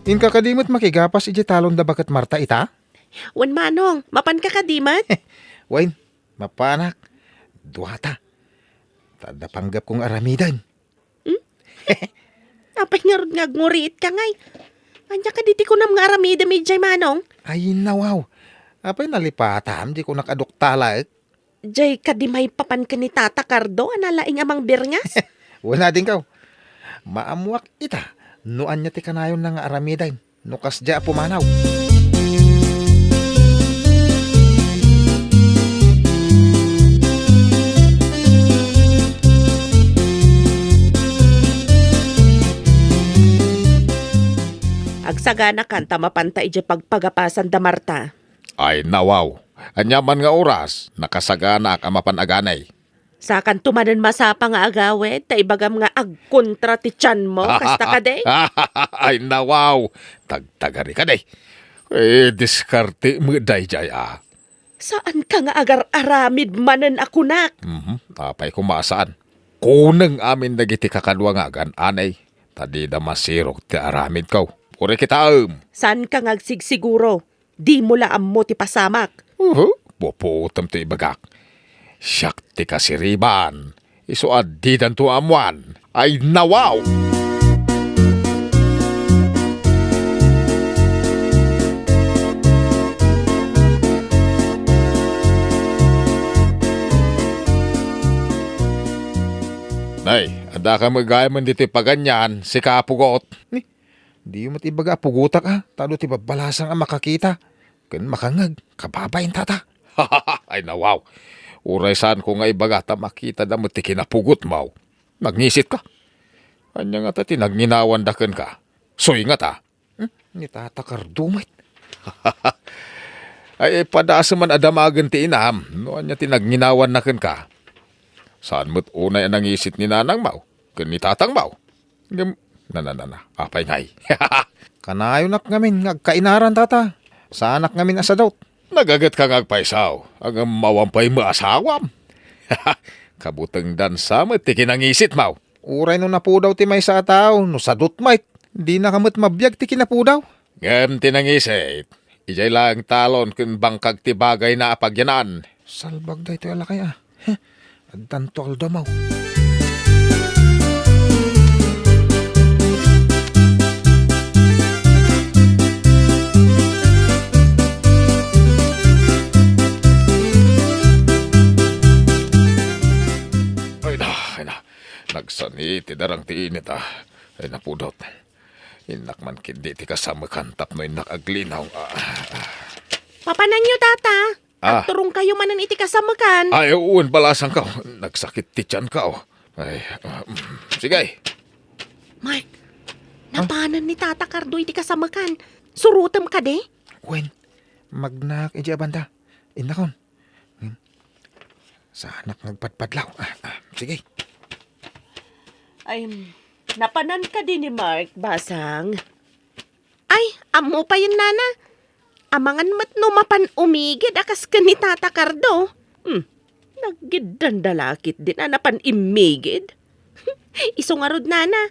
In kakadimot makigapas iti talon da bakat Marta ita? Wan manong, mapan ka kadimat? Wain, mapanak. Duwata. Tada panggap kong aramidan. Apay nga rod nga nguriit ka ngay. Anya ka diti ko nam nga aramida medjay manong. Ay nawaw. Apay nalipatam, di ko nakaduktala eh. Jay kadimay papan ka ni Tata Cardo, analaing amang birngas. Wala din kaw. Maamuak ita. Noan niya ti kanayon ng aramidan. Nukas dya pumanaw. Agsagana kanta mapanta ije pagpagapasan da Marta. ay nawaw. Anyaman nga oras, nakasagana ka mapanaganay. Sakan tumanan masapa nga agawet, ta ibagam nga agkontra ti tiyan mo, kasta ka day. Ay nawaw. Tagtagari ka day. Diskarte mo day jay ah. Saan ka nga agar aramid manen ako nak? Apay kumasaan. Kunang amin nagiti kakadwa nga gan anay. Tadi da masirok ti aramid kaw. Uri kita Saan ka nga sigsiguro? Di mo laam mo ti pasamak. Puputam ti ibagak. Siyak ti kasiriban. Iso adidan to amuan. Ay nawaw! Nay, ada ka magayaman dito paganyan, si kapugot. Di mo ti baga pugutak ha. Talo ti babalasang ang makakita. Kan makangag, kababayin tata. Ay nawaw. Uray saan ko nga ibaga ta makita da mo ti kinapugot mo. Nagnisit ka. Anya nga ta tinagninawan daken ka. Soy nga ta. Ni tata kardumit. Ay padaasa man adamagan ti inam. No anya tinagninawan naken ka. Saan mo't unay ang nangisit ni nanang mau? Kun ni tatang mau? Na. Apay ngay. Kanayo nak ngamin, ngagkainaran tata. Sa anak ngamin asadot. Nagagat ka ngagpaisaw. Ang mawampay mo asawam. Kabutang dansa mo't ti kinangisit mau. Uray no napudaw ti may sa tao, no sadot might. Di na kamot mabiyag ti kinapudaw. Ngam tinangisit. Ijay lang talon kun bangkag ti bagay na apagyanan. Salbag da ito alakay ah. Addan to aldamaw. Itidarang ti init Ay napudot. Inak man kindi ti kasama kantap no inak aglinaw. Papanan nyo, tata. Ah. Turong kayo manan iti kasamakan. Ay, uwan balasang ka. Nagsakit ti tiyan ka. Ay, sige. Mark, napanan ni Tata Cardo iti kasamakan. Surutam ka de. Wen, magnak edi abanda. Inakon. Sa anak nagpadpadlaw. Sige. Ay, napanan ka din ni Mark, basang. Ay, amo pa yun, nana. Amangan mat no mapan umigid akas ka ni Tata Cardo. Naggidandalakit din napan imigid. Isungarod, nana.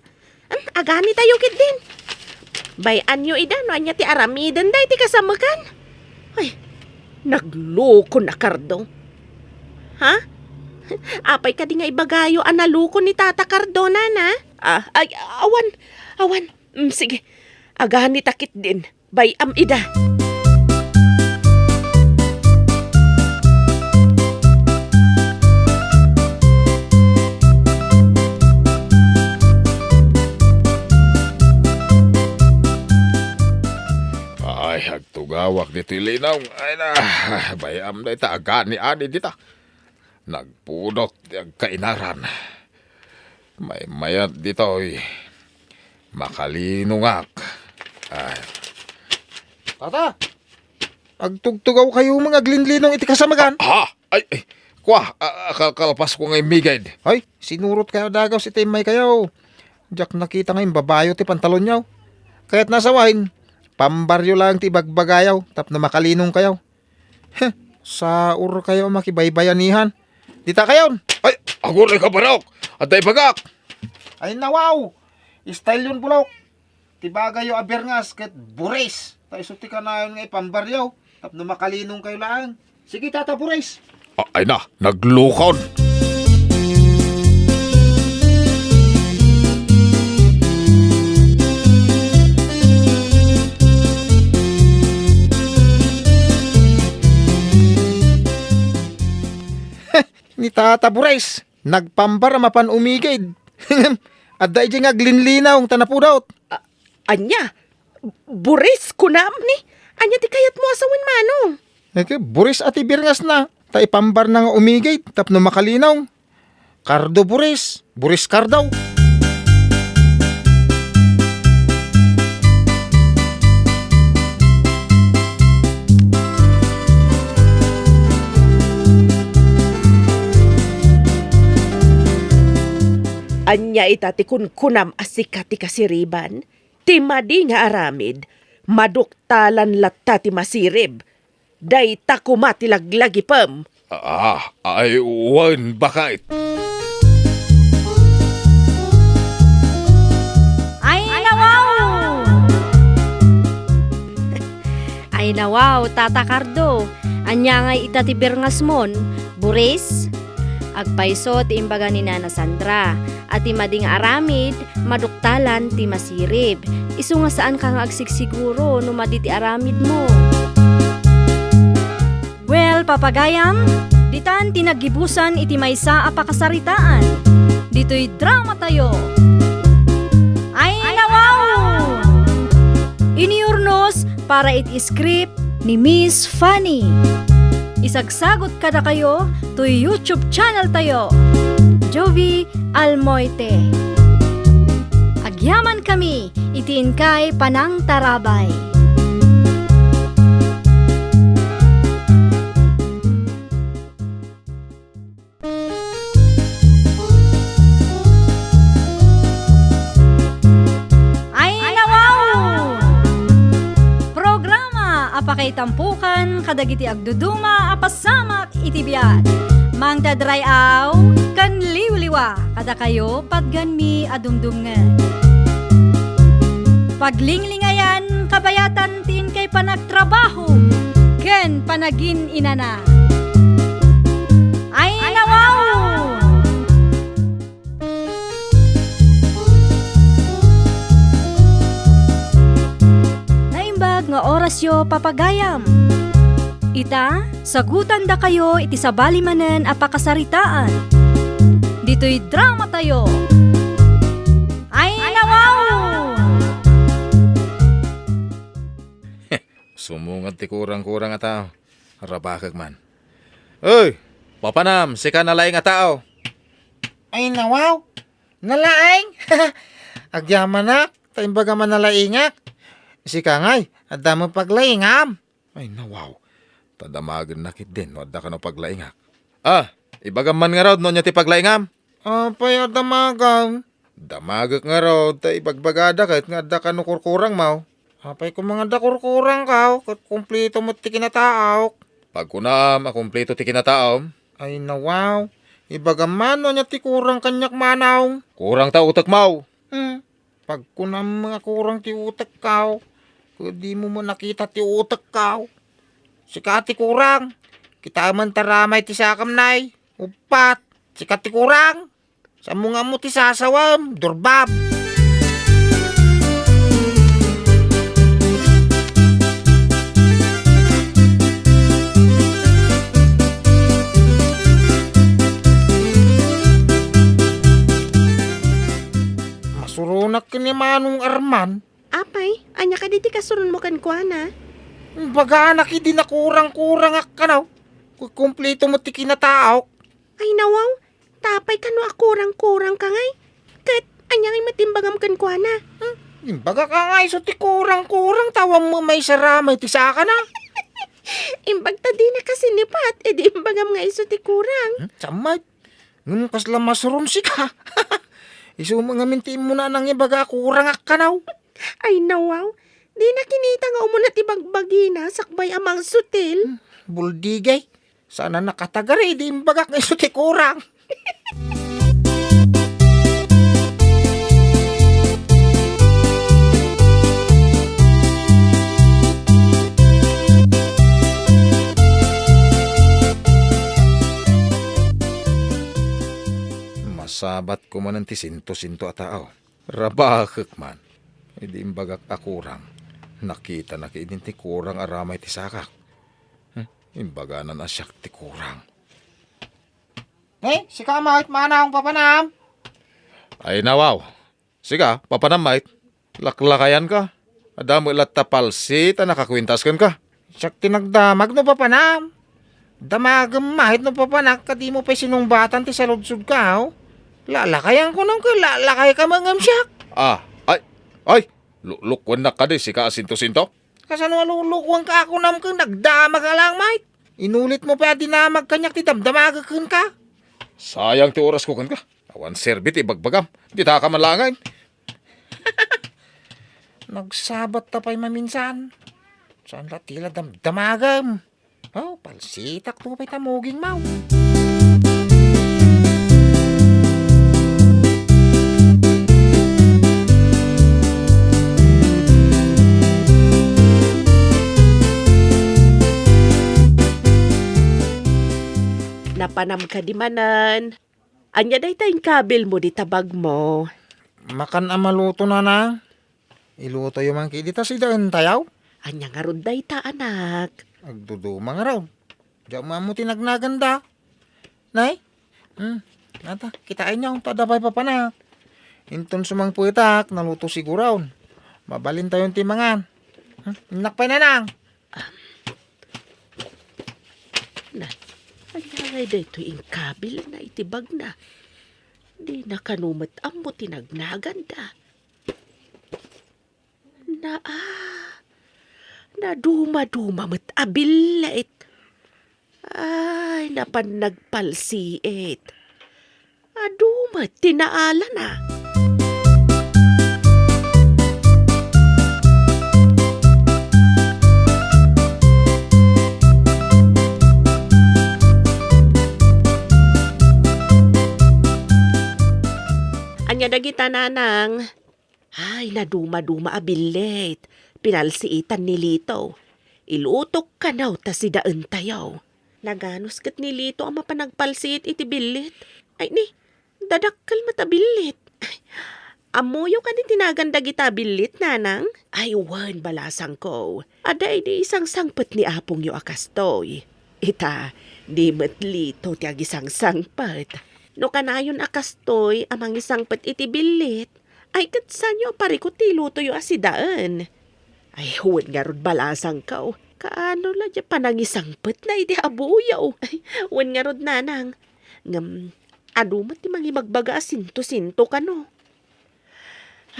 Agani tayo kid din. Bayan nyo ida, no anya ti aramidan da iti kasamakan. Ay, nagloko na Cardo. Ha? Apay ka di nga ibagayo analuko ni Tata Cardo, nana. Ay, awan. Sige, agani takit din. Bayam ida. Ay, hagtugawak dito ilinaw. Ay na, bayam na ita, agani ani dita. Nagpudot ang kainaran. May mayat dito, makalinungak. Ay, Tata, agtugtugaw kayo mga glinlinong iti kasamakan. Ay, kwa, kalpas ko ngay migad. Ay, sinurot kayo dagaw si Timay kayo. Diyak nakita ngayon babayo ti pantalon niyaw. Kaya't nasa wine, pambaryo lang ti bagbagayaw, tap na makalinong kayo. Heh, sa ur kayo makibaybayanihan. Dita kayon. Ay, agulay ka barok. Atay bagak. Ay nawaw, style yun bulok. Tibagayo aberngas ket bures. Tayo suti ka na yun nga pambaryaw, tap na makalinong kayo lang. Sige tata bures. Ay na, naglukon. Ni Tata Burais, nagpambar mapan umigid. Adda iti nga glinlinaw ang tanapudaw. Anya, buris ko na ni. Anya di kayat mo asawin manong. Eke, Buris at ibirngas na. Ta ipambar na nga umigid, tapno makalinaw. Cardo Buris, Buris Cardaw. Anya itati kunam asika ti kasiriban. Ti madi nga aramid, maduktalan latta ti masirib. Day takumati laglagi pam. Ay, uwan, bakit? Ay nawaw! Ay nawaw, Tata Cardo. Anya nga itati birngas mon, Buris? Agpaiso ti imbaga ni Nana Sandra. At ti mading aramid, maduktalan ti masirib. Isu nga saan ka nga agsigsiguro no madi ti aramid mo. Well, papagayam, ditan tinagibusan iti maysa a pakasaritaan. Dito'y drama tayo. Ay nawaw! Iniurnos para iti script ni Miss Fanny. Isagsagot kada kayo to YouTube channel tayo. Jovi Almoite. Agyaman kami, itiin kay Panang Tarabay. Ay nawaw! Programa apakay tampukan kadagiti agduduma apasamak itibiyat. Mang dadrayaw kan liwliwa kada kayo padganmi adumdumngan. Paglinglingayan kabayatan tin kay panagtrabaho ken panagin inana. Ay nawaw! Naimbag nga orasyo papagayam. Ita, sagutan da kayo iti sabali manen a pakasaritaan. Dito'y drama tayo. Sumungat ti kurang-kurang nga tao. Rabakag man. Uy! Papanam, si ka nalaing nga tao. Ay nawaw, nalaing. Agyaman na, taimbaga man nalaingak. Si kangay, adda mo paglaingam. Ay nawaw. Tadamagan nakit din, wadda ka no paglaingak. Ibagam man nga raw, no niya ti paglaingam. Apay adamagam. Damagak nga raw, ta ibagbagada kahit nga adda ka no kurkurang mau. Apay ko mga dakurkurang kaw, kat kumplito mo ti kinataok. Pag kunam, akumpleto ti kinataom, Ay nawaw, ibagaman no niya ti kurang kanyak manaw. kurang ta utak mau. Pag kunam mga kurang ti utak kaw, di mo nakita ti utak kaw. Sika ti kurang, kita man taramay ti sakam nay, upat, sika ti kurang. Sa mga mo ti sasawam, durbab. Masurunak ka ni Manong Arman. Apay, anya ka diti kasurun mo kan kuana. Baga anak hindi na kurang-kurang akanaw. Kumpleto mo ti kinataok. Ay nawaw, tapay ka no kurang-kurang ka ngay. Kat, anya ngay matimbagam kan kuana. Baga ka nga iso ti kurang-kurang tawang mo may saramay ti saka na. Imbag ta di na kasi nipat, edi imbagam nga iso ti kurang. Samay, ngum kasla masurum si ka. Iso mga minti mo na nang ibaga kurang akanaw. Ay nawaw, di na kinita nga umuna ti bagbagina, sakbay amang sutil. Buldigay, sana nakatagari di imbagak nga iso ti kurang. Masabat ko man ti sinto-sinto a tao. Rabakak man. Hindi imbagak akurang. Nakita na kainin ti kurang aramay ti sakak. Imbaganan asyak ti kurang. Si ka mahit manahong papanam. Ay nawaw. Siga, papanamait. Laklakayan ka. Adamo ilat tapalsi ta nakakwintas ka. Siyak tinagdamag no papanam. Damagam mahit no papanak kadi mo pa sinumbatan ti saludsud ka. Lalakayan ko nang lalakay ka mangam siyak. Ay, lukwan na ka di, sika asinto-sinto. Kasan walulukwang ka ako nam kang nagdamag ka lang mahit. Inulit mo pa dinamag kanyak ti damdamagakan ka. Sayang ti oras ko kan ka. Awan serbit, ibagbagam. Di ta ka manlangain. Nagsabat ta pa'y maminsan. Saan la tila damdamagam. Palsitak to pa'y tamuging mau. Napanam ka di manan. Anya day tayong kabil mo di tabag mo. Makan amaluto na na. Iluto yung mga kidita si daan tayaw. Anya nga ron day ta anak. Agduduma nga raw. Diyan mo mo tinagnaganda. Nay? Nata, kitain niyo. Tadabay pa pa na. Inton sumang puitak, naluto siguraw. Mabalin tayong timangan. Nakpay na nang. Anya nga day to yung kabil na itibag na. Di na kanumat ang mo tinagnaganda. Na duma-duma mat abilait. Ay, napan nagpalsiit. Adumat, tinaala na. Anya dagita nanang. Ay, naduma-duma abilait. Pinalsiitan ni Lito. Ilutok ka naw ta si daan tayaw. Naganos kat ni Lito ang mapanagpalsiit iti bilit. Ay ni, dadakkel matabilit. Amuyo ka ni tinaganda kita bilit, nanang? Ay, wan balasang ko. Aday di isang sangpet ni apong yo akastoy. Ita, di mat Lito ti agisang sangpet. No kanayon akastoy amang isang pet iti bilit. Ay katsan yo parikot ti luto yo asidaan. Ay, huwag nga ron balasang ka, oh. Kaano la dyan panangisangpet na iti abuyaw. Ay, huwag nga ron nanang. Adumat ti mangi magbaga sinto-sinto ka, no?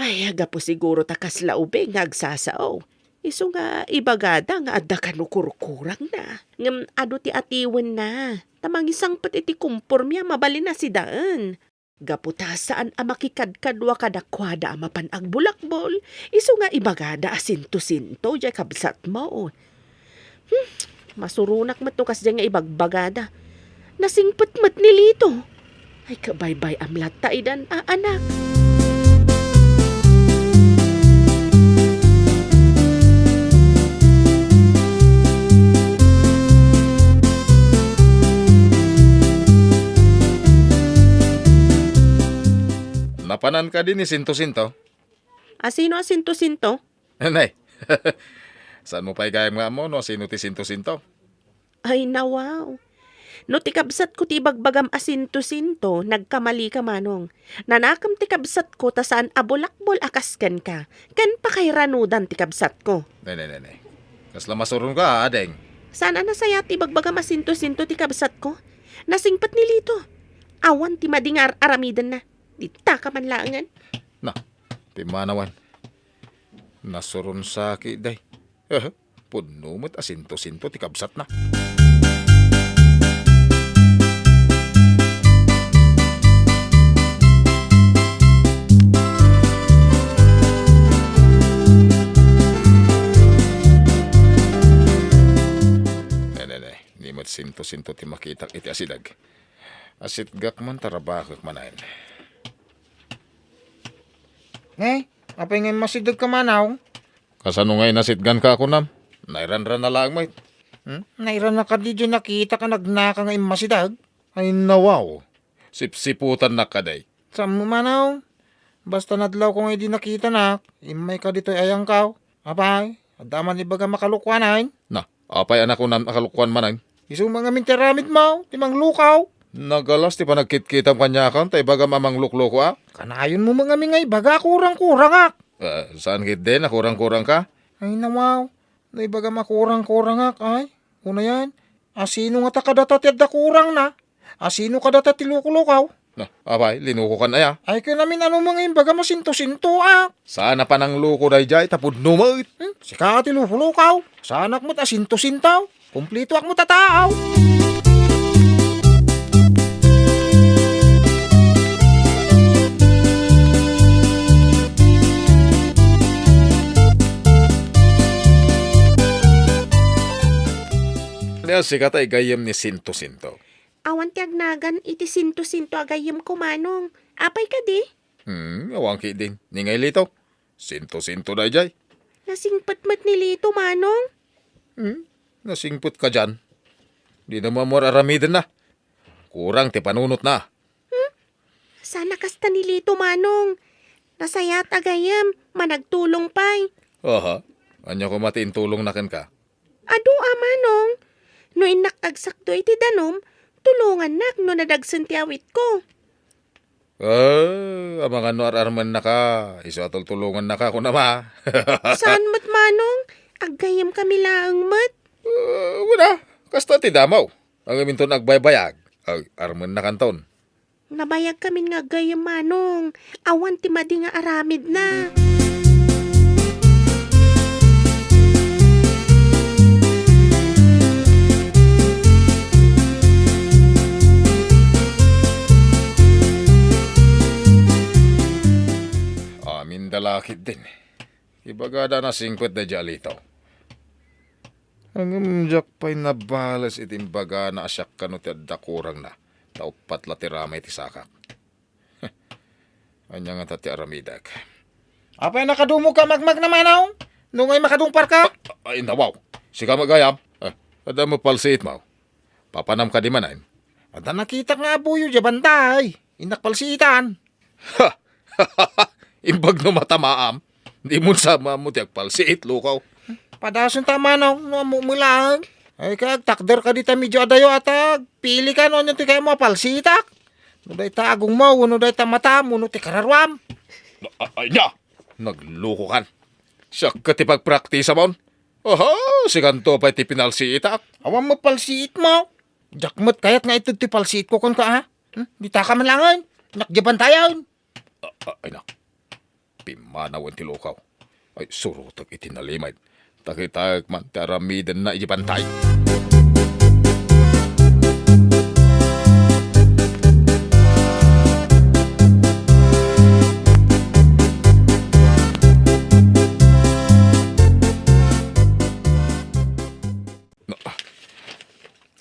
Ay, aga po siguro takas laube nga agsasao. Iso nga ibagada nga adda ka no kurkurang na. Ado ti atiwen na. Tamangisangpet iti kumpor miya mabalin na si daan. Gaputa saan a makikadkadwa kadakwada a mapan ang bulakbol. Iso nga ibagada asinto-sinto jay kabsat mo. Masurunak matukas dyan nga ibagbagada. Nasingpet-met ni Lito. Ay kabaybay amlat taidan anak. Napanan ka din ni Sinto-Sinto. Asino asinto-sinto? Nay, saan mo pa igayam nga mo no? Sino ti Sinto-Sinto? Ay nawaw. No tikabsat ko ti bagbagam asinto-sinto, nagkamali ka manong. Nanakam tikabsat ko ta saan abulakbol akasken ka. Kan pa kay ranudan tikabsat ko. Nay. Kasla masurun ka, adeng. Saan na saya ti bagbagam asinto-sinto tikabsat ko? Nasingpat ni Lito. Awan ti madingar aramidan na. Dita ka man laangan. Na, ti manawan. Nasurun sa day. Punumot asinto-sinto ti kabsat na. Nay. Nimot sinto-sinto ti makitak iti asidag. Asit gak man tarabakak manayin. Apay ngayon masidag ka manaw? Kasano ngay nasitgan ka ako nam? Nairan-ran na lang may. Nairan na ka di dyan nakita ka nagnaka ngayon masidag? Ay nawaw. Sipsiputan na kaday. Saan mo manaw? Basta nadlaw ko ngayon di nakita na, imay ka dito'y ayang kaw. Apay, adaman ibaga makalukwanan. Na, apay anak ko nam akalukwan manang. Isu mga minteramid mo, timang lukaw. Nagalas ti panagkit-kitam kanya kan, tay baga mamang lukloko ah. Kanayon mo mga mingay, baga kurang-kurang ak. Saan kit din, nakurang-kurang ka? Ay nawaw, na ibaga makurang-kurang ak. Ay, una yan. Asino nga takadata ti adda kurang na? Asino kadata ti lukulukaw? Na, apay, linuko kan aya. Ay ka namin ano mga imbaga masinto-sinto ak. Sana pa nang luko day jay, tapod numait. Sika ti lukulukaw. Sanak mo't asinto-sintaw. Kumplito ak mo tataaw. Kaya sikat ay gayam ni Sinto-Sinto. Awan ti agnagan iti sinto-sinto agayem ko manong. Apay ka di? Awangki din. Ningay lito. Sinto-Sinto day jay. Nasingpat-mat ni Lito manong. Nasingput ka dyan. Di naman mo aramidan na. Kurang ti panunot na. Sana kasta ni Lito manong. Nasayat agayem, managtulong pay. Aha. Anya ko matiin tulong na kan ka. Ado manong. No inak agsakto iti danom, tulungan nak no nadagsan ti awit ko. Amang ano ararman na ka. Iso atol tulungan na ka ko na ma. Saan mat manong? Agayem kami laang mat. Wala. Kasta ti damaw. Ang iminton agbaybayag. Arman na kanton. Nabayag kami nga agayem manong. Awan ti madi nga aramid na. Amin dalakit din. Ibagada na 50 na jalito. Ang umjak pa'y nabalas itimbaga na asyak ka no ti adda kurang na. Taupat la ti ramay ti sakak. Anya nga tati aramidag. Apay nakadumog ka magmag na manaw? Nungay makadungpar ka? Ay nawaw. Sika magayam. Ada mo palsiit mo. Papanam ka di manayin. Ada nakita nga abuyo dya bantay. Inakpalsitan. Imbag no matamaam. Di mo sama mo ti agpalsiit lukaw. Padason tama no, mulang. Ay kag takder ka dita medyo adayo atag. Pili ka no ti kayo mo palsitak. No day tagong mo, no day tamata mo, no ti kararwam. Ay niya! Nagluko kan. Siya ka ti pagpraktisa mon. Oho, si kanto pa ti pinalsi itak. Awan mo palsiit mo. Jakmot kayat nga ito ti palsiit ko kon ka ha. Di ta ka man langan. Nakjaban tayo. Ay nak, pimanawan ti lukaw. Ay surutag itinalimay. Takitag man ti aramidan na ijibantay.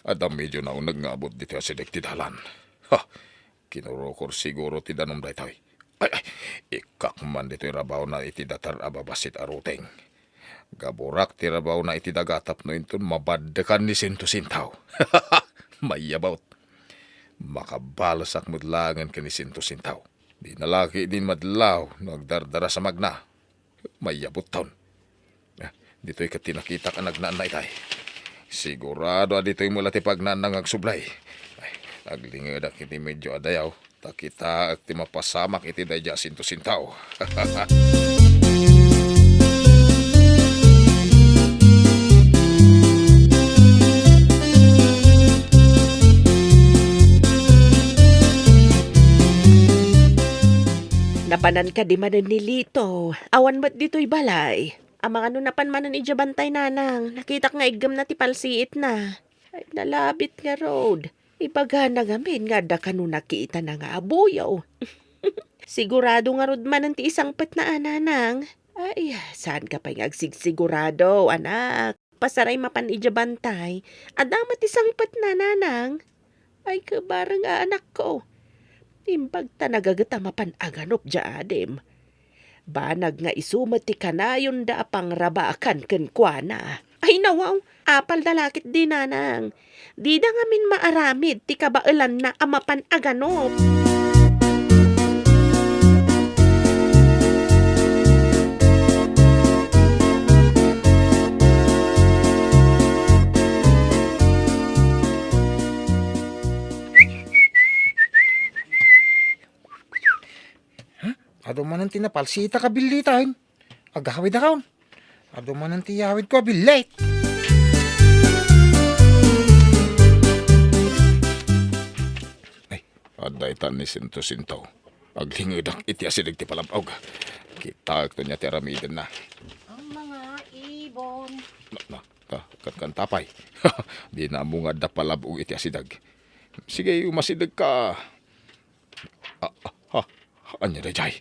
Adam medyo na nagngabot dito sa dektidalan. Ha, kinurukor siguro ti danom daytoy. Ay, ikak man dito rabaw na iti datar ababasit aruteng. Gaburak ti rabaw na iti dagatap no inton mabaddekan ni sinto-sintaw. Mayabaut. Makabalasak mudlangan ka ni sinto-sintaw. Di nalaki din madlaw nagdardara sa magna. Mayabot taon. Dito'y katinakita ka nagnaan na itay. Sigurado dito'y mula ti pagnanang agsublay. Ay, aglingadak iti medyo adayaw. Takita at ti mapasamak iti dayja sinto-sintaw. Napanan ka di manan ni Lito. Awan ba't dito'y balay? Amang ano napan manan ijabantay nanang. Nakita nga igam na ti palsiit na. Ay, nalabit nga road. Ibaga na ngamin nga da kanu nakita na nga abuyaw. Sigurado nga rod manan ti isang pet na ananang. Ay, saan ka pa nga sigurado, anak? Pasaray mapan ijabantay. Adamat isang pet na nanang. Ay, kabarang anak ko. Imbag ta nagagata mapan aganop dya adem. Banag nga isumat ti kanayon da pang rabakan ken kuana. Ay nawaw, apal dalakit din nanang. Di da ngamin maaramid ti kabailan na amapan aganop. Ado man ang tinapalsita ka bilitain. Agawid akaon. Ado man ang tiyawid ko bilit. Aday tan ni sinto-sintaw. Aglingadak iti asidig ti palabog. Kita ito niya ti aramiden na. Ang mga ibon. Kan tapay. Di na mo nga da palabog iti asidag. Sige, umasidag ka. Anya da jay.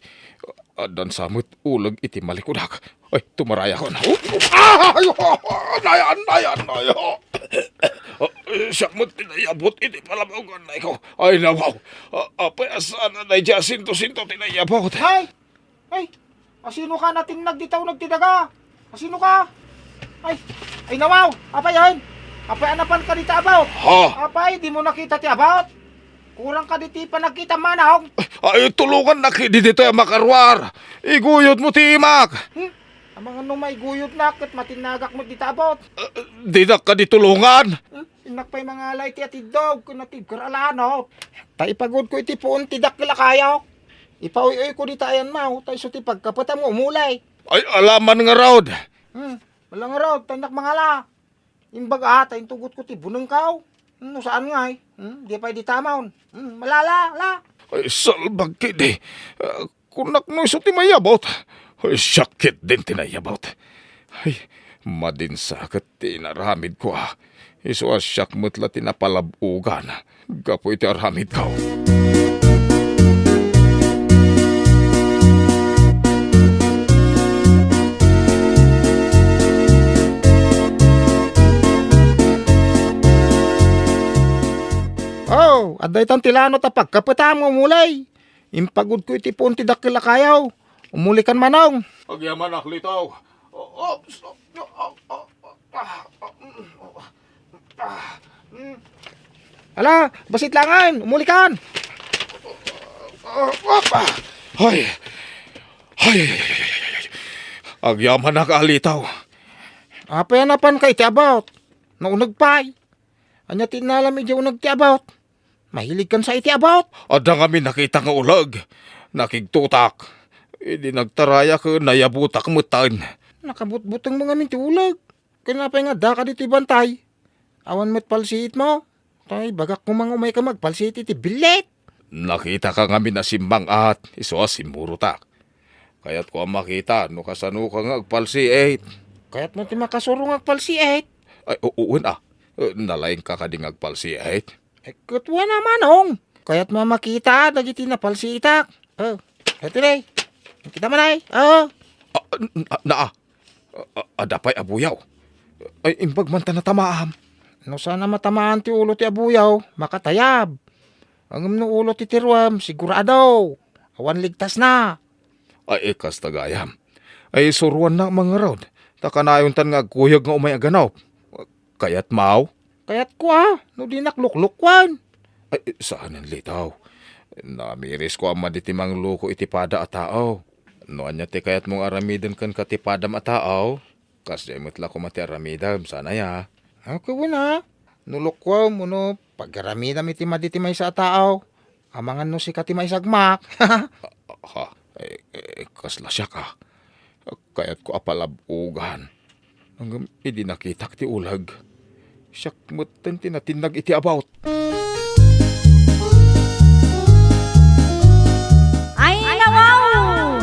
Adan samut ulag iti malikudak. Ay, tumaraya ko na. Nayan. Siyak mo tinayabot iti palabagan na ikaw. Ay, nawaw. Apay asana na dya sinto-sinto tinayabot. Ay! Asino ka natin nagditaw nagtidaga? Asino ka? Ay nawaw! Apay yan! Apay anapan ka dito about? Ha? Apay, di mo nakita ti about? Kurang ka diti pa nagkita manahong. Ay, tulungan na kidi dito yung makarwar. Iguyot mo timak. Ang mga numay guyot na kat matinagak mo dito about. Di na ka ditulungan. Inak pa'y mga alay ti atidog kung natid karalano. Taipagod ko iti puon tidak kila kayo. Ipauyoy ko dito ayan mau. Tayo so ti pagkapata mo umulay. Ay, alaman nga raod. Wala nga raw, tanak mga la. Imbaga tayo tugot ko ti bunang kaw. No saan nga eh. Di pa di tamaon. Malala, la. Ay, salbag kidi. Kunak no iso ti mayabot. Ay, syakit din tinayabot. Ay, madinsakat tinaramid ko ah. Iso asyak mutla tinapalabugan. Gapo iti aramid ko. Oh, aday tan tilano ta pagkapata mo umulay. Impagod ko iti puon ti dakila kayaw. Umuli kan manong. Pagyaman aklitaw. Ala, basit langan, umuli kan. Ay. Agyaman na kaalitaw. Apa yan napan kay ti about? Naunag pay. Anya tinalami di unag ti about. Mahilig kan sa iti about. Ada kami nakita nga ulag. Nakigtutak. Hindi nagtaraya ka nayabutak mutan. Nakabutbutang mga minti ulag. Kinapay nga da ka dito ibantay. Awan mo't palsiit mo. Tay, bagak ko mga umay ka magpalsiit iti bilet. Nakita ka nga minasimbang at iso simuro tak. Kaya't ko ang makita no kasano ka nga agpalsiit. Kaya't mo ti makasurong agpalsiit. Ay, uun nalaing ka kading agpalsiit. Kutwa naman Kaya't mamakita dagiti na palsiitak. Eto day. Kita man ay. Adapay abuyaw. Ay, imbag man ta natamaam. No sana matamaan ti ulo ti abuyaw, makatayab. Ang no ulo ti tirwam, sigurado. Awan ligtas na. Ay, ikas tagayam. Ay, suruan na mga rod. Takanayon tan nga agkuyag nga umay aganaw. Kaya't mau? Kaya't kwa, no di nakluklukwan. Ay, saan ang litaw? Namiris ko ang maditimang luko itipada at tao. Noan niya ti kaya't mong aramidam kan katipadam at tao. Kasya imutla ko mati aramidam, sana ya. Ako na. Nulukwa mo no, pagkaramidam iti maditimay sa tao. Amangan no si katimay sagmak. Kasla siya ka. Kaya't ko apalabugan. Hanggang hindi nakita ti ulag. Siyak mutan tinatinag iti about. Ay, nawaw!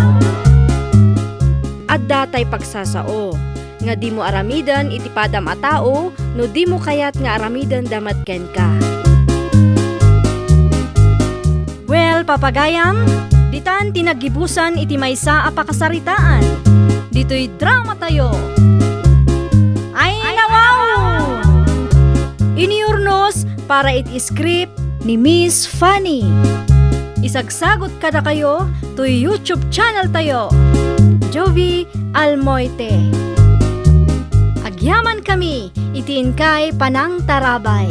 At datay pagsasao, nga di mo aramidan iti padam a tao, no di mo kayat nga aramidan damatken ka. Well, papagayam, ditan tinagibusan iti maysa a pakasaritaan. Dito'y drama tayo. Ay, nawaw! Iniurnos para iti script ni Miss Fanny. Isagsagot kada kayo to YouTube channel tayo. Jovi Almoite. Agyaman kami, itiin kay Panang Tarabay.